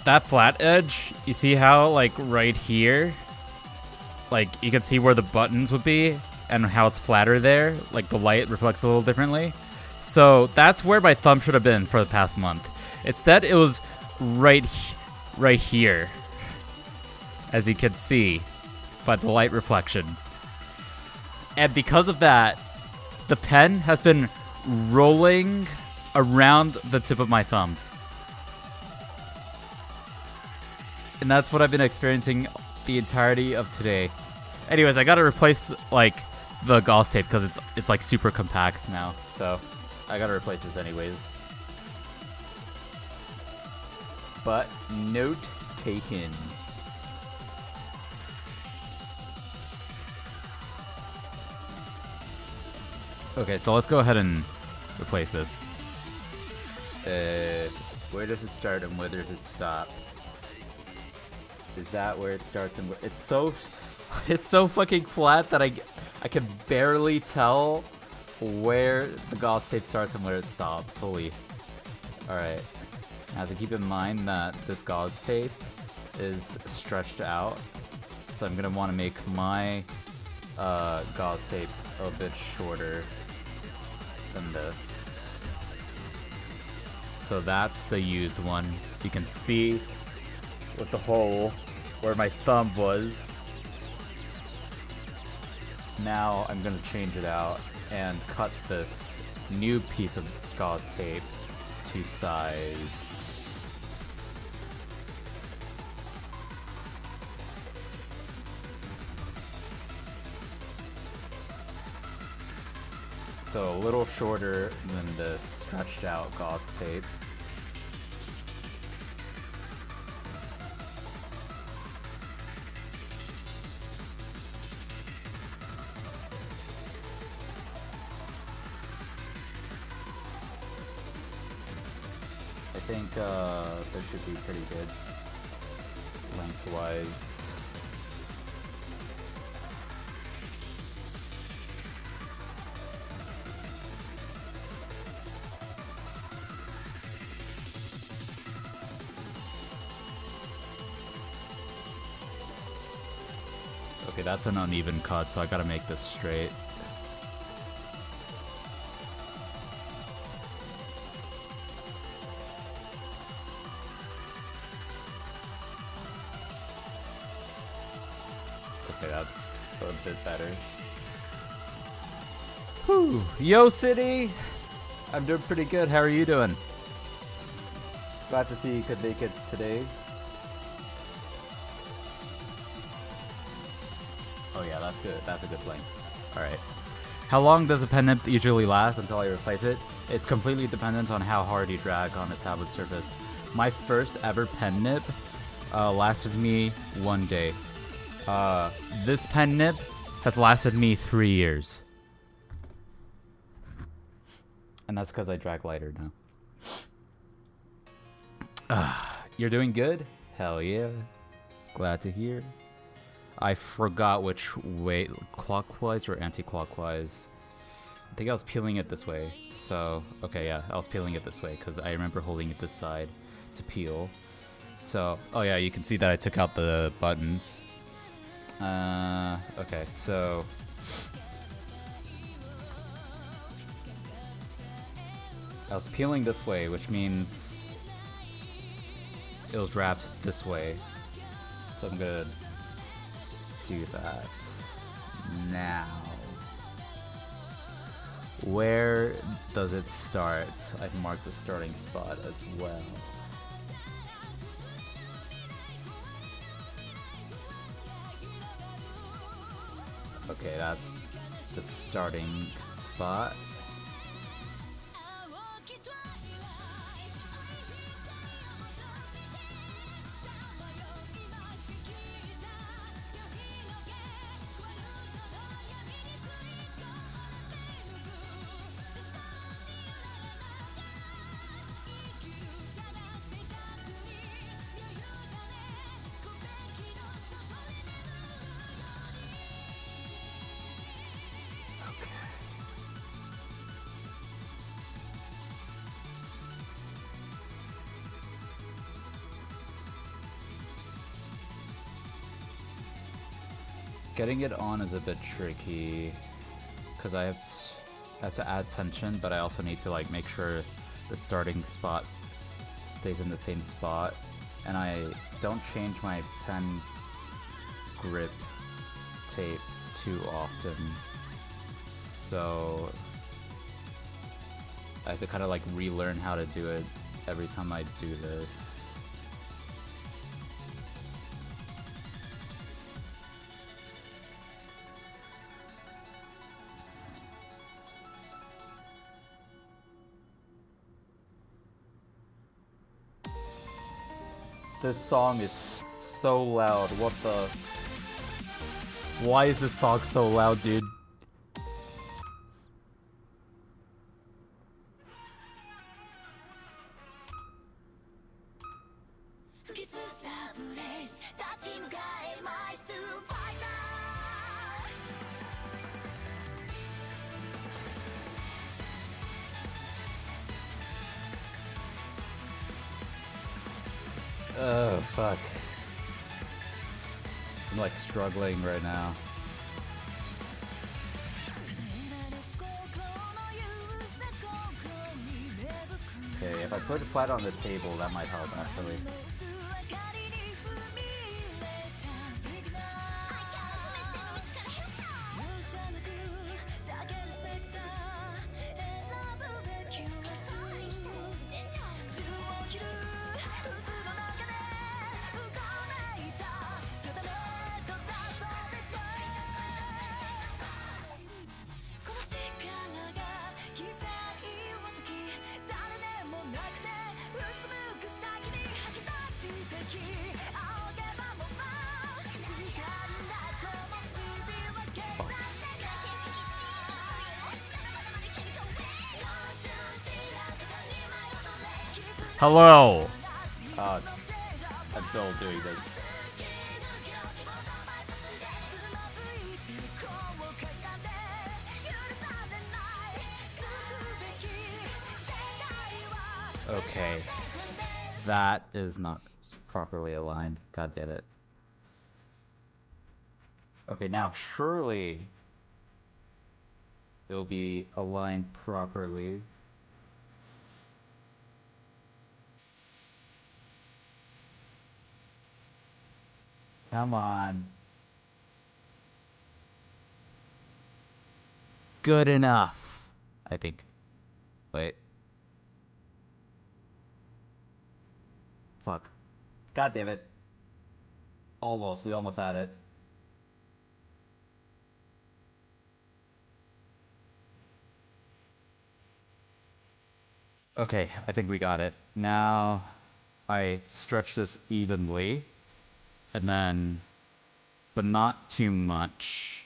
that flat edge, you see how like right here, like you can see where the buttons would be and how it's flatter there, like the light reflects a little differently. So that's where my thumb should have been for the past month. Instead, it was right here, as you can see by the light reflection. And because of that, the pen has been rolling around the tip of my thumb. And that's what I've been experiencing the entirety of today. Anyways, I gotta replace like the gauze tape because it's like super compact now. So I gotta replace this anyways. But note taken. Okay, so let's go ahead and replace this. Where does it start and where does it stop? Is that where it starts and where it's so It's so fucking flat that I can barely tell where the gauze tape starts and where it stops. Holy. Alright. I have to keep in mind that this gauze tape is stretched out. So I'm gonna want to make my gauze tape a bit shorter than this. So that's the used one. You can see with the hole where my thumb was. Now I'm gonna change it out and cut this new piece of gauze tape to size. So a little shorter than this stretched out gauze tape. I think this should be pretty good lengthwise. Okay, that's an uneven cut, so I gotta make this straight. Okay, that's a bit better. Whew. Yo, City! I'm doing pretty good. How are you doing? Glad to see you could make it today. Oh yeah, that's good. That's a good length. Alright. How long does a pen nib usually last until I replace it? It's completely dependent on how hard you drag on the tablet surface. My first ever pen nib lasted me 1 day. This pen nib has lasted me 3 years. And that's because I drag lighter now. You're doing good? Hell yeah. Glad to hear. I forgot which way, clockwise or anti-clockwise. I think I was peeling it this way. So, okay, yeah, I was peeling it this way because I remember holding it this side to peel. So, oh yeah, you can see that I took out the buttons. Okay, so I was peeling this way, which means it was wrapped this way. So I'm gonna do that now. Where does it start? I've marked the starting spot as well. Okay, that's the starting spot. Getting it on is a bit tricky because I have to add tension, but I also need to like make sure the starting spot stays in the same spot, and I don't change my pen grip tape too often, so I have to kind of like relearn how to do it every time I do this. This song is so loud. What the? Why is this song so loud, dude? Oh, fuck. I'm like struggling right now. Okay, if I put it flat on the table, that might help actually. Hello! I'm still doing this. Okay. That is not properly aligned. God damn it. Okay, now surely it'll be aligned properly. Come on. Good enough, I think. Wait. Fuck. God damn it. Almost. We almost had it. Okay, I think we got it. Now I stretch this evenly. And then, but not too much.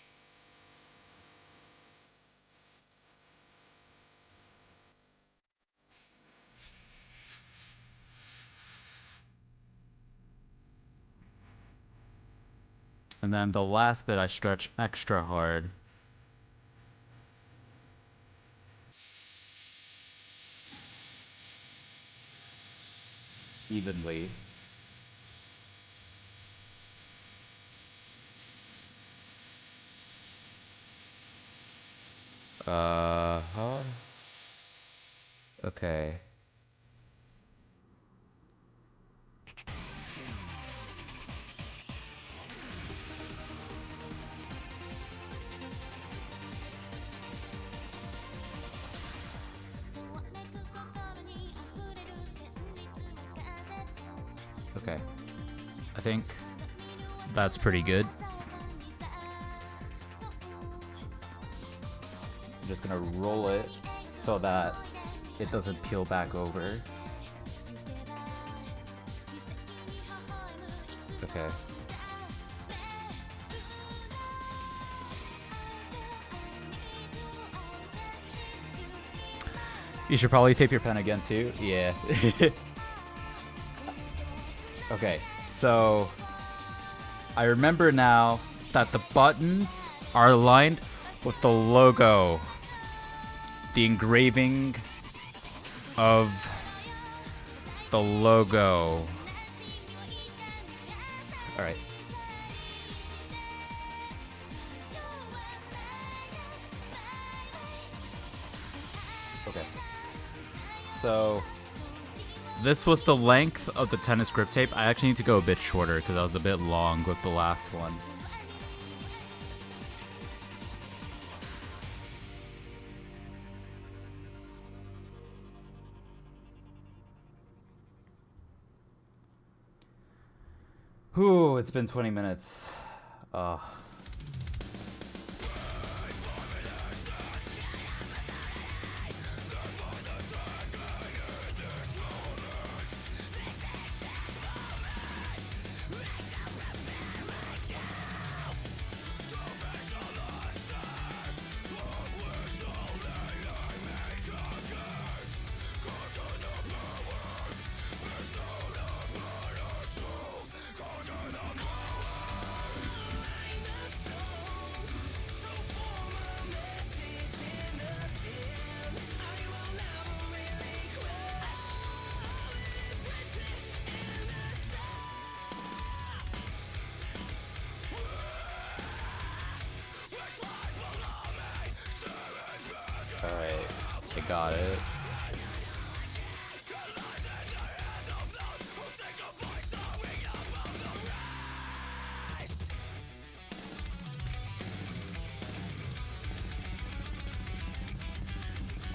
And then the last bit I stretch extra hard. Evenly. Huh? Okay. Okay. I think that's pretty good. I'm just gonna roll it so that it doesn't peel back over. Okay. You should probably tape your pen again too. Yeah. Okay, so I remember now that the buttons are aligned with the logo, the engraving of the logo. All right. Okay. So this was the length of the tennis grip tape. I actually need to go a bit shorter because I was a bit long with the last one. Whew, it's been 20 minutes. got it.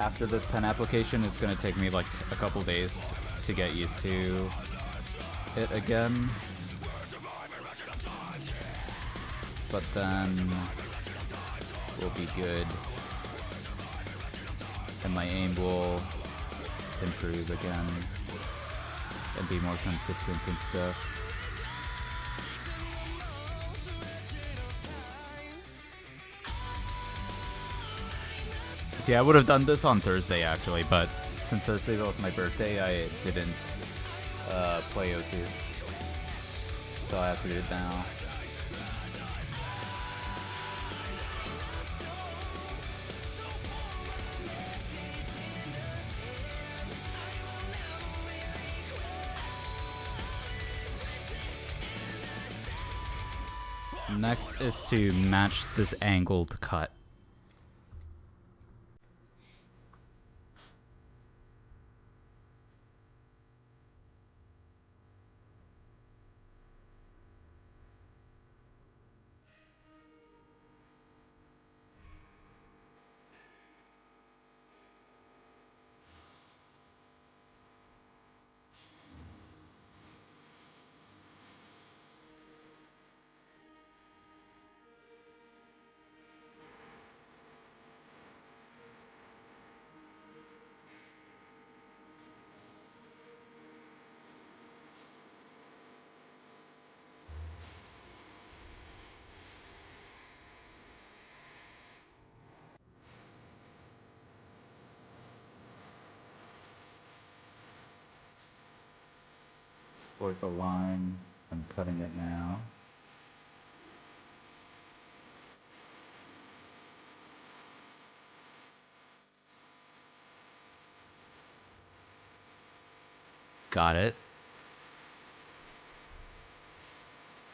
After this pen application, it's gonna take me like a couple days to get used to it again. But then we'll be good. And my aim will improve again and be more consistent and stuff. See, I would have done this on Thursday actually, but since Thursday was my birthday, I didn't play Osu. So I have to do it now. Next is to match this angled cut. For the line, I'm cutting it now. Got it.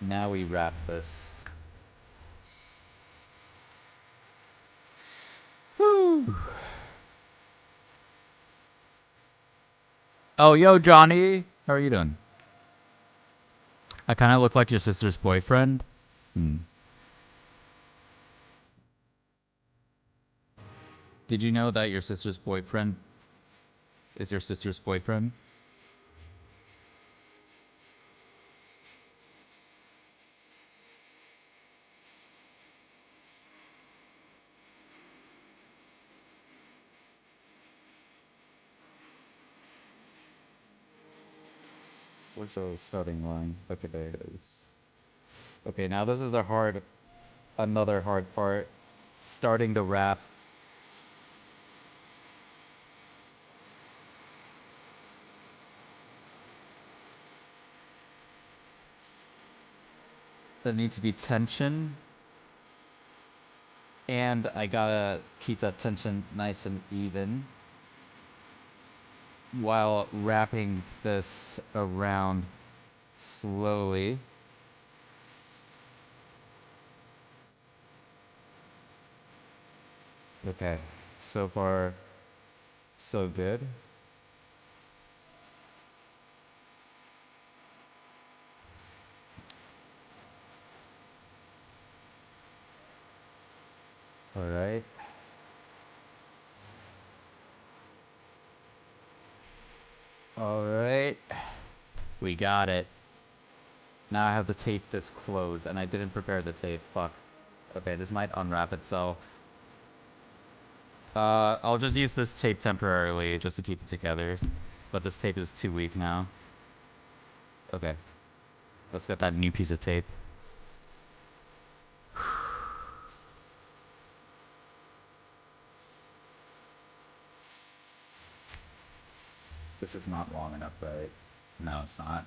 Now we wrap this. Woo! Oh, yo, Johnny! How are you doing? I kind of look like your sister's boyfriend. Did you know that your sister's boyfriend is your sister's boyfriend? Where's the starting line? Okay, there it is. Okay, now this is another hard part. Starting the wrap. There needs to be tension. And I gotta keep that tension nice and even while wrapping this around slowly. Okay, so far so good. All right. All right. We got it. Now I have to tape this closed, and I didn't prepare the tape. Fuck. Okay, this might unwrap itself. I'll just use this tape temporarily just to keep it together. But this tape is too weak now. Okay. Let's get that new piece of tape. This is not long enough, right? No, it's not.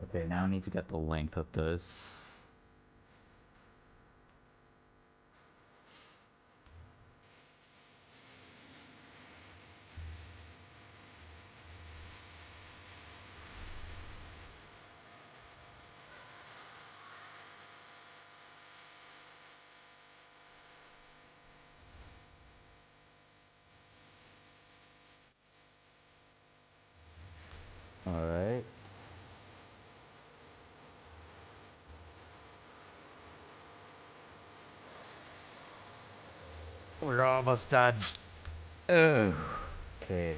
Okay, now I need to get the length of this. Alright. We're almost done. Oh. Okay.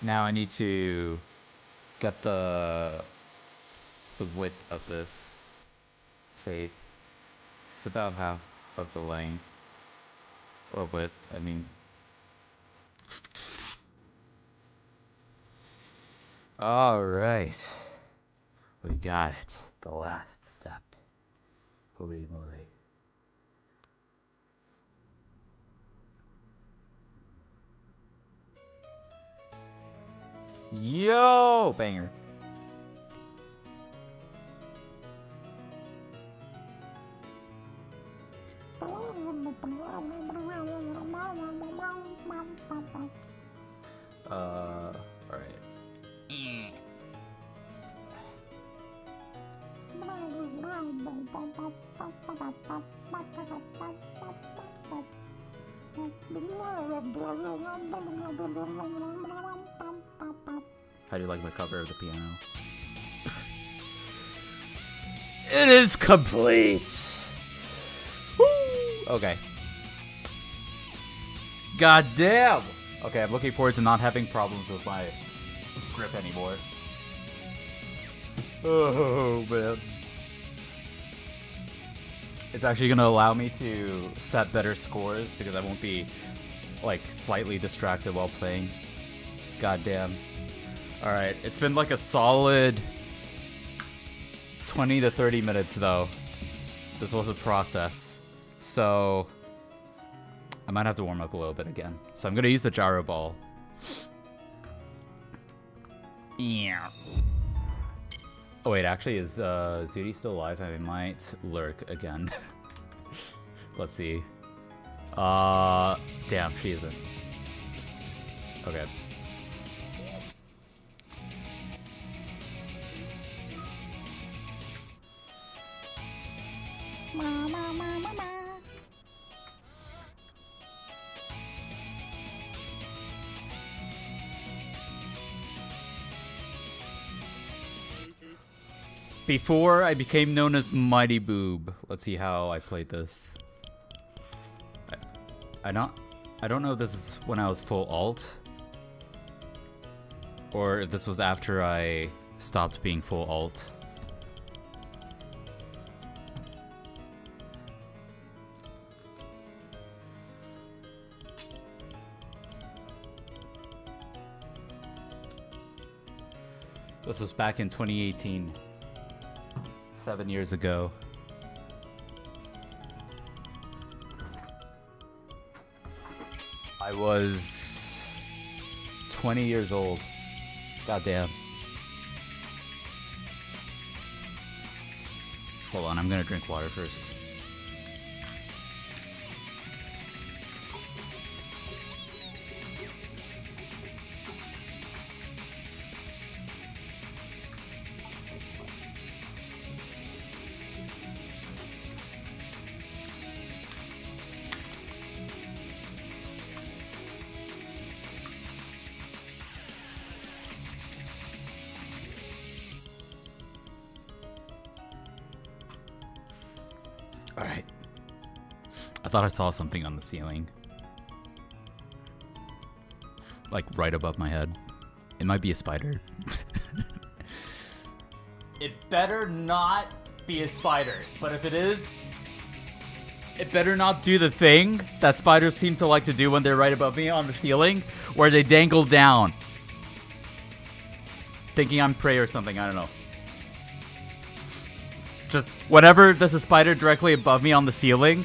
Now I need to get the width of this shape. It's about half of the length. Or width, I mean. Alright. We got it. The last step. Holy moly. Yo! Banger. Alright. How do you like my cover of the piano? It is complete! Woo! Okay. God damn! Okay, I'm looking forward to not having problems with my grip anymore. Oh, man. It's actually gonna allow me to set better scores because I won't be, like, slightly distracted while playing. God damn. Alright, it's been like a solid 20 to 30 minutes, though. This was a process. So I might have to warm up a little bit again. So I'm gonna use the gyro ball. Yeah. Oh wait, actually, is Zudi still alive? I might lurk again. Let's see. Damn, she isn't. Okay. Before I became known as Mighty Boob. Let's see how I played this. I don't know if this is when I was full alt, or if this was after I stopped being full alt. This was back in 2018. 7 years ago. I was 20 years old. Goddamn. Hold on, I'm gonna drink water first. Alright. I thought I saw something on the ceiling. Like right above my head. It might be a spider. It better not be a spider. But if it is, it better not do the thing that spiders seem to like to do when they're right above me on the ceiling, where they dangle down. Thinking I'm prey or something, I don't know. Just whenever there's a spider directly above me on the ceiling,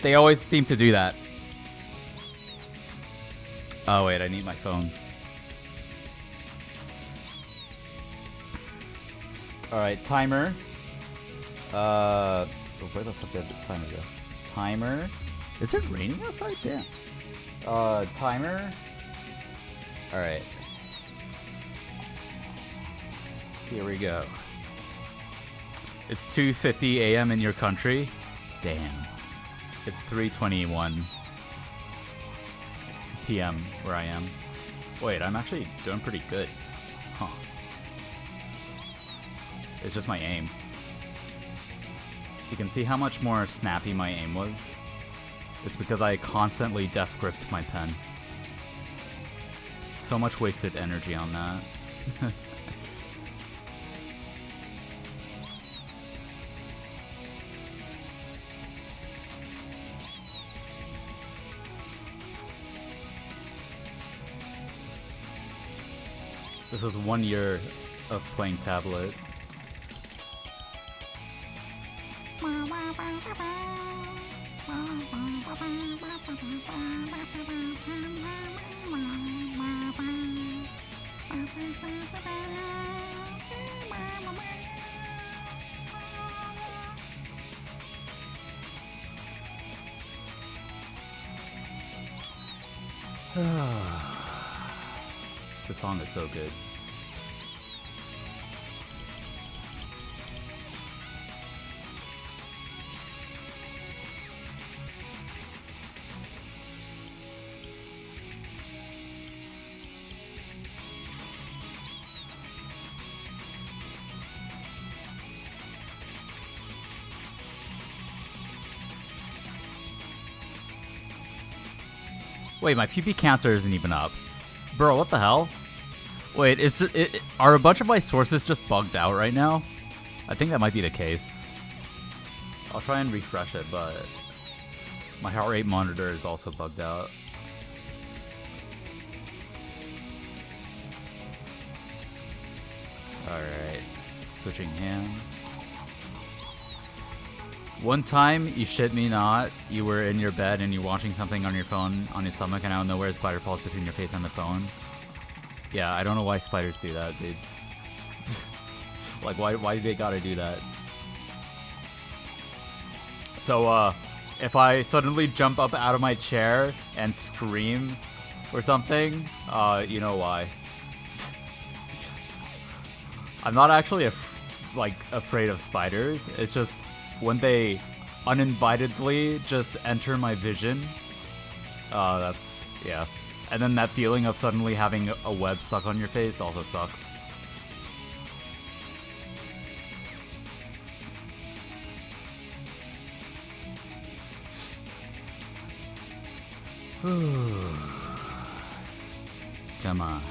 they always seem to do that. Oh wait, I need my phone. Alright, timer. Where the fuck did the timer go? Timer. Is it raining outside? Damn. Timer. Alright. Here we go. It's 2:50 a.m. in your country. Damn. It's 3:21 p.m. where I am. Wait, I'm actually doing pretty good. Huh. It's just my aim. You can see how much more snappy my aim was. It's because I constantly death gripped my pen. So much wasted energy on that. This is 1 year of playing tablet. The song is so good. Wait, my PP counter isn't even up. Bro, what the hell? Wait, are a bunch of my sources just bugged out right now? I think that might be the case. I'll try and refresh it, but my heart rate monitor is also bugged out. Alright, switching hands. One time, you shit me not, you were in your bed and you're watching something on your phone on your stomach and out of nowhere a spider falls between your face and the phone. Yeah, I don't know why spiders do that, dude. Like, why do they gotta do that? So, if I suddenly jump up out of my chair and scream or something, you know why. I'm not actually afraid of spiders. It's just when they uninvitedly just enter my vision, that's, yeah. And then that feeling of suddenly having a web stuck on your face also sucks. Come on.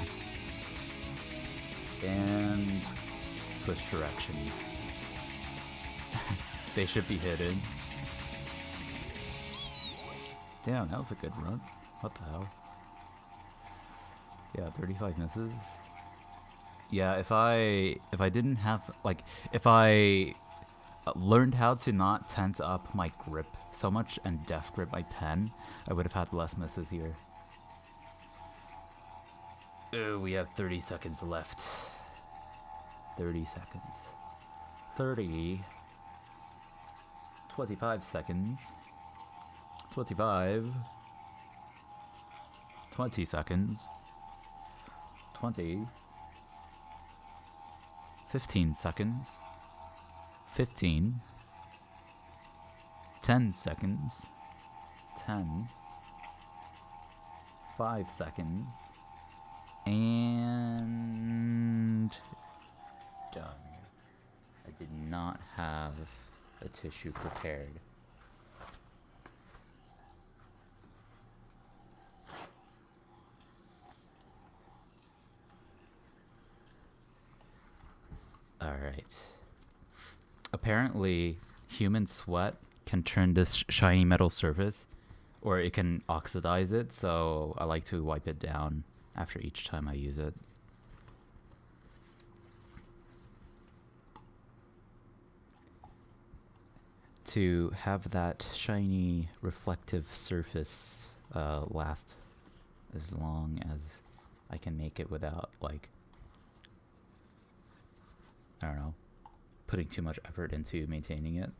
And switch direction. They should be hidden. Damn, that was a good run. What the hell? Yeah, 35 misses. Yeah, if I didn't have, like, if I learned how to not tense up my grip so much and death grip my pen, I would have had less misses here. Oh, we have 30 seconds left. 30 seconds. 30. 25 seconds. 25. 20 seconds. 20. 15 seconds. 15. 10 seconds. 10. 5 seconds. And done. I did not have a tissue prepared. Alright. Apparently, human sweat can turn this shiny metal surface, or it can oxidize it, so I like to wipe it down after each time I use it. To have that shiny reflective surface last as long as I can make it without, like, I don't know, putting too much effort into maintaining it.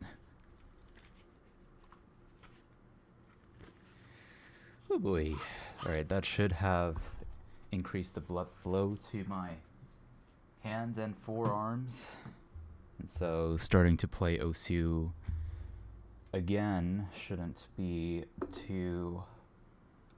Oh boy. Alright, that should have increased the blood flow to my hands and forearms. And so starting to play Osu again shouldn't be too,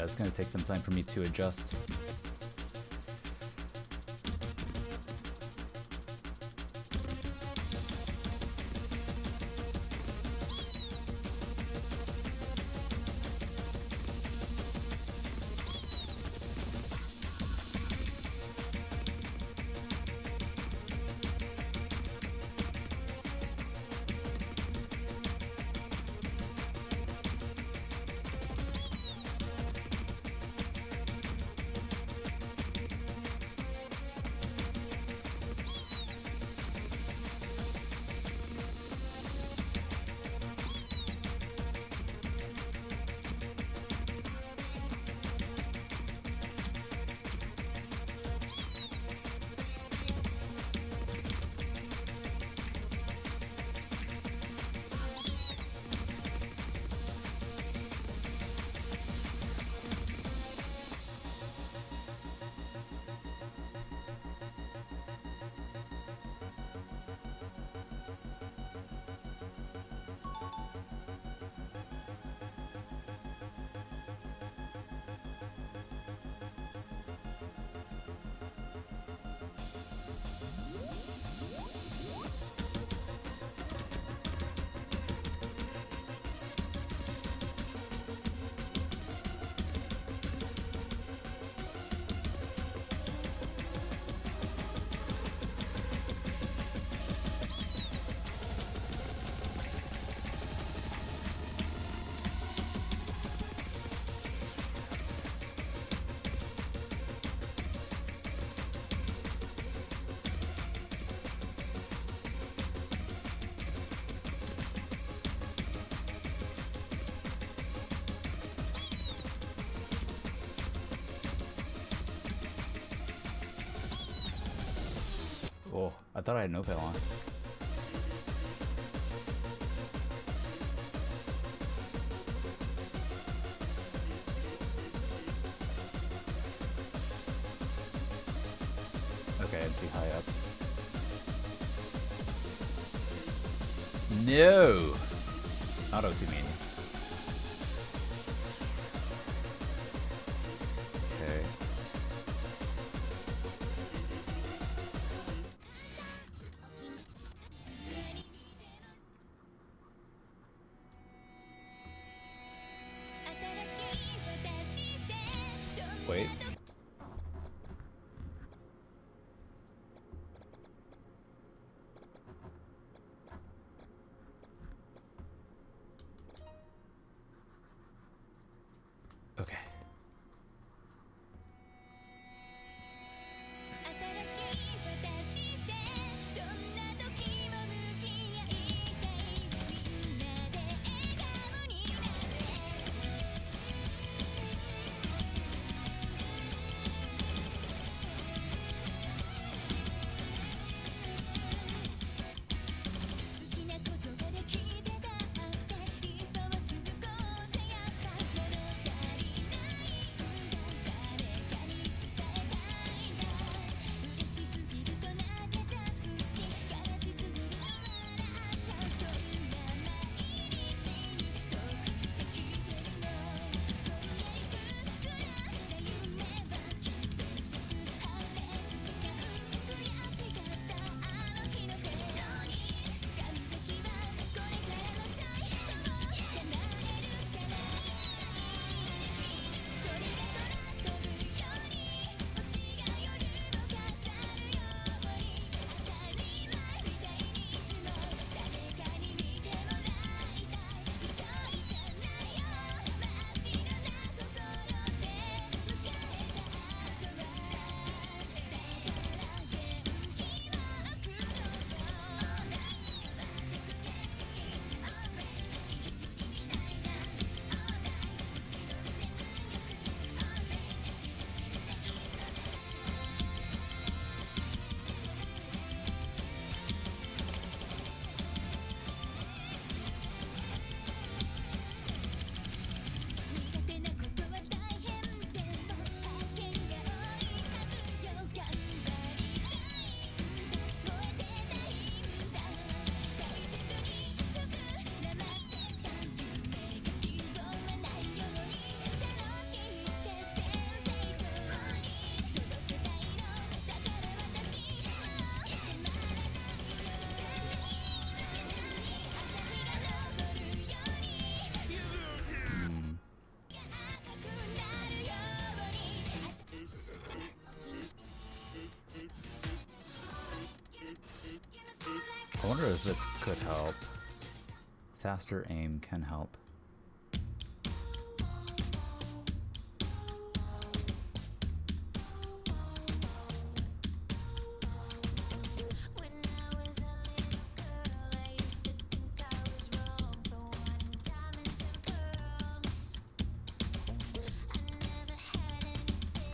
Yeah, it's gonna take some time for me to adjust. Oh, I thought I had no veil on. Okay, I'm too high up. No! Not Osuopt. Okay. Wait. Okay. wonder if this could help. Faster aim can help.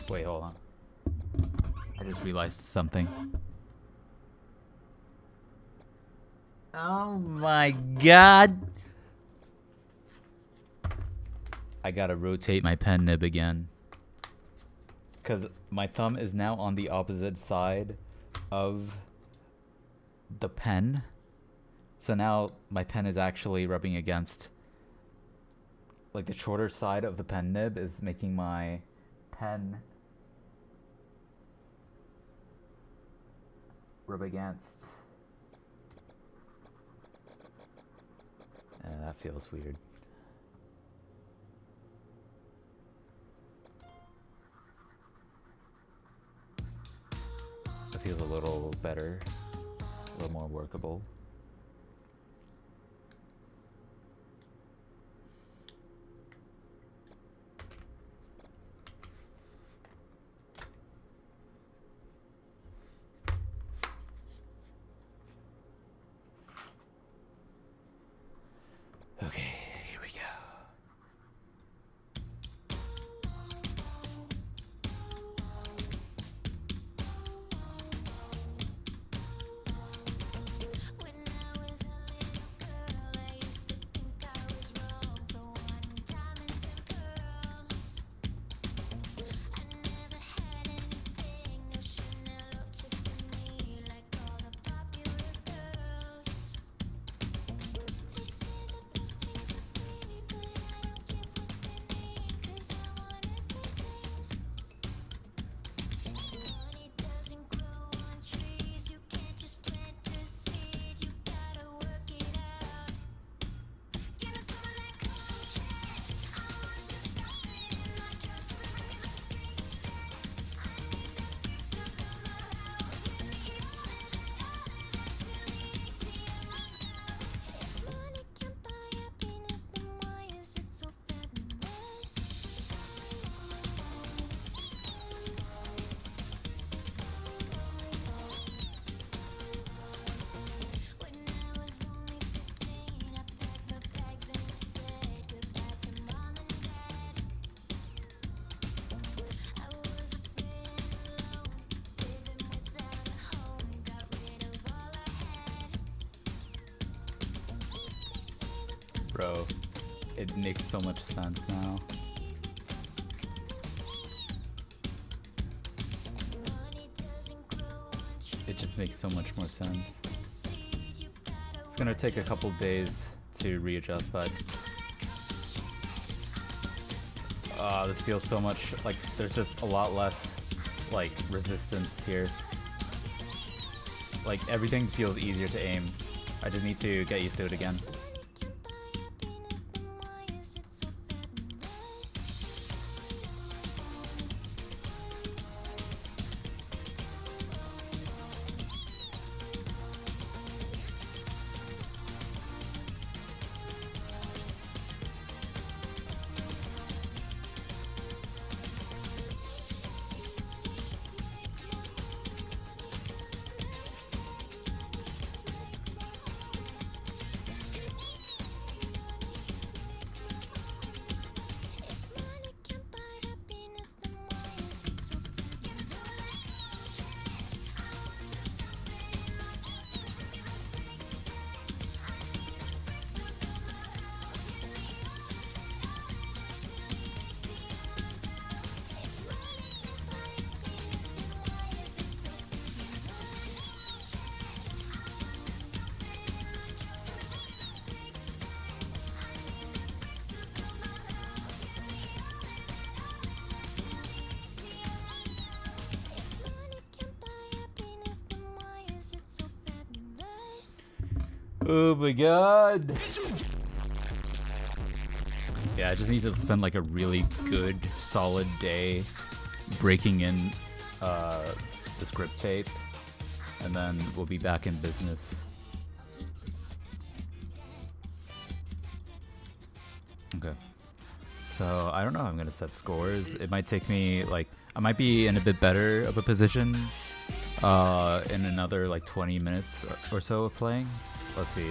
Wait, hold on. I just realized something. Oh my god! I gotta rotate my pen nib again. Because my thumb is now on the opposite side of the pen. So now my pen is actually rubbing against, like, the shorter side of the pen nib is making my pen rub against. That feels weird. It feels a little better, a little more workable. Okay, here we go. Bro, it makes so much sense now. It just makes so much more sense. It's gonna take a couple days to readjust, but this feels so much like there's just a lot less like resistance here. Like everything feels easier to aim. I just need to get used to it again. Oh my god. Yeah, I just need to spend like a really good, solid day breaking in the script tape, and then we'll be back in business. Okay. So I don't know how I'm gonna set scores. It might take me like I might be in a bit better of a position in another like 20 minutes or so of playing. Let's see.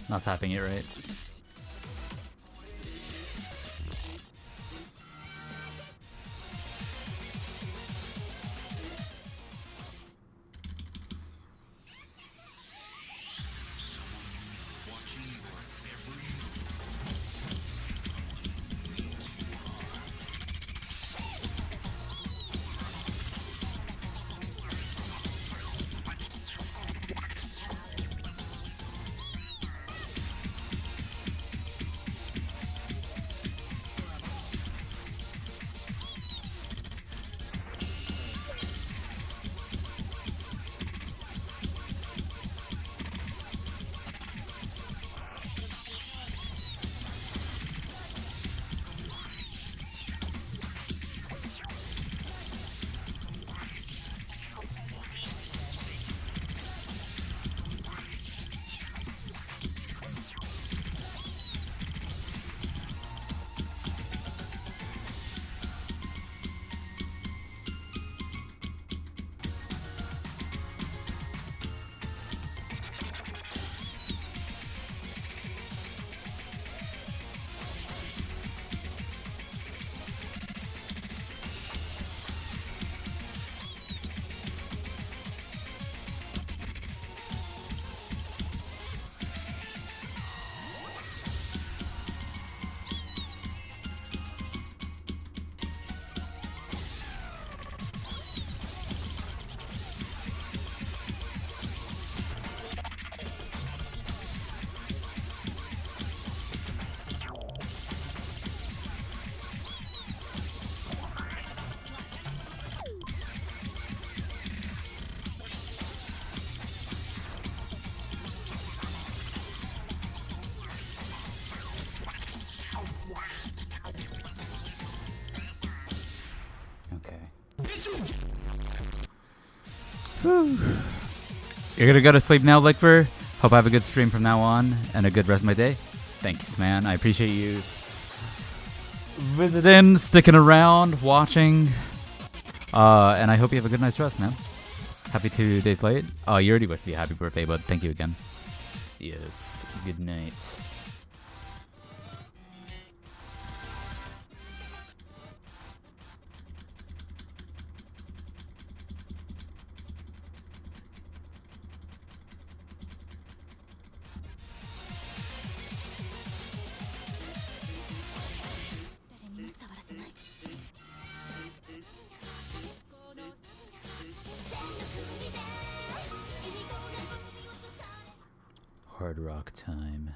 Not tapping it right. Whew. You're gonna go to sleep now, Lickver. Hope I have a good stream from now on and a good rest of my day. Thanks, man. I appreciate you visiting, sticking around, watching. And I hope you have a good night's rest, man. Happy 2 days late. Oh, you already wished me a happy birthday, but thank you again. Yes. Good night. Hard rock time.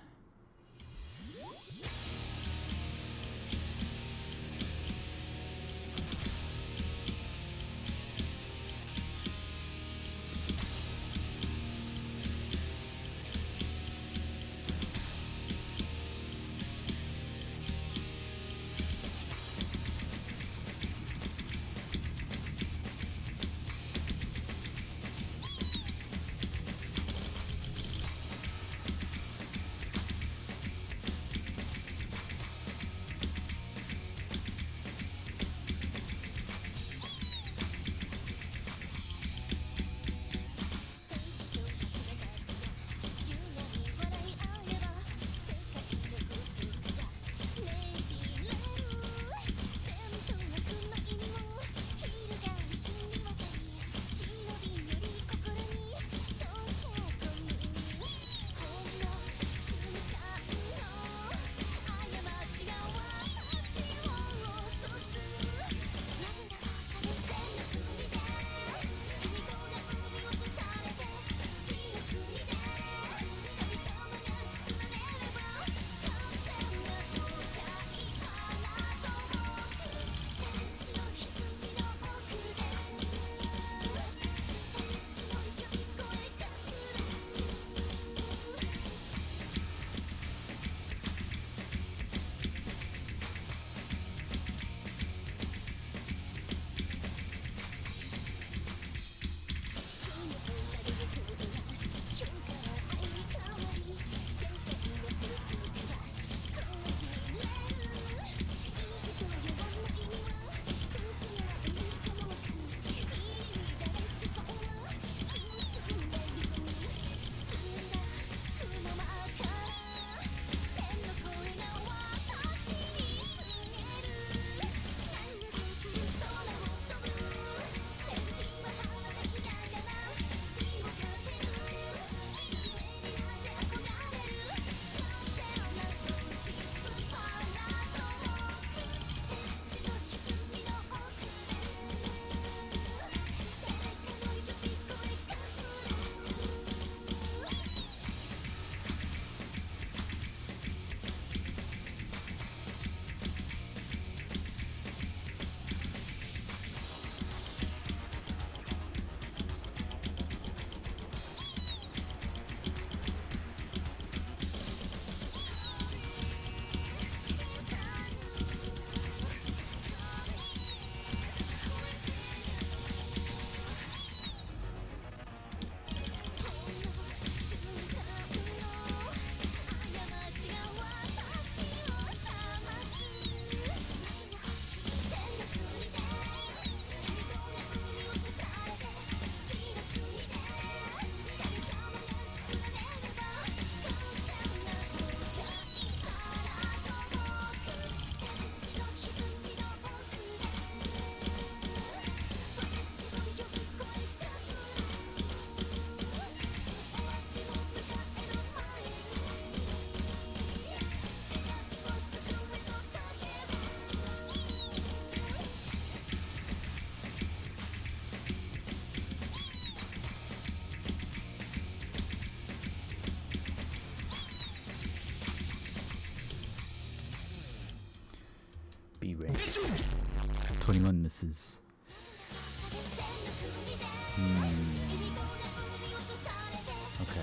premises. Okay.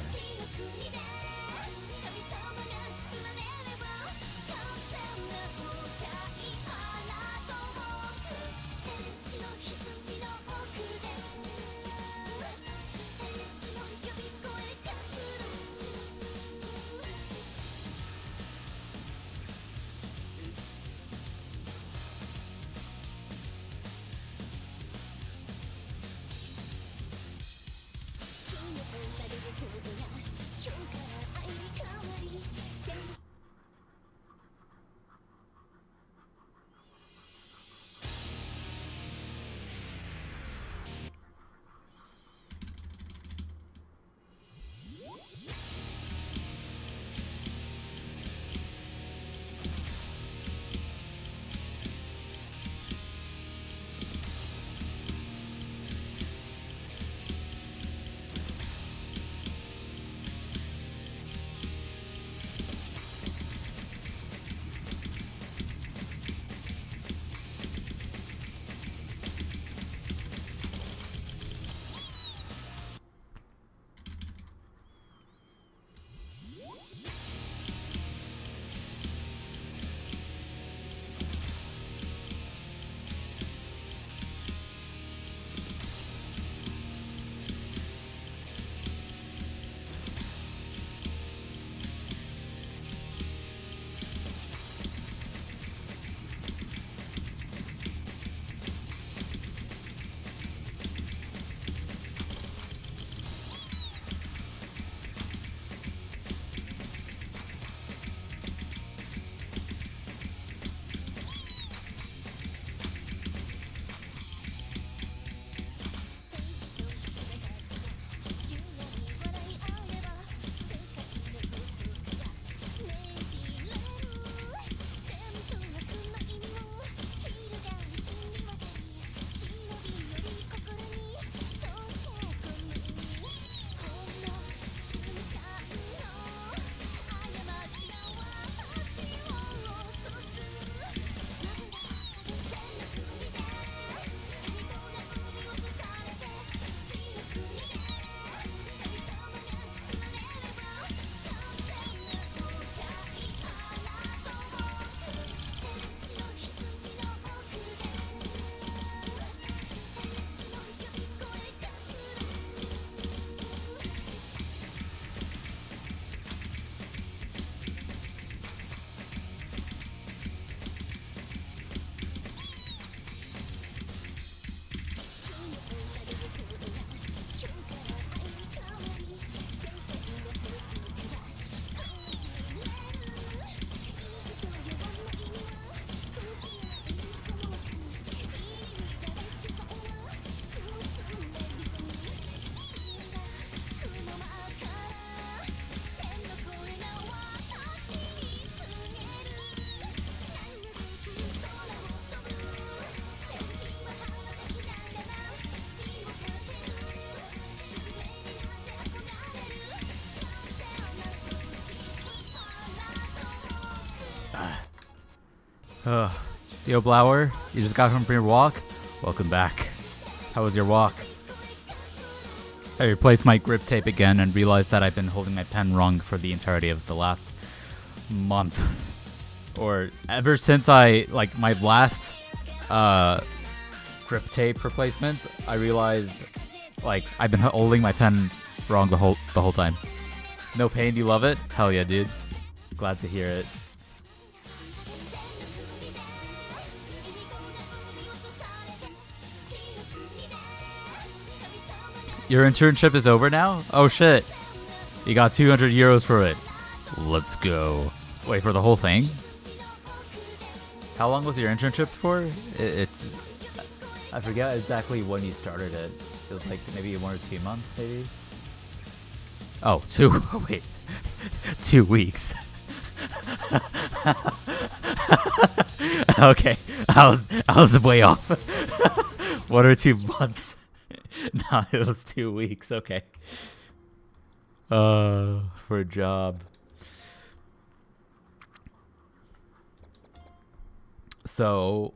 Theo Blower, you just got home from your walk? Welcome back. How was your walk? I replaced my grip tape again and realized that I've been holding my pen wrong for the entirety of the last month. Or ever since my last grip tape replacement, I realized I've been holding my pen wrong the whole time. No pain, you love it? Hell yeah, dude. Glad to hear it. Your internship is over now? Oh shit. You got 200 euros for it. Let's go. Wait, for the whole thing? How long was your internship for? It's... I forget exactly when you started it. It was maybe 1 or 2 months, maybe? Oh, 2... wait. 2 weeks. Okay. I was way off. 1 or 2 months. No, it was 2 weeks. Okay. For a job. So,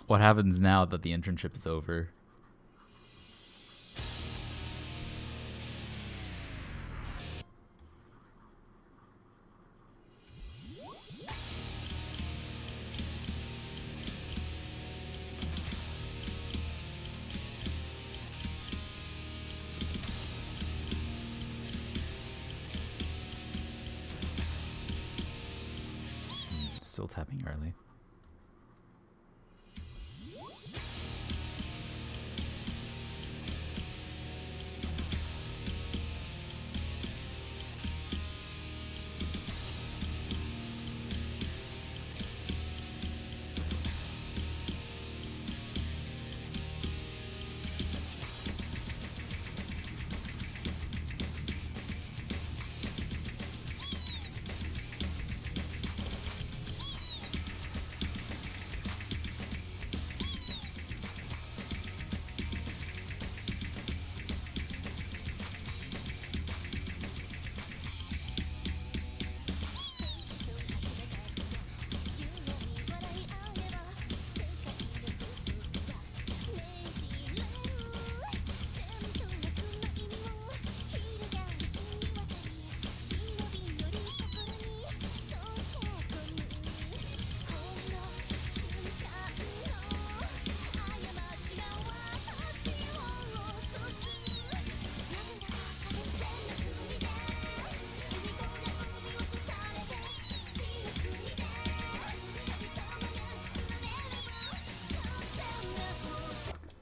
What happens now that the internship is over? Still tapping early.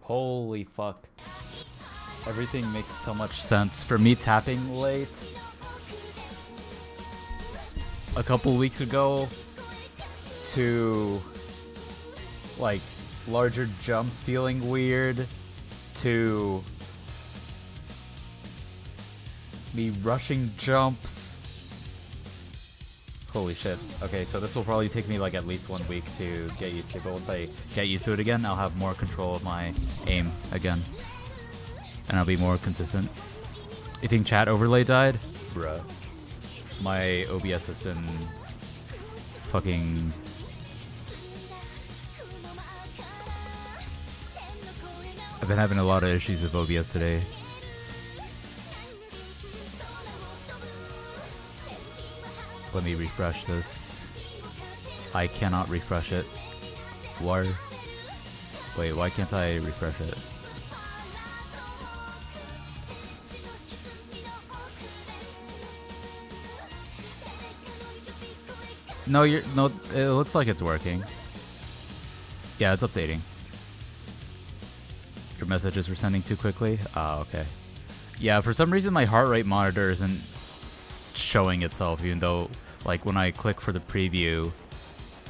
Holy fuck. Everything makes so much sense. For me tapping late a couple weeks ago to like larger jumps feeling weird to me rushing jumps. Holy shit. Okay, so this will probably take me like at least 1 week to get used to, but once I get used to it again, I'll have more control of my aim again. And I'll be more consistent. You think chat overlay died? Bruh. My OBS has been fucking... I've been having a lot of issues with OBS today. Let me refresh this. I cannot refresh it. Why? Wait, why can't I refresh it? No, no, it looks like it's working. Yeah, it's updating. Your messages were sending too quickly? Ah, okay. Yeah, for some reason my heart rate monitor isn't showing itself, even though like when I click for the preview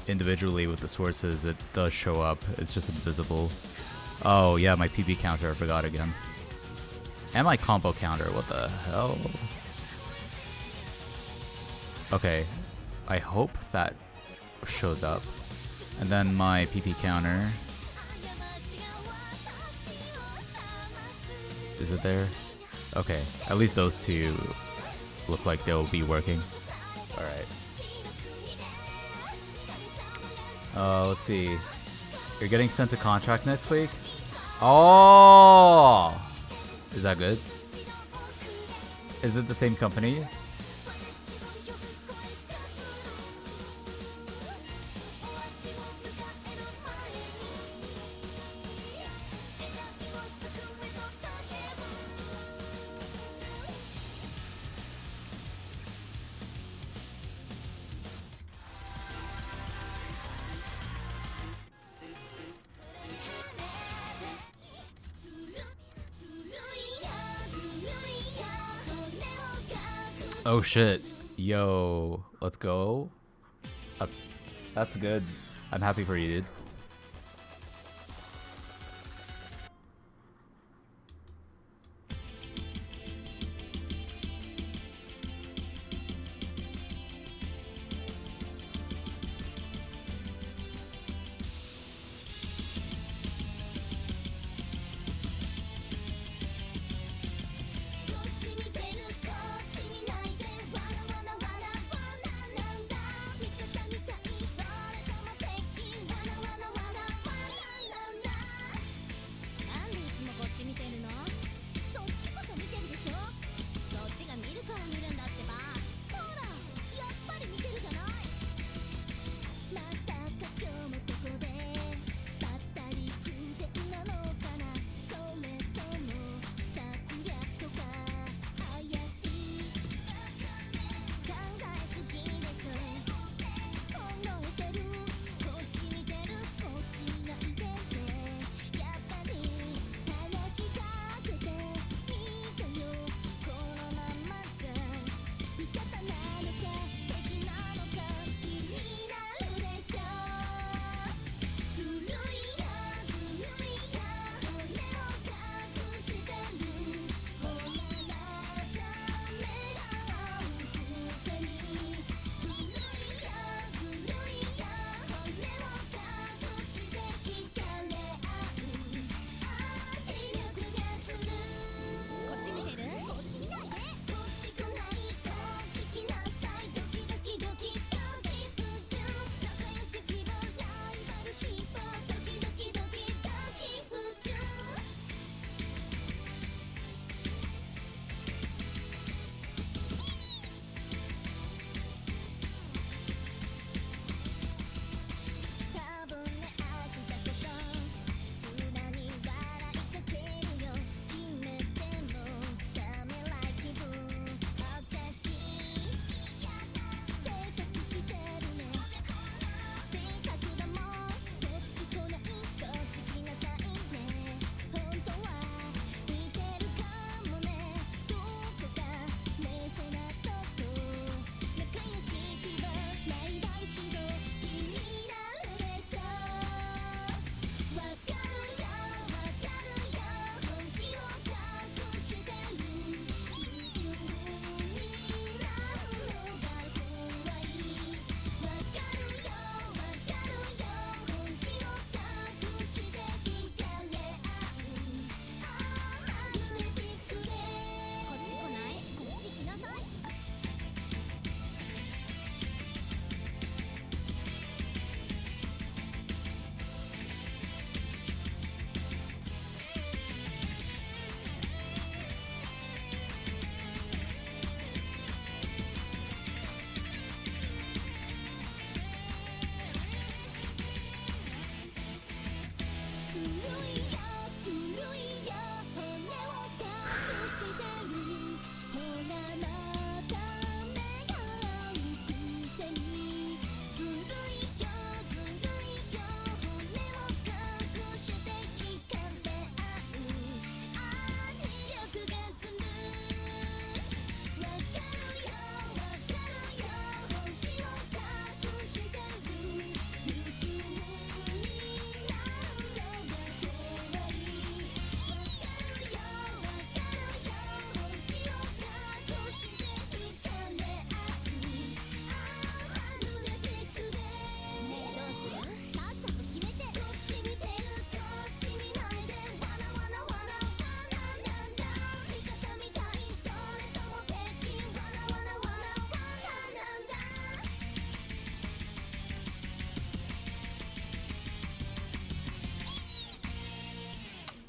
individually with the sources, it does show up. It's just invisible. Oh yeah, my PB counter, I forgot again. And my combo counter, what the hell? Okay, I hope that shows up. And then my PP counter. Is it there? Okay, at least those two look like they'll be working. Alright. Let's see. You're getting sent a contract next week? Oh! Is that good? Is it the same company? Oh shit. Yo, let's go. That's good. I'm happy for you, dude.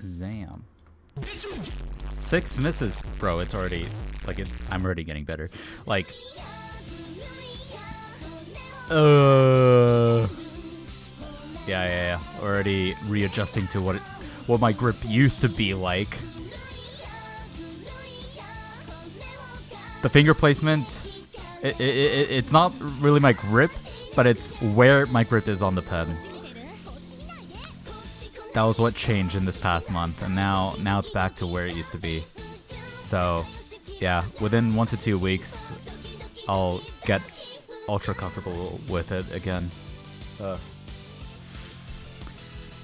Zam. 6 misses, bro. It's already like I'm already getting better. Like, yeah. Already readjusting to what my grip used to be like. The finger placement, it's not really my grip, but it's where my grip is on the pen. That was what changed in this past month, and now it's back to where it used to be. So, yeah, within 1 to 2 weeks, I'll get ultra comfortable with it again.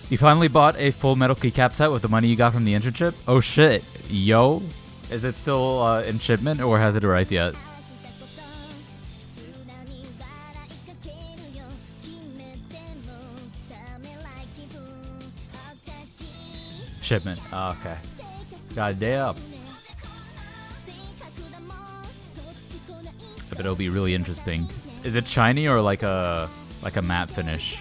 You finally bought a full metal keycap set with the money you got from the internship? Oh shit, yo. Is it still in shipment or has it arrived yet? Shipment. Oh, okay. God damn. But it'll be really interesting. Is it shiny or like a matte finish?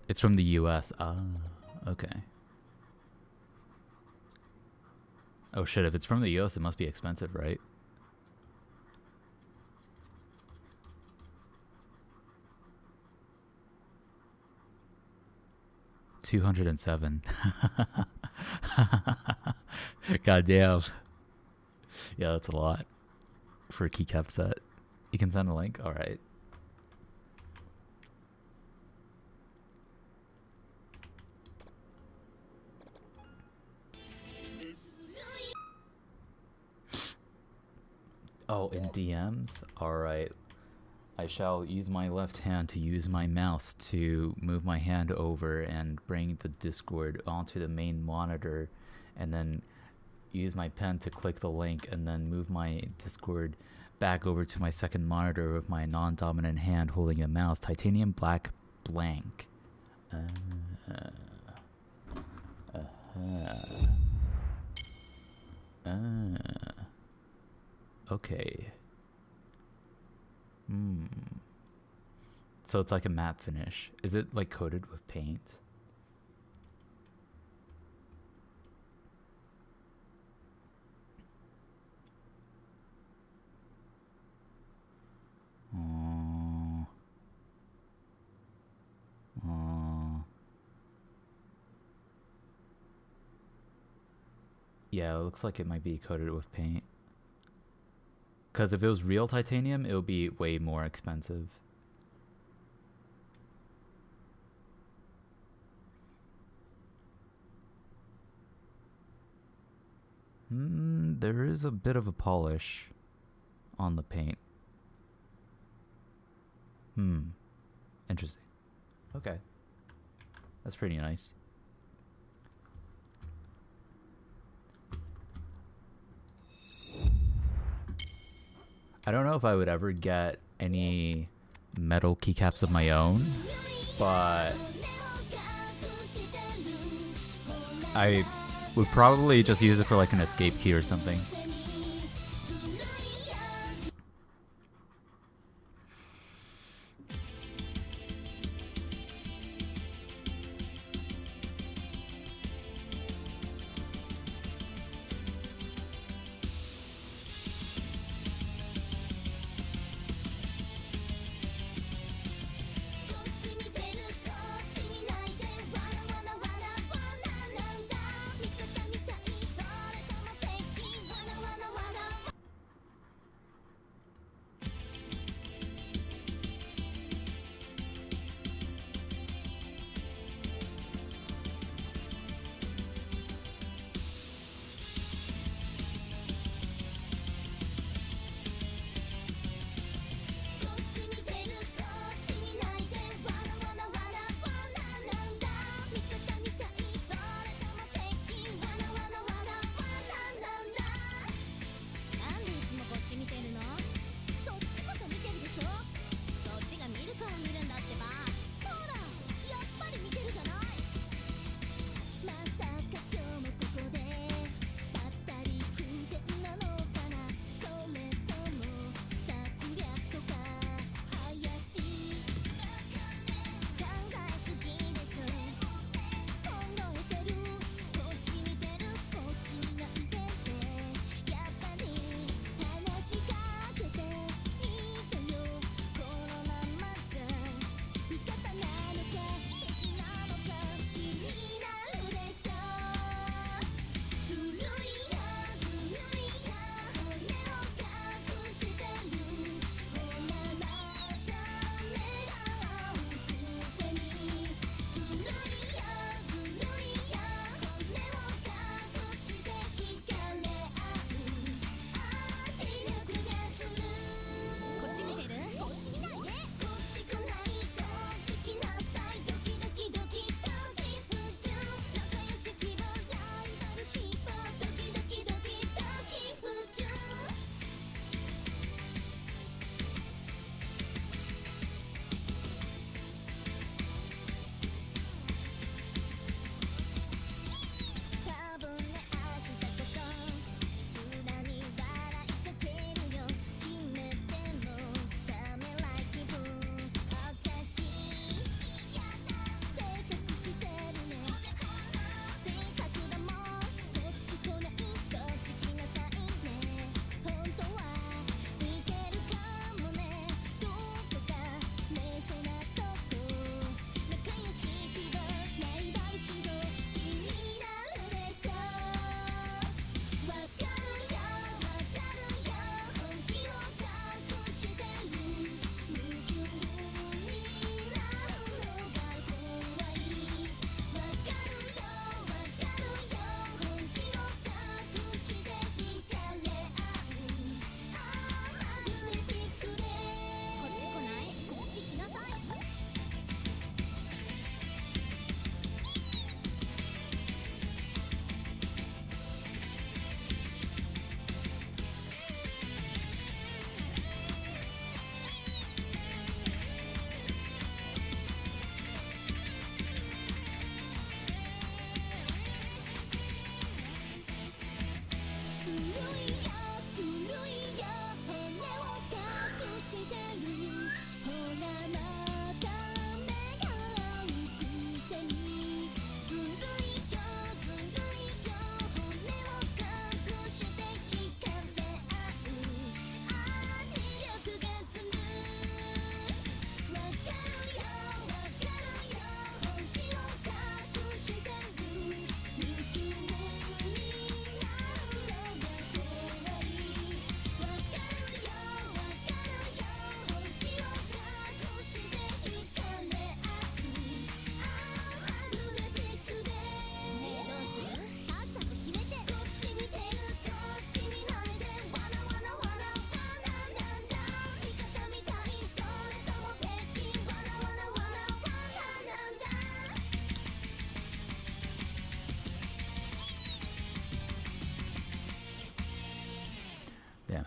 It's from the US. Ah, okay. Oh shit, if it's from the US, it must be expensive, right? $207. God damn. Yeah, that's a lot for a keycap set. You can send a link? Alright. Oh, in DMs? Alright. I shall use my left hand to use my mouse to move my hand over and bring the Discord onto the main monitor, and then use my pen to click the link, and then move my Discord back over to my second monitor with my non-dominant hand holding a mouse. Titanium black blank. Okay. So it's like a matte finish. Is it like coated with paint? Yeah, it looks like it might be coated with paint. Because if it was real titanium, it would be way more expensive. There is a bit of a polish on the paint. Interesting. Okay. That's pretty nice. I don't know if I would ever get any metal keycaps of my own, but I would probably just use it for like an escape key or something.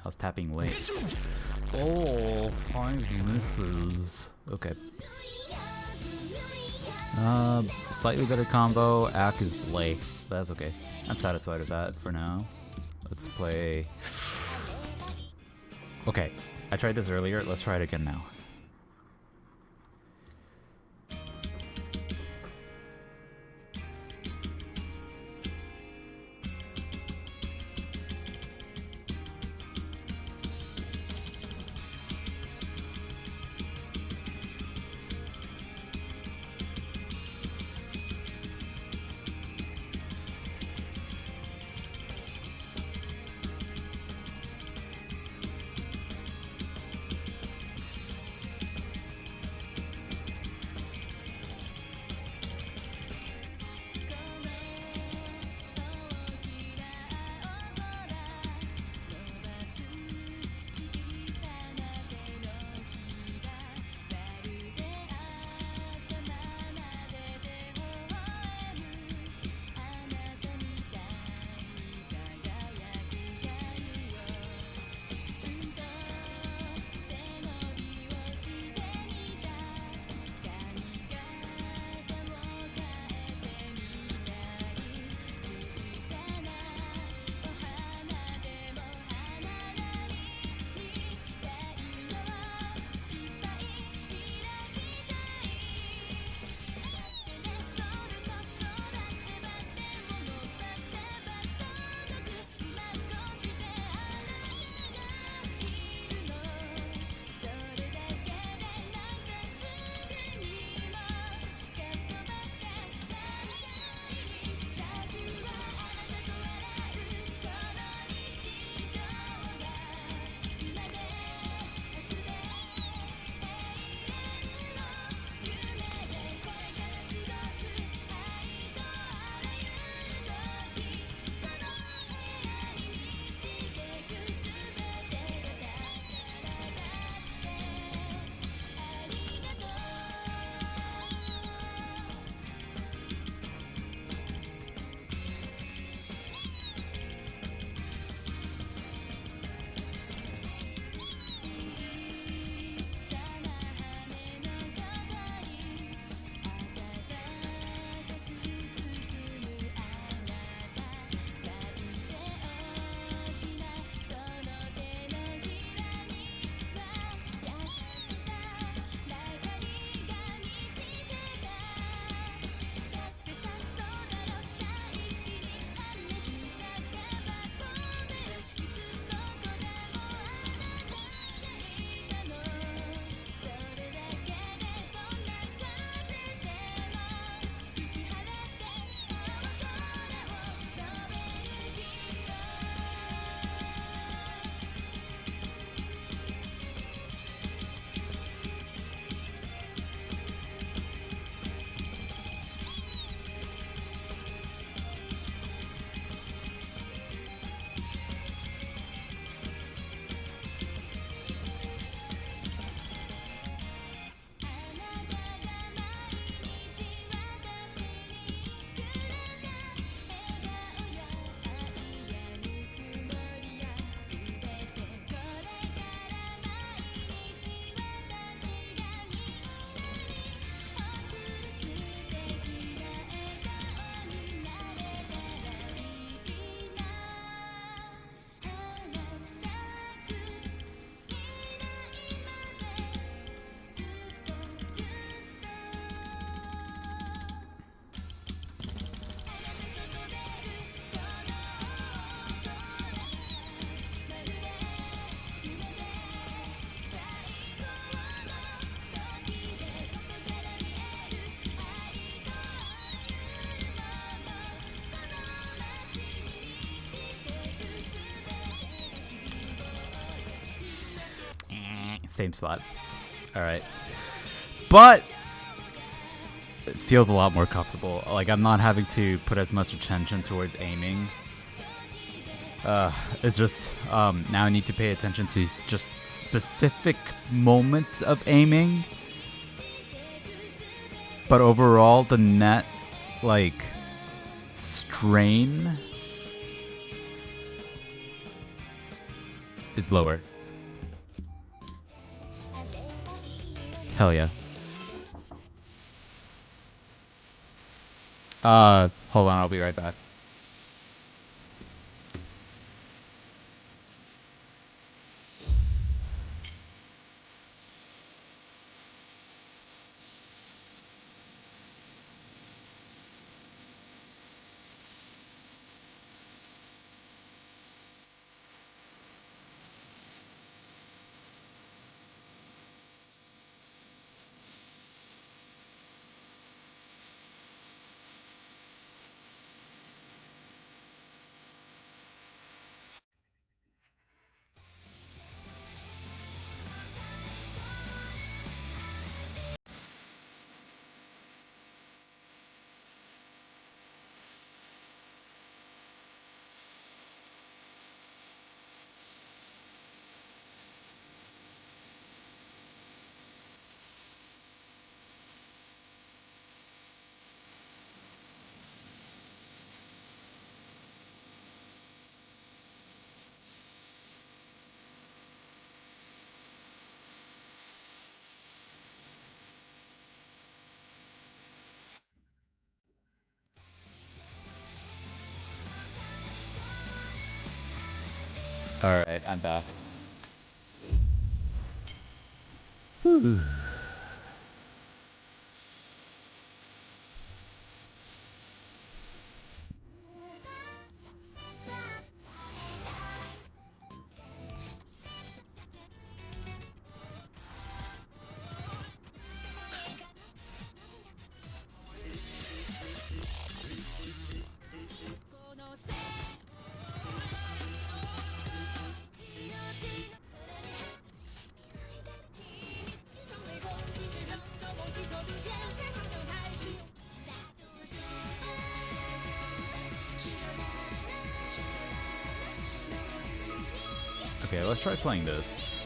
How's tapping late? Oh, 5 misses. Okay. Slightly better combo. Ack is Bday. That's okay. I'm satisfied with that for now. Let's play. Okay, I tried this earlier. Let's try it again now. Same spot. Alright. But it feels a lot more comfortable. Like, I'm not having to put as much attention towards aiming. It's just, now I need to pay attention to just specific moments of aiming. But overall, the net, like, strain is lower. Hell yeah. Hold on, I'll be right back. Alright, I'm back. Whew. Okay, let's try playing this.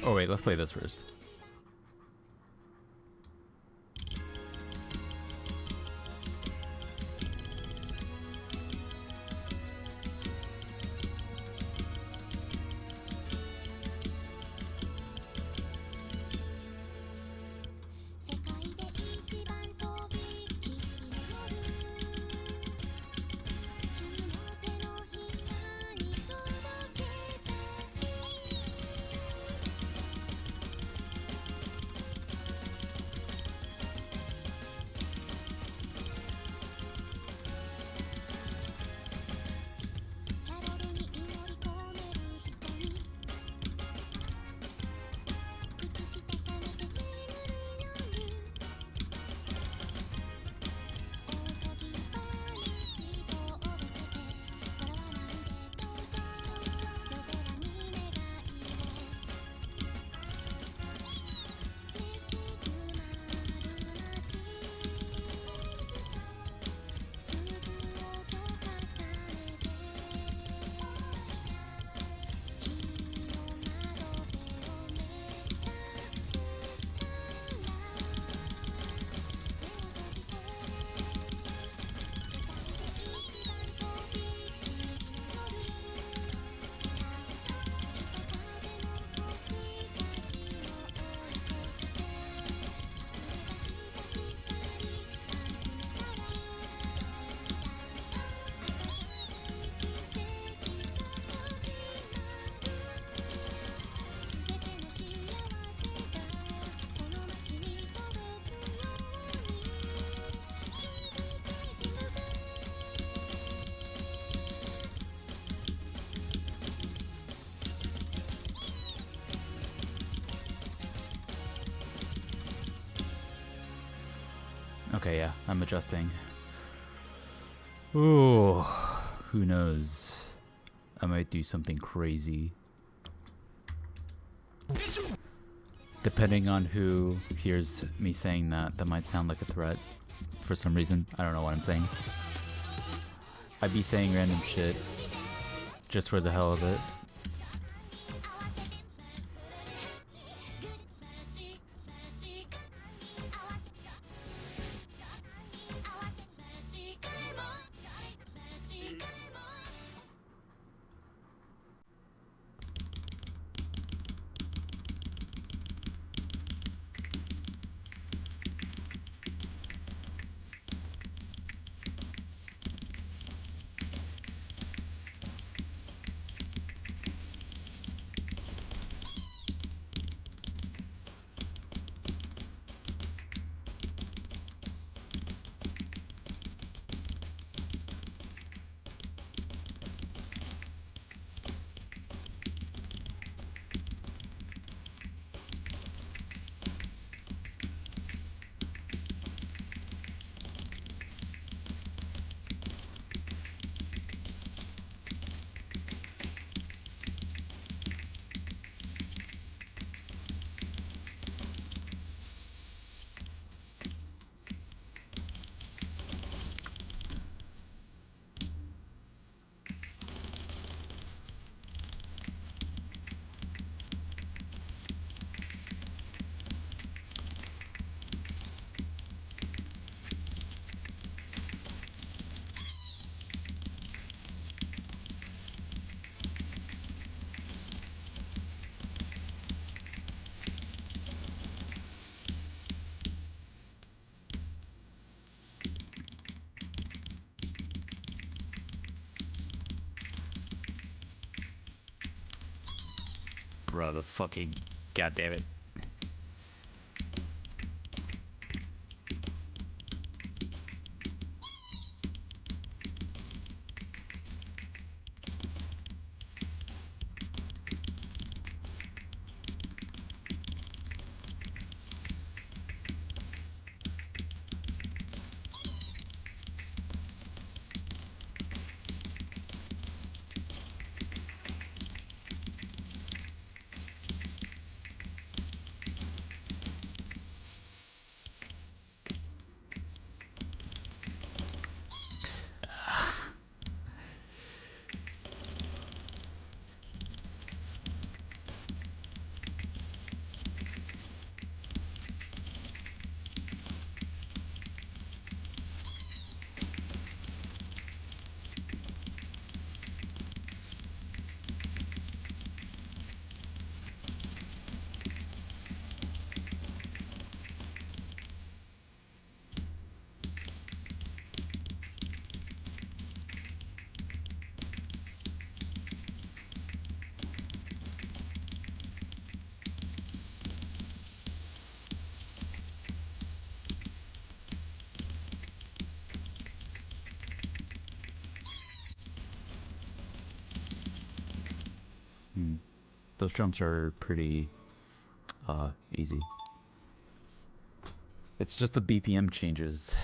Oh wait, let's play this first. Okay, yeah, I'm adjusting. Ooh, who knows? I might do something crazy. Depending on who hears me saying that, that might sound like a threat for some reason. I don't know what I'm saying. I'd be saying random shit just for the hell of it. Bro, the fucking... God damn it. Those jumps are pretty easy. It's just the BPM changes.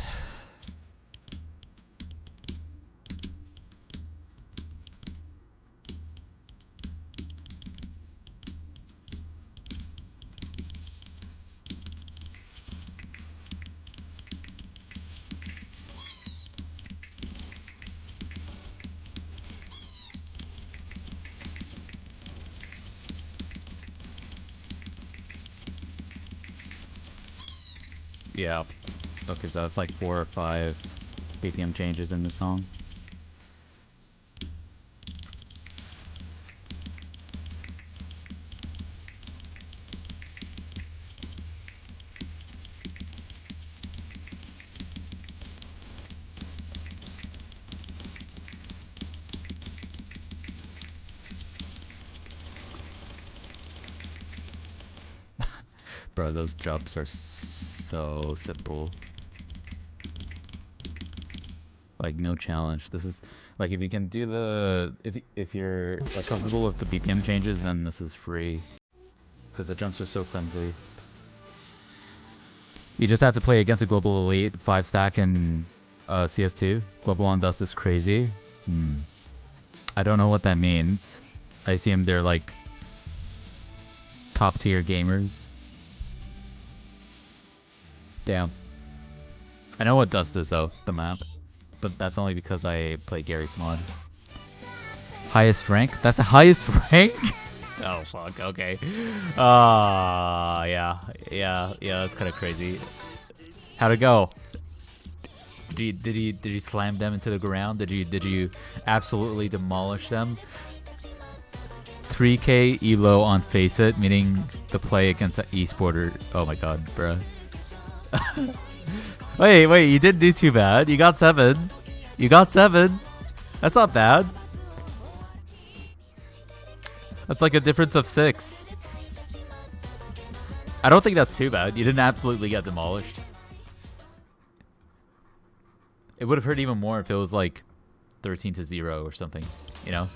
Yeah. Okay, so it's like 4 or 5 BPM changes in the song. Bro, those jumps are so simple. Like, no challenge. This is like, if you can do the if you're like comfortable with the BPM changes, then this is free. Because the jumps are so clumsy. You just have to play against a global elite 5 stack in CS2. Global on Dust is crazy. I don't know what that means. I assume they're like top tier gamers. Damn. I know what Dust is though, the map. But that's only because I play Gary's mod. Highest rank? That's the highest rank? Oh fuck, okay. Yeah, that's kinda crazy. How'd it go? Did you slam them into the ground? Did you absolutely demolish them? 3K elo on Face It, meaning the play against an esporter. Oh my god, bruh. Wait, you didn't do too bad. You got 7. You got 7. That's not bad. That's like a difference of 6. I don't think that's too bad. You didn't absolutely get demolished. It would have hurt even more if it was like 13-0 or something, you know?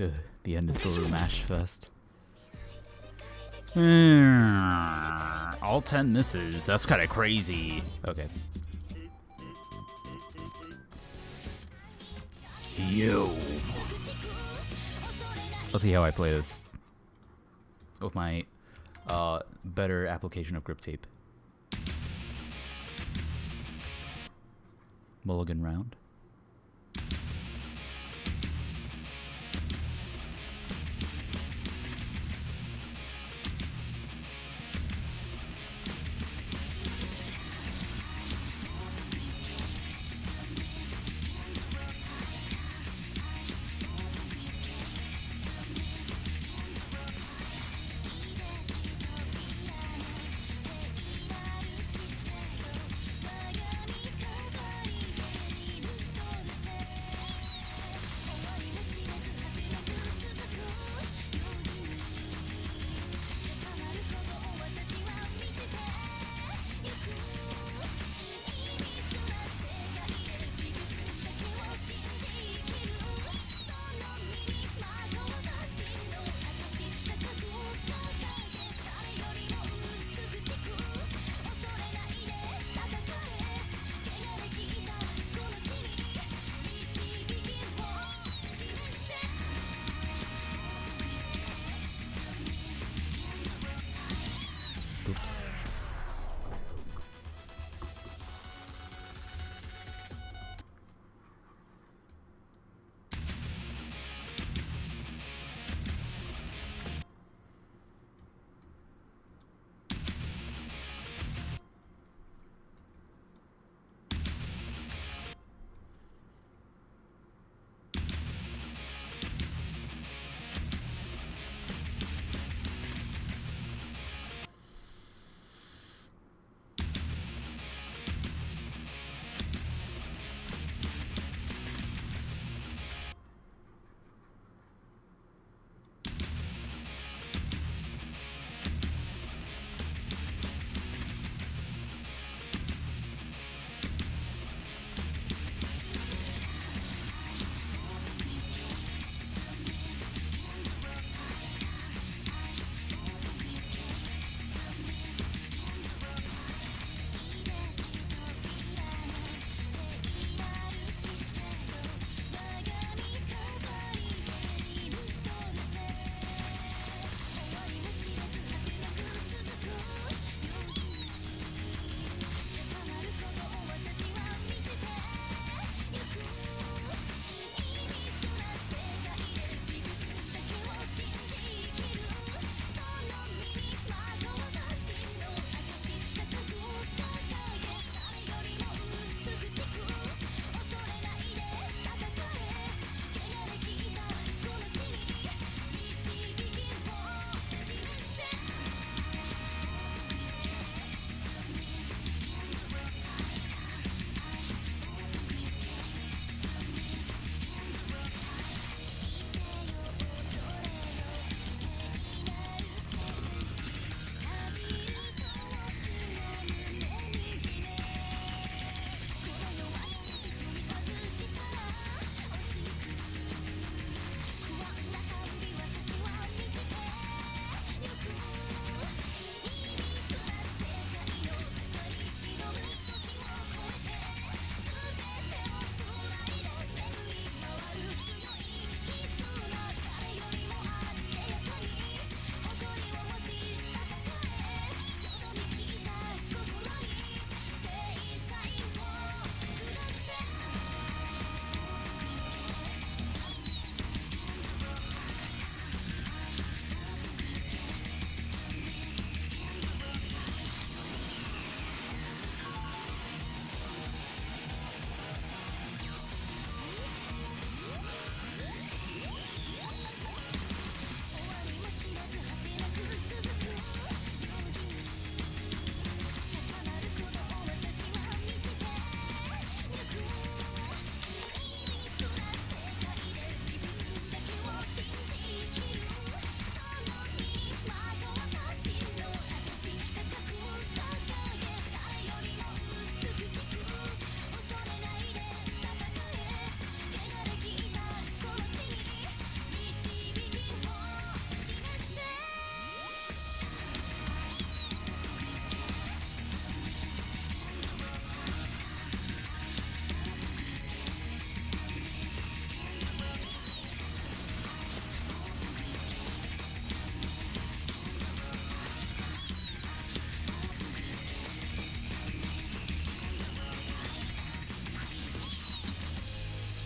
Ugh, the end is the mash fest. All 10 misses. That's kind of crazy. Okay. Yo. Let's see how I play this with my better application of grip tape. Mulligan round.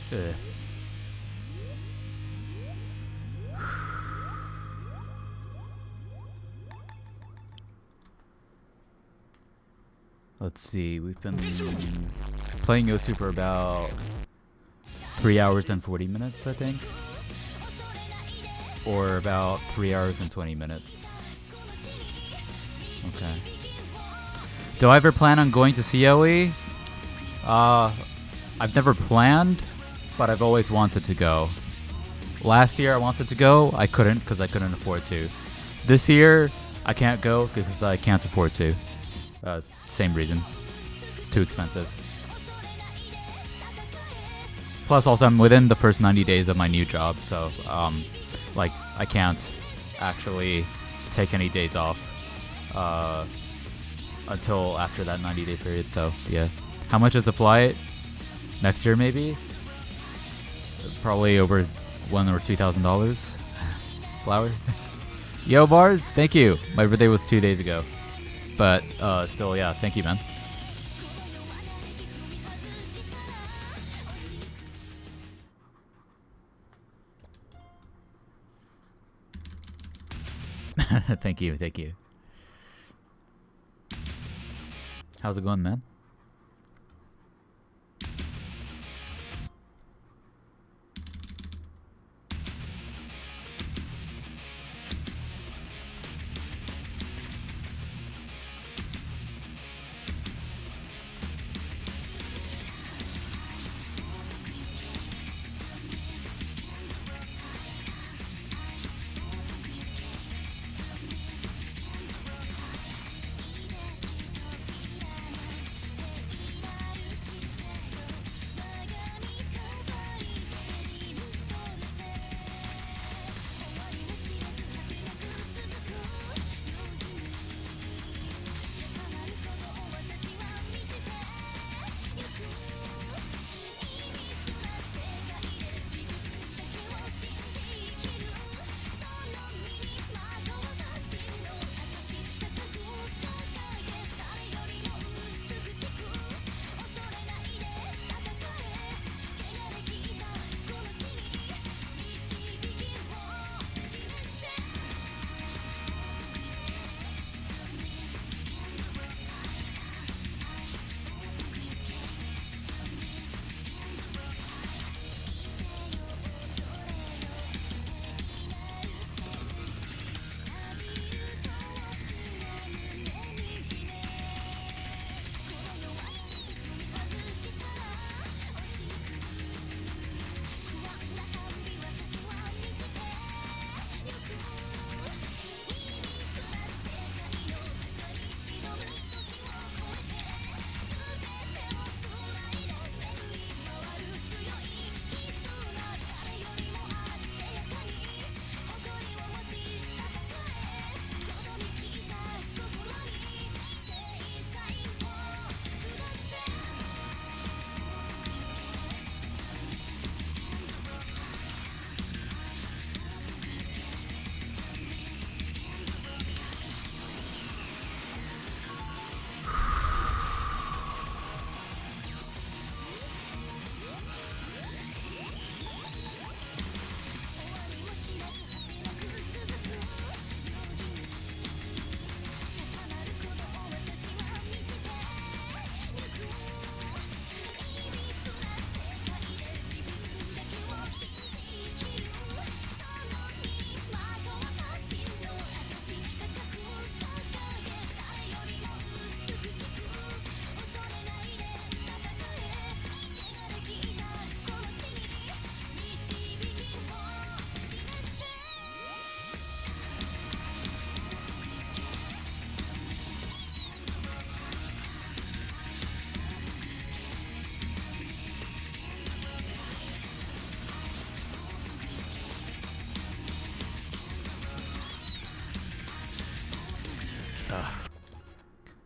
Ugh. Let's see, we've been playing Yosu for about 3 hours and 40 minutes, I think. Or about 3 hours and 20 minutes. Okay. Do I ever plan on going to COE? I've never planned, but I've always wanted to go. Last year I wanted to go, I couldn't because I couldn't afford to. This year I can't go because I can't afford to. Same reason. It's too expensive. Plus also I'm within the first 90 days of my new job, so like I can't actually take any days off until after that 90-day period, so yeah. How much is a flight? Next year maybe? Probably over $1,000 or $2,000. Flower. Yo Bars, thank you. My birthday was 2 days ago. But still, yeah, thank you, man. Thank you, thank you. How's it going, man?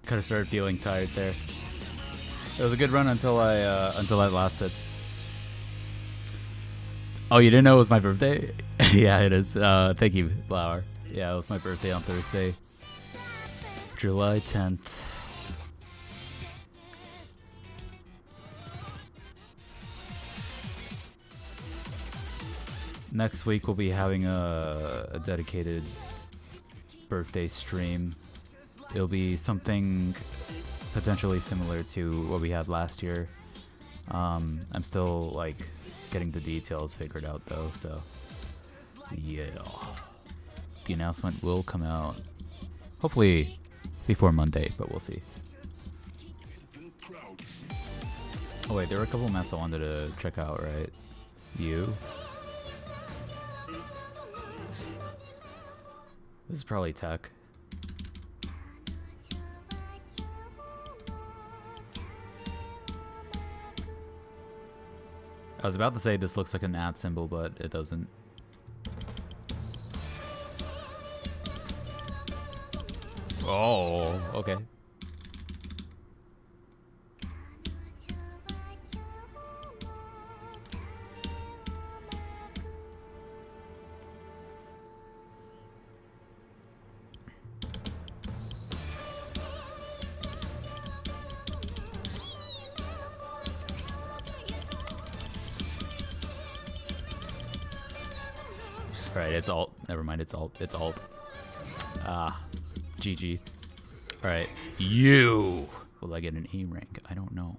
Kind of started feeling tired there. It was a good run until I lasted. Oh, you didn't know it was my birthday? Yeah, it is. Thank you, Flower. Yeah, it was my birthday on Thursday, July 10th. Next week we'll be having a dedicated birthday stream. It'll be something potentially similar to what we had last year. I'm still like getting the details figured out though, so yeah. The announcement will come out hopefully before Monday, but we'll see. Oh wait, there were a couple maps I wanted to check out, right? You? This is probably tech. I was about to say this looks like an @ symbol, but it doesn't. Oh, okay. Alright, it's alt. Never mind, it's alt. It's alt. Ah, GG. Alright, you! Will I get an A rank? I don't know.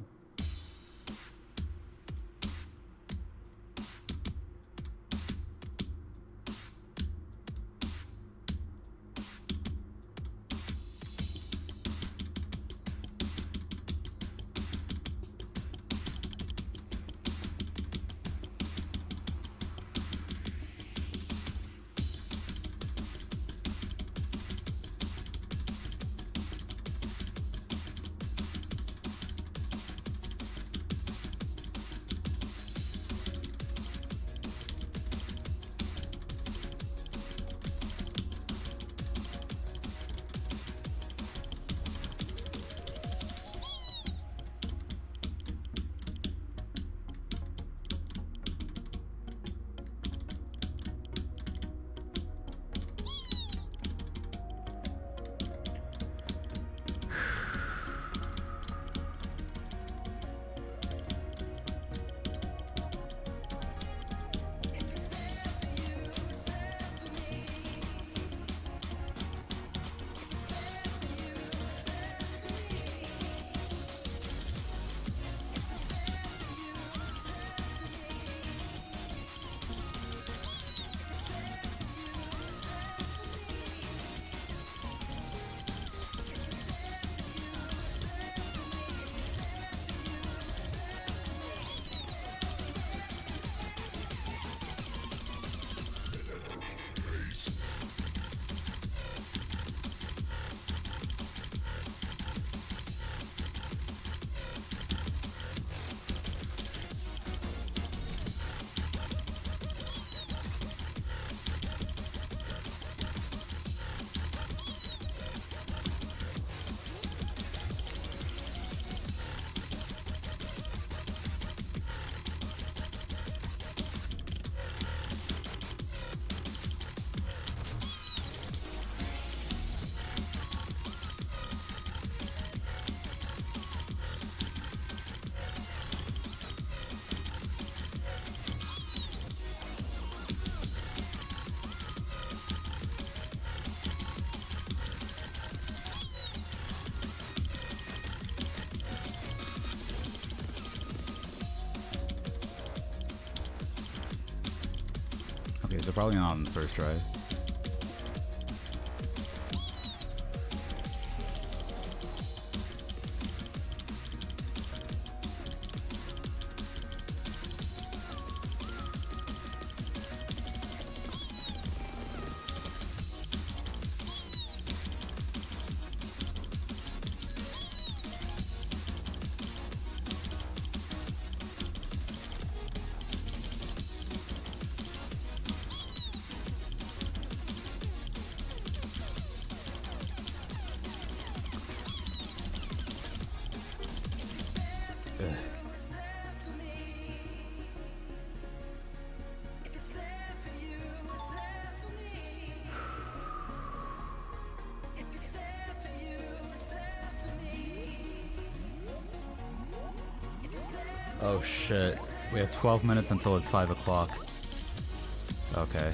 Okay, so probably not on the first try. Oh shit. We have 12 minutes until it's 5 o'clock. Okay.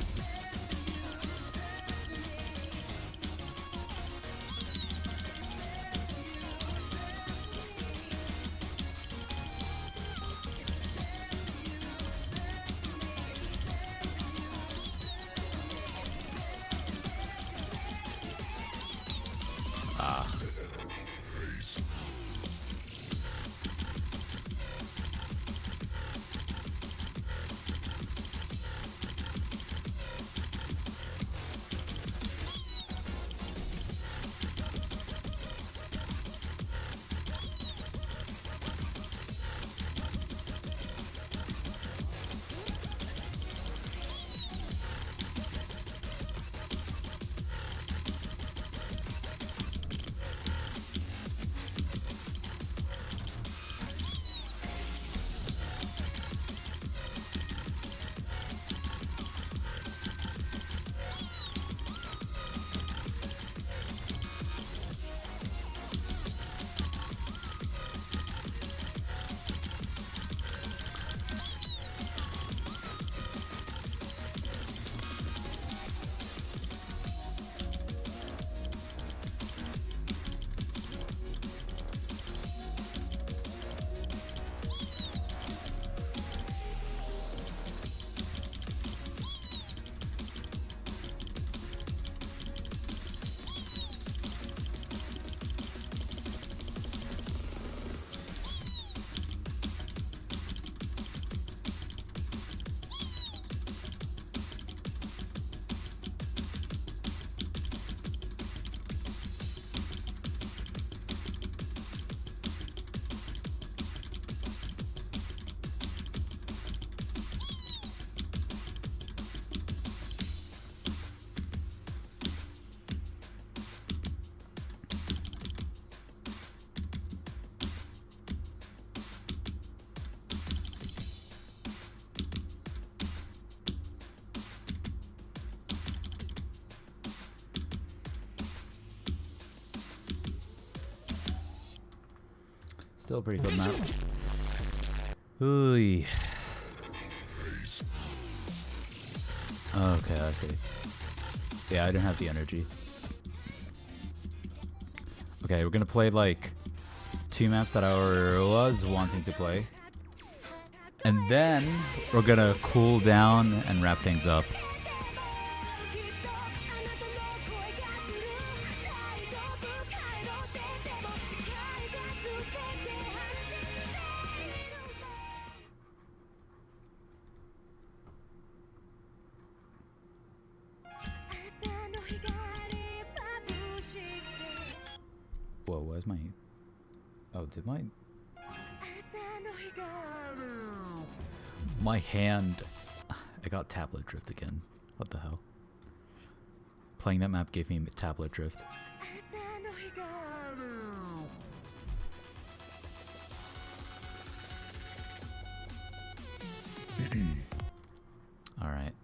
Still a pretty good map. Ooh. Okay, I see. Yeah, I don't have the energy. Okay, we're gonna play like 2 maps that I was wanting to play. And then we're gonna cool down and wrap things up. Whoa, where's my... Oh, did my... My hand... I got tablet drift again. What the hell? Playing that map gave me tablet drift. Alright.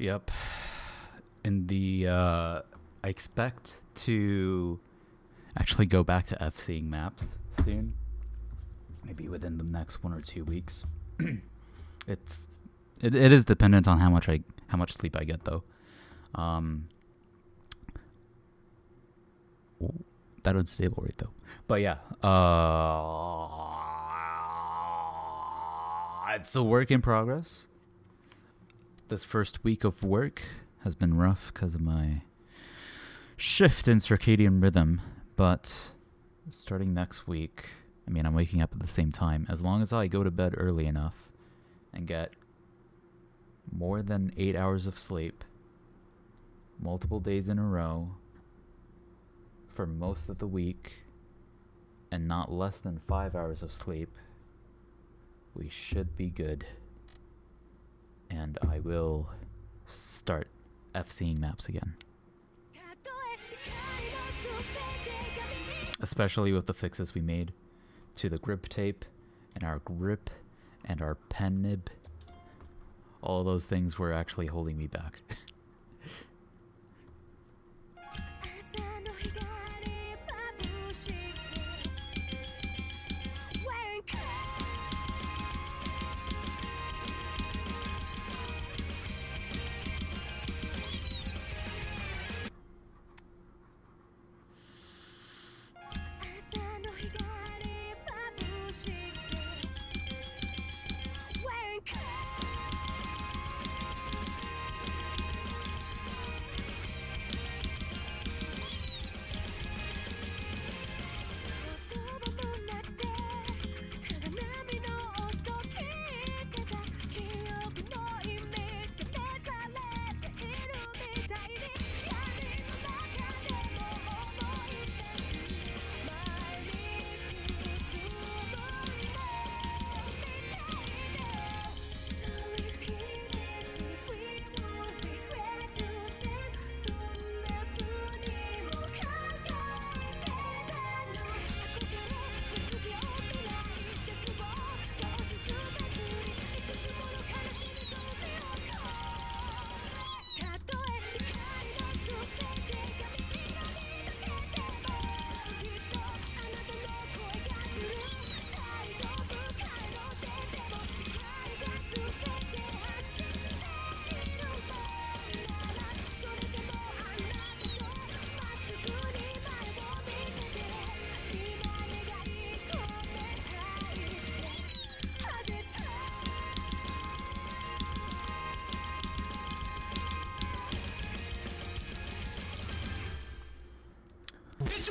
Yep. In the I expect to actually go back to F-seeing maps soon. Maybe within the next 1 or 2 weeks. It is dependent on how much sleep I get though. That would stable rate though. But yeah, it's a work in progress. This first week of work has been rough because of my shift in circadian rhythm, but starting next week, I mean, I'm waking up at the same time. As long as I go to bed early enough and get more than 8 hours of sleep, multiple days in a row, for most of the week, and not less than 5 hours of sleep, we should be good. And I will start F-seeing maps again. Especially with the fixes we made to the grip tape and our grip and our pen nib. All those things were actually holding me back.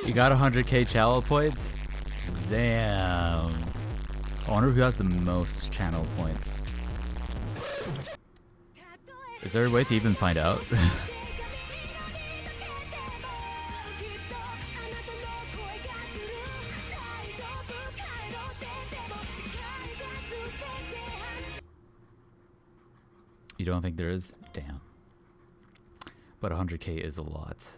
You got 100k channel points? Damn. I wonder who has the most channel points. Is there a way to even find out? You don't think there is? Damn. But 100k is a lot.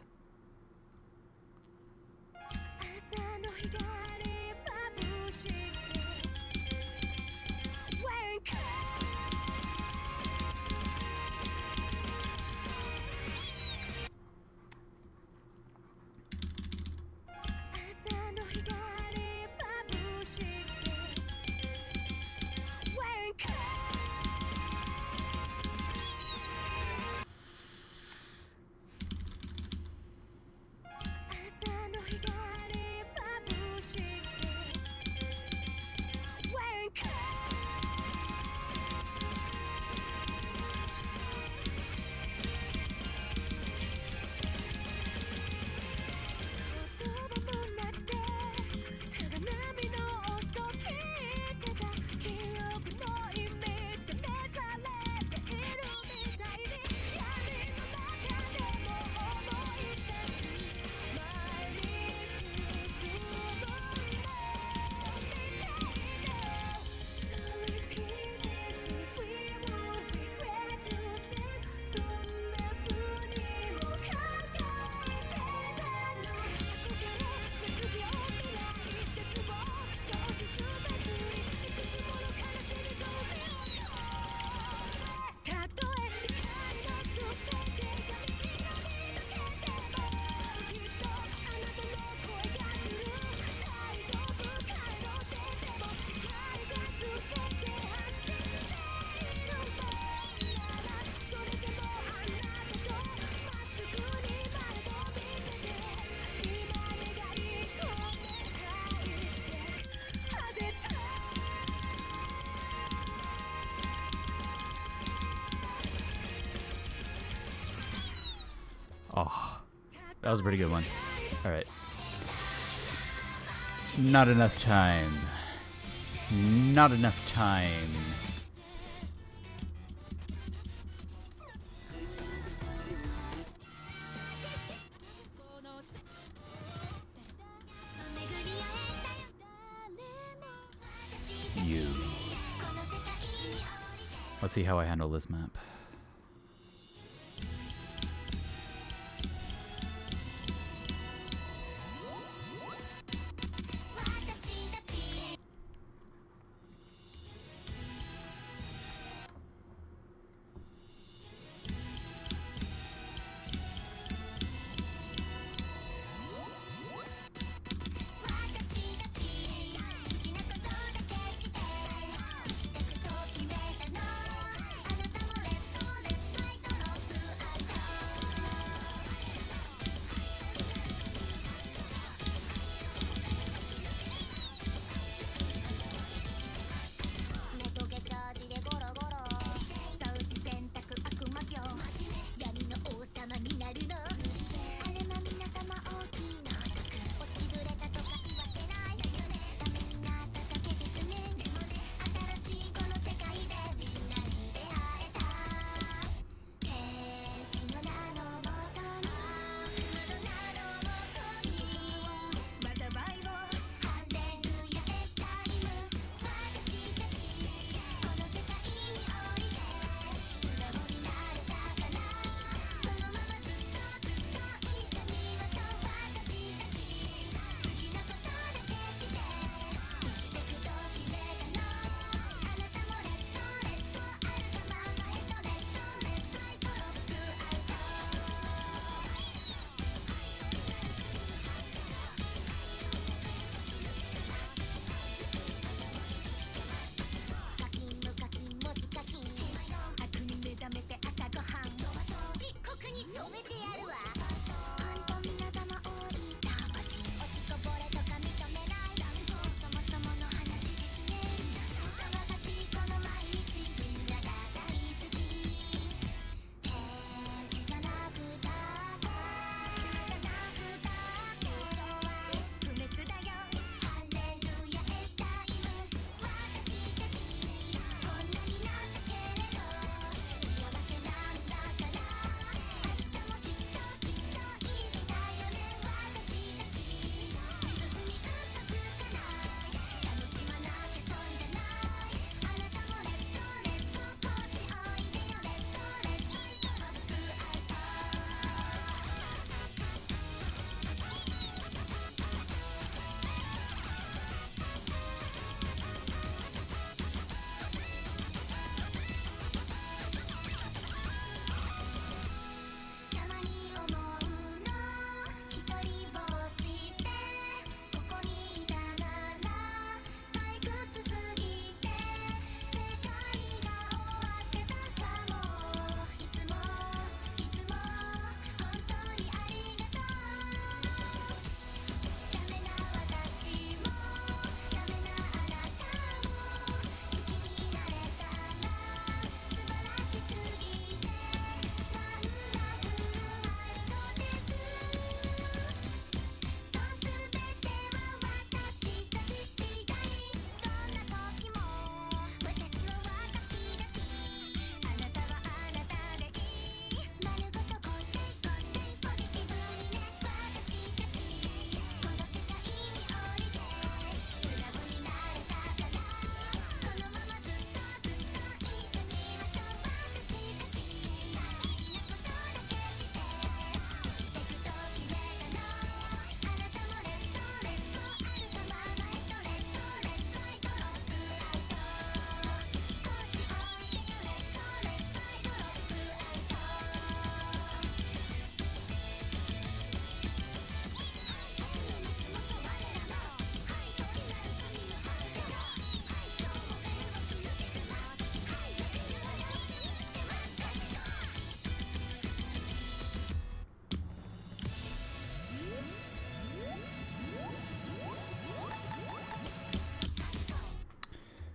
Oh, that was a pretty good one. All right. Not enough time. Not enough time. You. Let's see how I handle this map.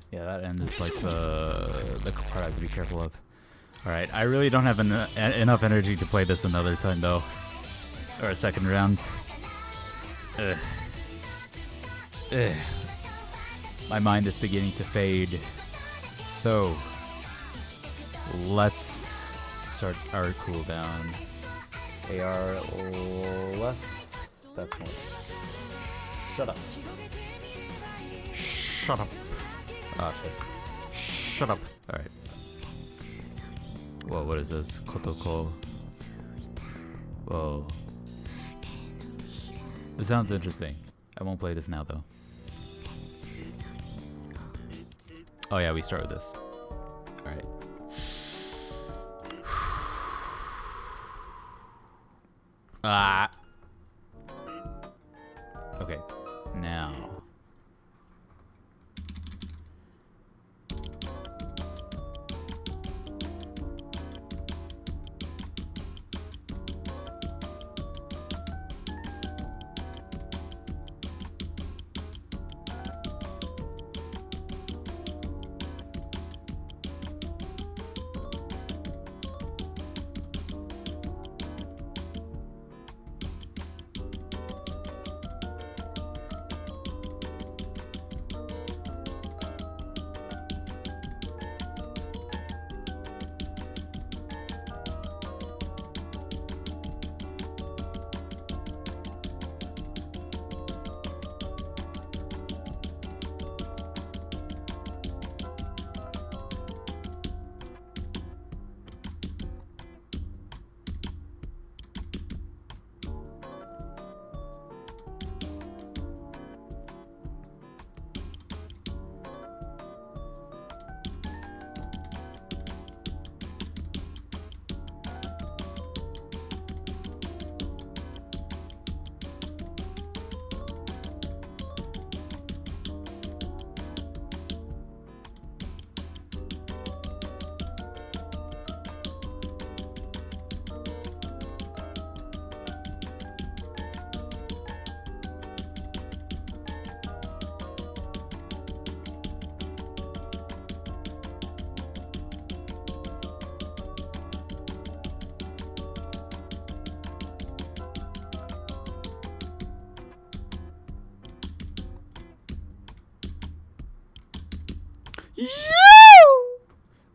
Yeah, that end is like the part I have to be careful of. Alright, I really don't have enough energy to play this another time though. Or a second round. Ugh. Ugh. My mind is beginning to fade. So, let's start our cooldown. AR less. That's more. Shut up. Shut up. Ah, shit. Shut up. Alright. Whoa, what is this? Kotoko. Whoa. This sounds interesting. I won't play this now, though. Oh yeah, we start with this. Alright. Ah. Okay. Now.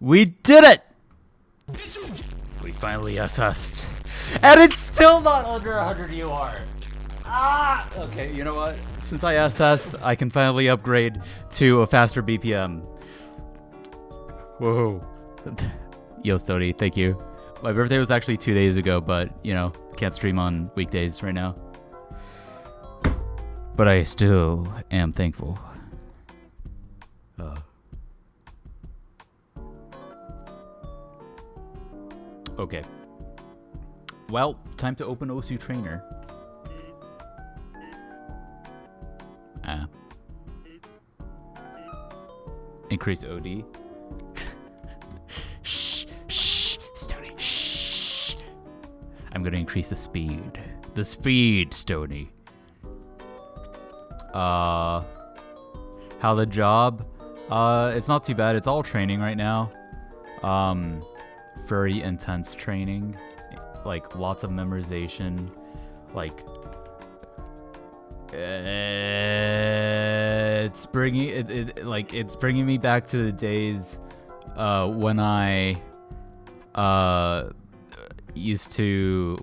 We did it! We finally assessed. And it's still not under 100 UR. Ah! Okay, you know what? Since I assessed, I can finally upgrade to a faster BPM. Whoa. Yo, Stody, thank you. My birthday was actually 2 days ago, but, you know, can't stream on weekdays right now. But I still am thankful. Okay. Well, time to open Osu Trainer. Increase OD. Shh, shh, Stony, shh. I'm gonna increase the speed. The speed, Stony. How the job? It's not too bad. It's all training right now. Very intense training, like lots of memorization, like it's bringing it's bringing me back to the days when I used to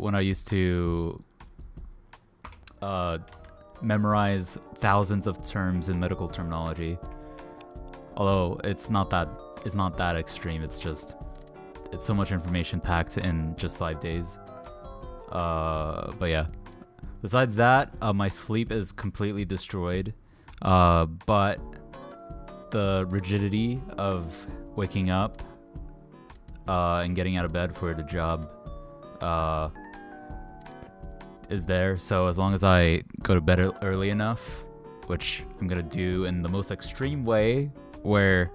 memorize thousands of terms in medical terminology. Although it's not that extreme. It's so much information packed in just 5 days. But yeah. Besides that, my sleep is completely destroyed. But the rigidity of waking up and getting out of bed for the job is there. So as long as I go to bed early enough, which I'm gonna do in the most extreme way, where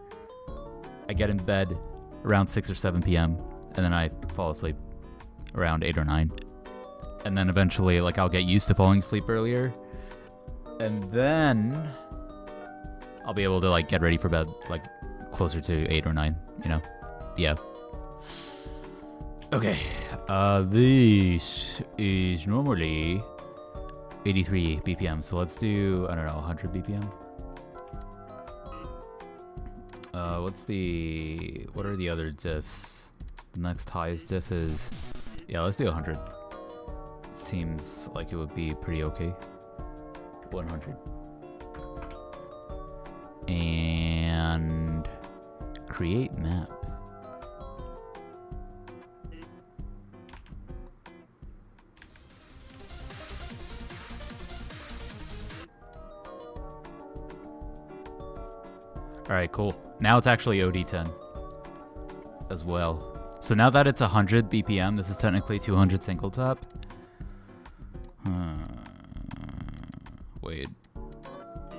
I get in bed around 6 or 7 p.m. and then I fall asleep around 8 or 9. And then eventually, like, I'll get used to falling asleep earlier. And then I'll be able to, like, get ready for bed, like, closer to 8 or 9, you know? Yeah. Okay, this is normally 83 BPM, so let's do, I don't know, 100 BPM? What are the other diffs? The next highest diff is, yeah, let's do 100. Seems like it would be pretty okay. 100. And create map. Alright, cool. Now it's actually OD10 as well. So now that it's 100 BPM, this is technically 200 single tap. Wait.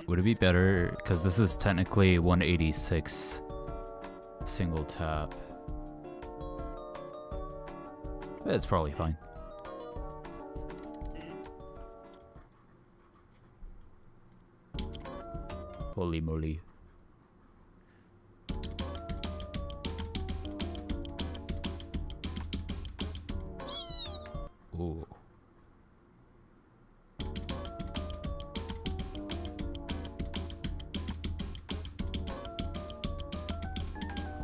Would it be better? Because this is technically 186 single tap. It's probably fine. Holy moly. Ooh.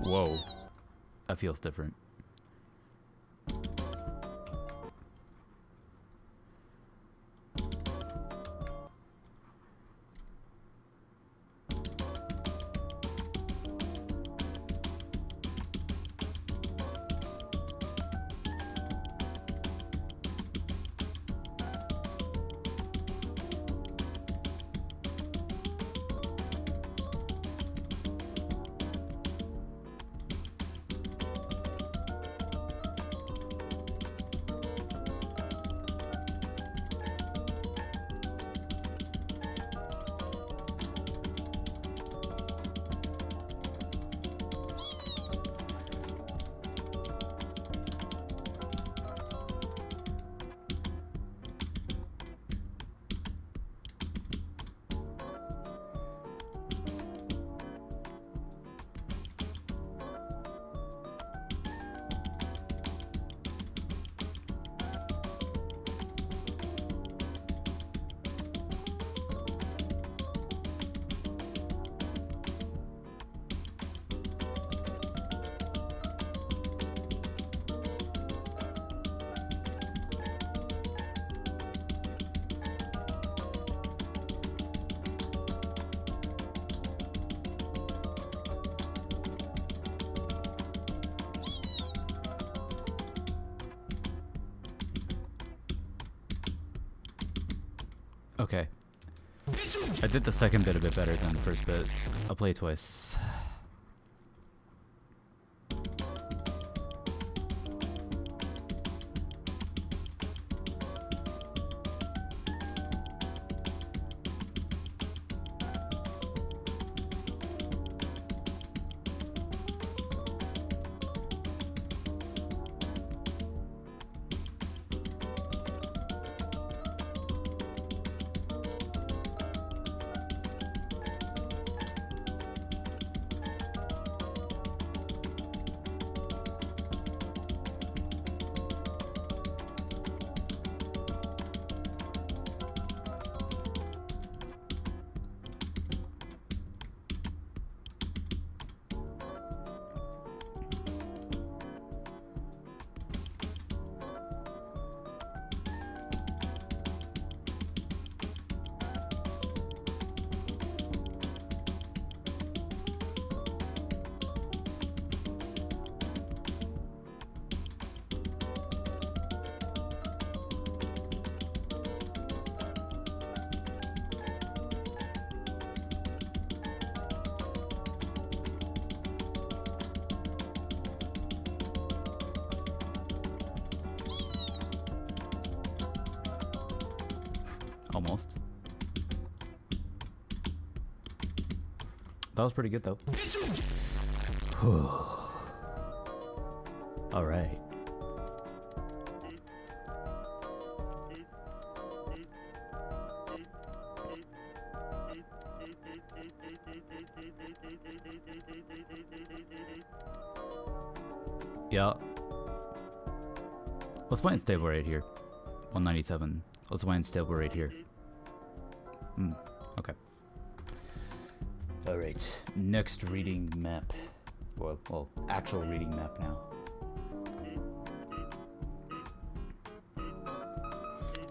Whoa. That feels different. Okay. I did the second bit a bit better than the first bit. I'll play it twice. Almost. That was pretty good though. All right. Yeah. Let's play in stable right here. 197. Let's play in stable right here. Okay. Alright. Next reading map. Well, actual reading map now.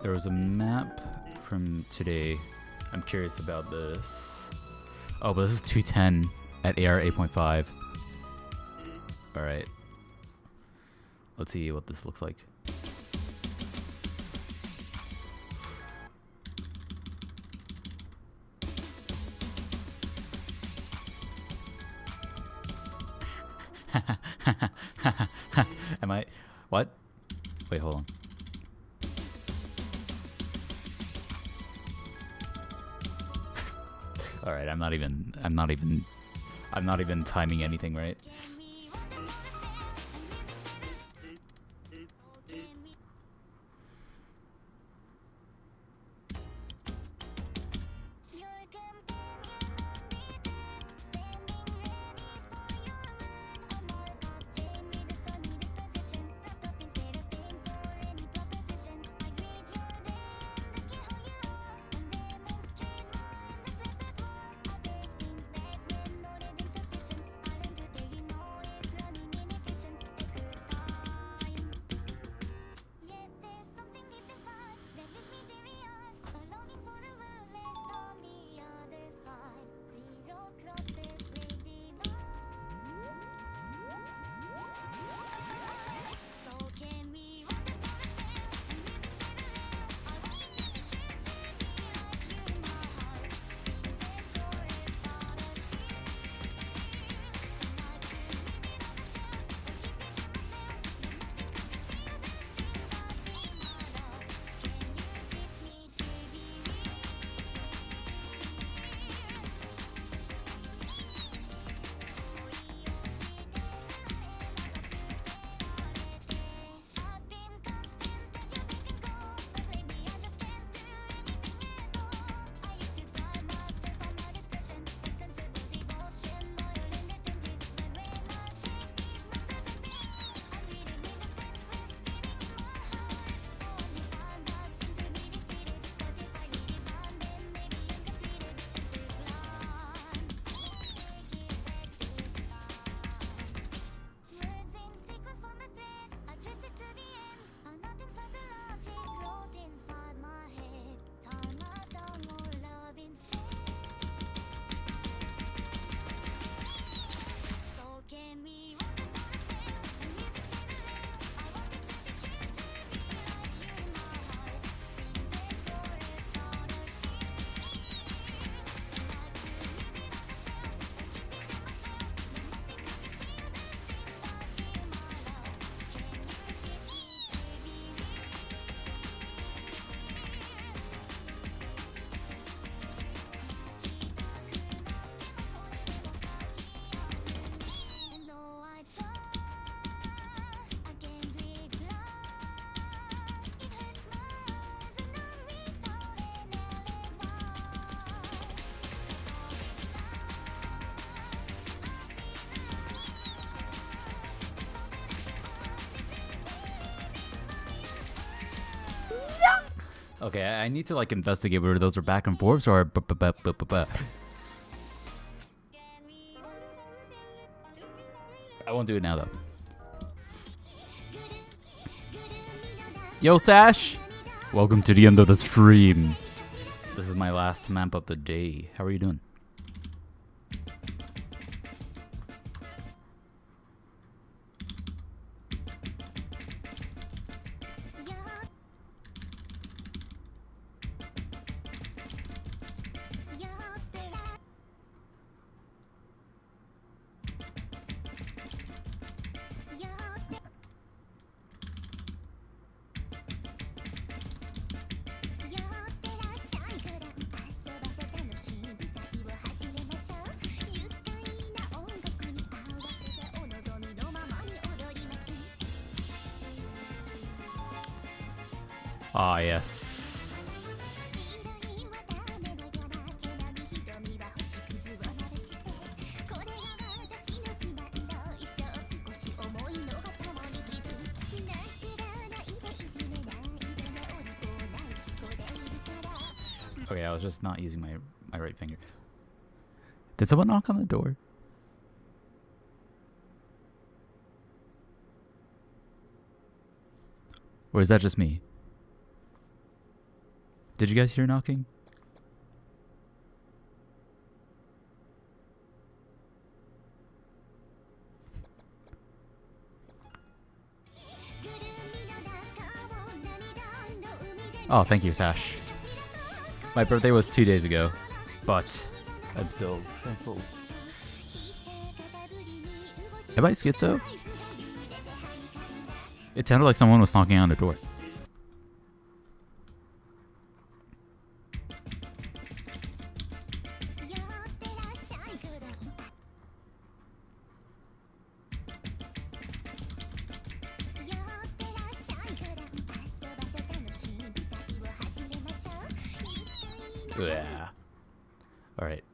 There was a map from today. I'm curious about this. Oh, but this is 210 at AR 8.5. Alright. Let's see what this looks like. Am I? What? Wait, hold on. All right, I'm not even timing anything, right? Okay, I need to like investigate whether those are back and forths or I won't do it now though. Yo, Sash! Welcome to the end of the stream. This is my last map of the day. How are you doing? Ah, yes. Okay, I was just not using my right finger. Did someone knock on the door? Or is that just me? Did you guys hear knocking? Oh, thank you, Tash. My birthday was 2 days ago, but I'm still thankful. Am I schizo? It sounded like someone was knocking on the door. Yeah. All right.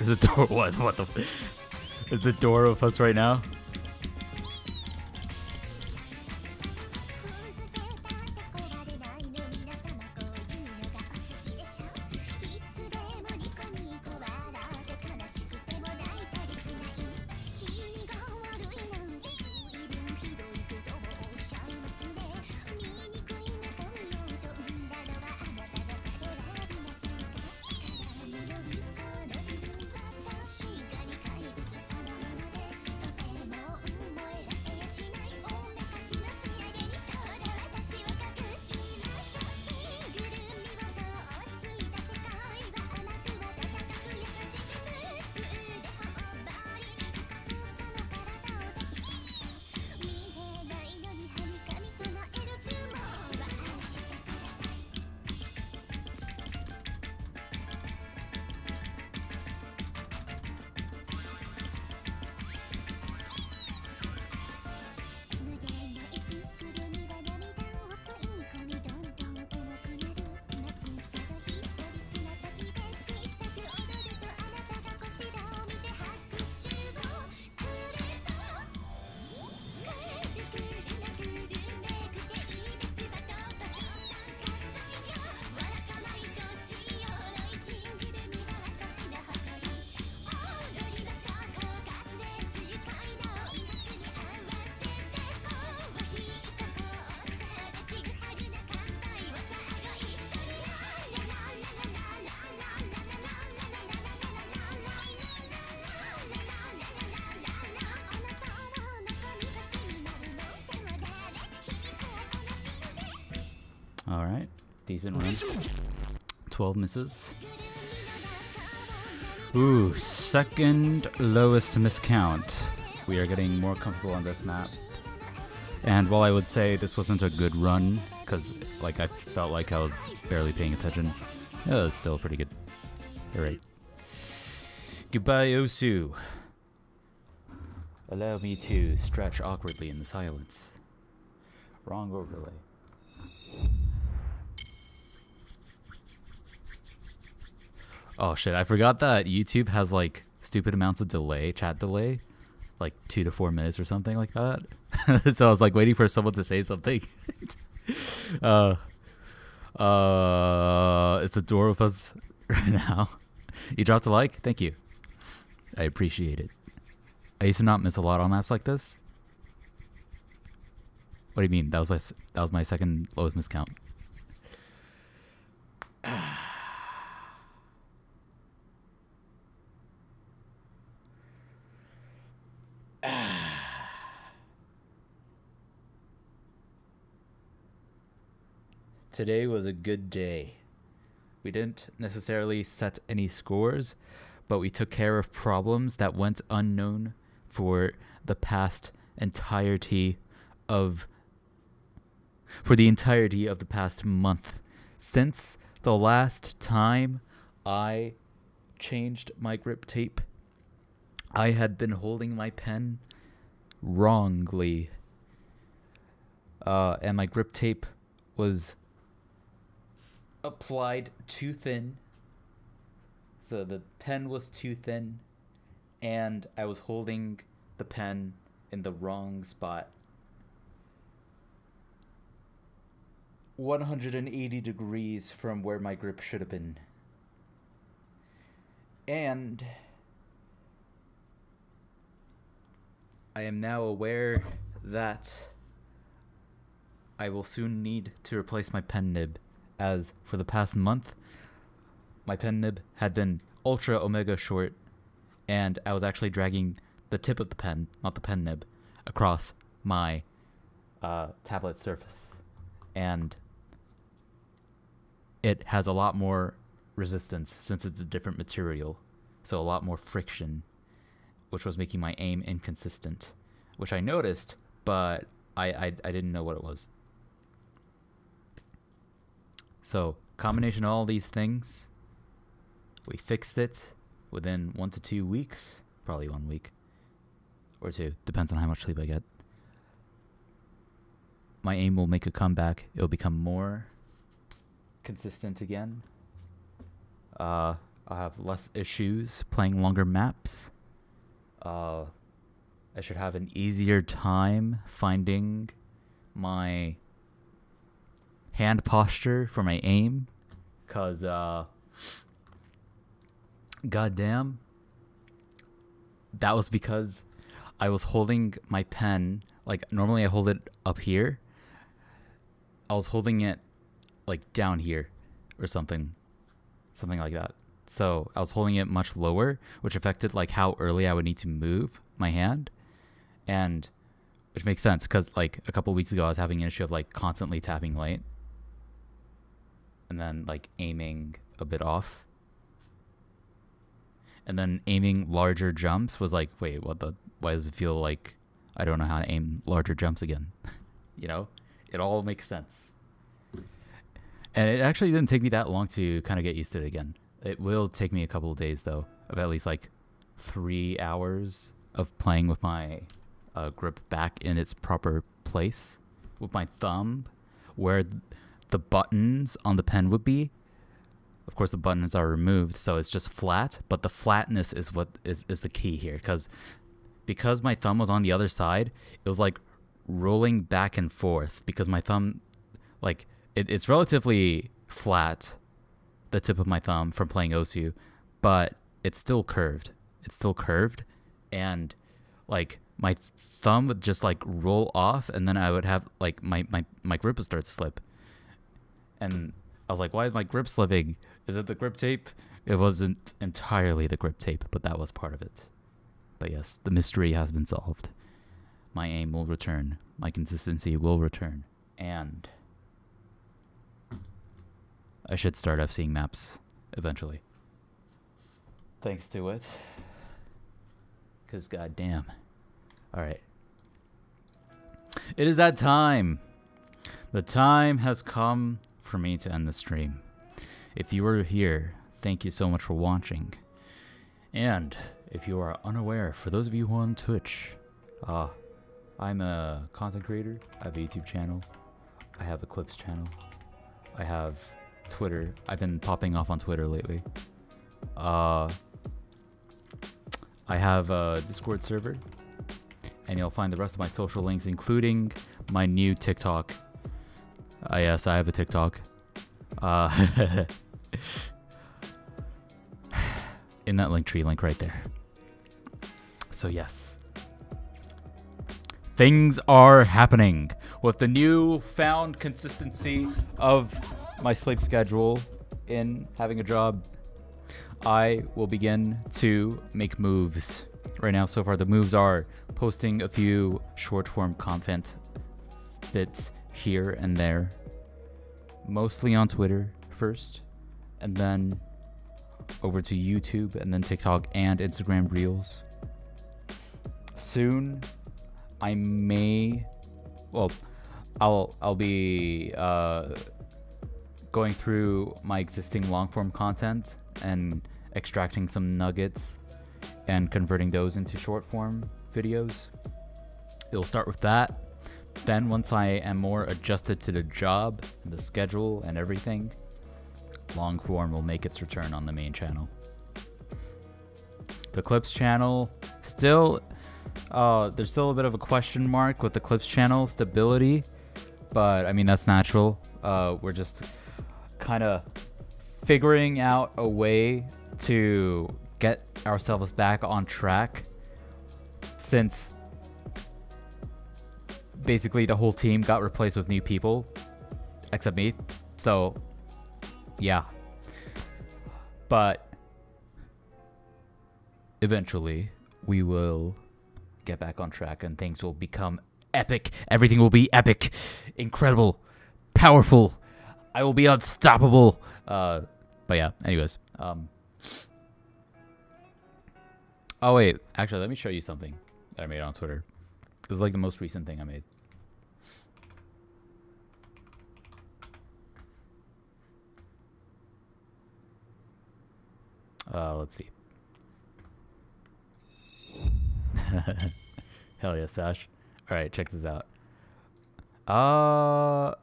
Is the door what? What the? Is the door with us right now? All right, decent run. 12 misses. Ooh, second lowest miss count. We are getting more comfortable on this map. And while I would say this wasn't a good run, because like I felt like I was barely paying attention, it was still pretty good. All right. Goodbye, Osu. Allow me to stretch awkwardly in the silence. Wrong overlay. Oh shit, I forgot that YouTube has like stupid amounts of delay, chat delay, like 2 to 4 minutes or something like that. So I was like waiting for someone to say something. It's the door with us right now. You dropped a like? Thank you. I appreciate it. I used to not miss a lot on maps like this. What do you mean? That was my second lowest miss count. Today was a good day. We didn't necessarily set any scores, but we took care of problems that went unknown for the entirety of the past month. Since the last time I changed my grip tape, I had been holding my pen wrongly. And my grip tape was applied too thin. So the pen was too thin, and I was holding the pen in the wrong spot. 180 degrees from where my grip should have been. And I am now aware that I will soon need to replace my pen nib, as for the past month, my pen nib had been ultra omega short, and I was actually dragging the tip of the pen, not the pen nib, across my tablet surface. And it has a lot more resistance since it's a different material, so a lot more friction, which was making my aim inconsistent, which I noticed, but I didn't know what it was. So, combination of all these things, we fixed it within 1 to 2 weeks, probably 1 week or 2, depends on how much sleep I get. My aim will make a comeback. It'll become more consistent again. I'll have less issues playing longer maps. I should have an easier time finding my hand posture for my aim, cause goddamn, that was because I was holding my pen, like normally I hold it up here. I was holding it like down here or something like that. So I was holding it much lower, which affected like how early I would need to move my hand, and which makes sense because like a couple weeks ago I was having an issue of like constantly tapping light and then like aiming a bit off, and then aiming larger jumps was like, wait, why does it feel like I don't know how to aim larger jumps again? You know, it all makes sense. And it actually didn't take me that long to kind of get used to it again. It will take me a couple of days though, of at least like 3 hours of playing with my grip back in its proper place with my thumb where the buttons on the pen would be. Of course the buttons are removed, so it's just flat, but the flatness is what is the key here, because my thumb was on the other side, it was like rolling back and forth because my thumb, like it's relatively flat, the tip of my thumb from playing Osu, but it's still curved. And like my thumb would just like roll off, and then I would have like my grip would start to slip. And I was like, why is my grip slipping? Is it the grip tape? It wasn't entirely the grip tape, but that was part of it. But yes, the mystery has been solved. My aim will return. My consistency will return. And I should start seeing maps eventually. Thanks to it. Because goddamn. Alright. It is that time. The time has come for me to end the stream. If you are here, thank you so much for watching. And if you are unaware, for those of you who are on Twitch, I'm a content creator. I have a YouTube channel. I have a Clips channel. I have Twitter. I've been popping off on Twitter lately. I have a Discord server, and you'll find the rest of my social links, including my new TikTok. Yes, I have a TikTok. In that link tree link right there. So yes, things are happening. With the newfound consistency of my sleep schedule in having a job, I will begin to make moves. Right now, so far, the moves are posting a few short-form content bits here and there. Mostly on Twitter first, and then over to YouTube, and then TikTok and Instagram Reels. Soon, I may, well, I'll be going through my existing long-form content and extracting some nuggets and converting those into short-form videos. It'll start with that. Then once I am more adjusted to the job, the schedule, and everything, long form will make its return on the main channel. The Clips channel, still, there's still a bit of a question mark with the Clips channel stability, but I mean, that's natural. We're just kind of figuring out a way to get ourselves back on track, since basically the whole team got replaced with new people, except me. So, yeah. But eventually, we will get back on track and things will become epic. Everything will be epic, incredible, powerful. I will be unstoppable. But yeah, anyways. Oh, wait. Actually, let me show you something that I made on Twitter. It was like the most recent thing I made. Let's see. Hell yeah, Sash. Alright, check this out. Oh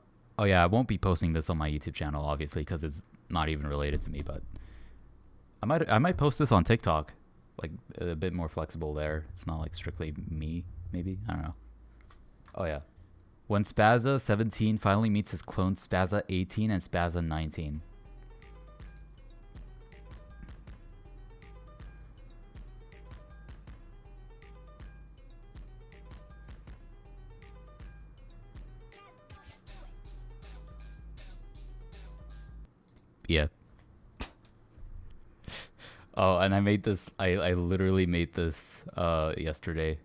yeah, I won't be posting this on my YouTube channel, obviously, because it's not even related to me, but I might post this on TikTok. Like, a bit more flexible there. It's not like strictly me, maybe? I don't know. Oh yeah. When Spazza 17 finally meets his clone Spazza 18 and Spazza 19. Yeah. Oh, and I made this, I literally made this yesterday.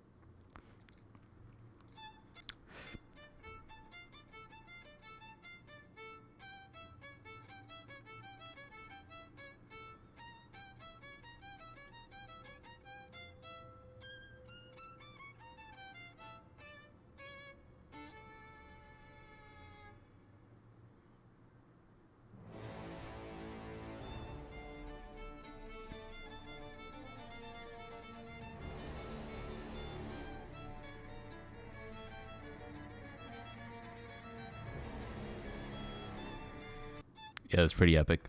Yeah, it's pretty epic.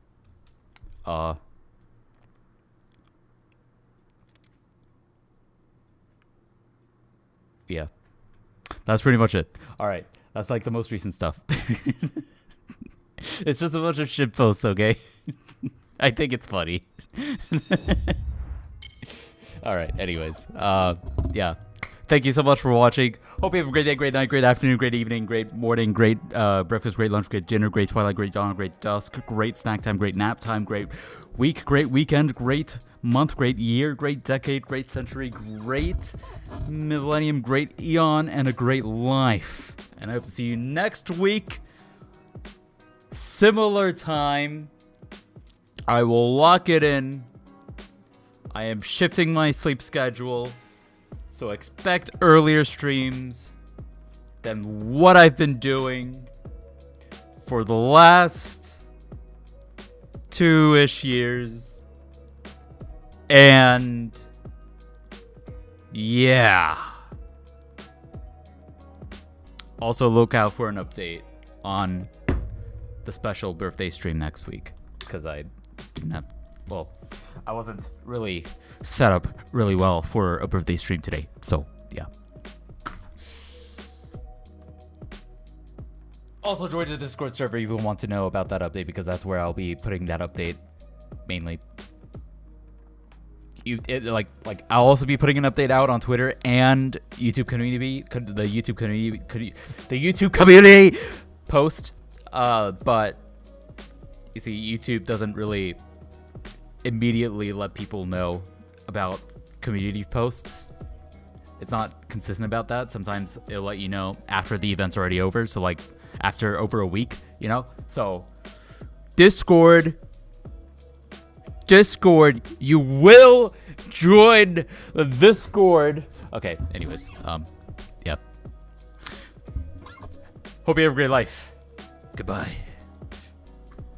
Yeah. That's pretty much it. Alright. That's like the most recent stuff. It's just a bunch of shit posts, okay? I think it's funny. Alright, anyways. Yeah. Thank you so much for watching. Hope you have a great day, great night, great afternoon, great evening, great morning, great breakfast, great lunch, great dinner, great twilight, great dawn, great dusk, great snack time, great nap time, great week, great weekend, great month, great year, great decade, great century, great millennium, great eon, and a great life. And I hope to see you next week. Similar time. I will lock it in. I am shifting my sleep schedule. So expect earlier streams than what I've been doing for the last 2-ish years. And yeah. Also look out for an update on the special birthday stream next week, because I didn't have, well, I wasn't really set up really well for a birthday stream today. So, yeah. Also join the Discord server if you want to know about that update, because that's where I'll be putting that update mainly. like I'll also be putting an update out on Twitter and YouTube community, the YouTube community post. But you see, YouTube doesn't really immediately let people know about community posts. It's not consistent about that. Sometimes it'll let you know after the event's already over. So like after over a week, you know. So Discord, you will join the Discord. Okay, anyways, yeah. Hope you have a great life. Goodbye.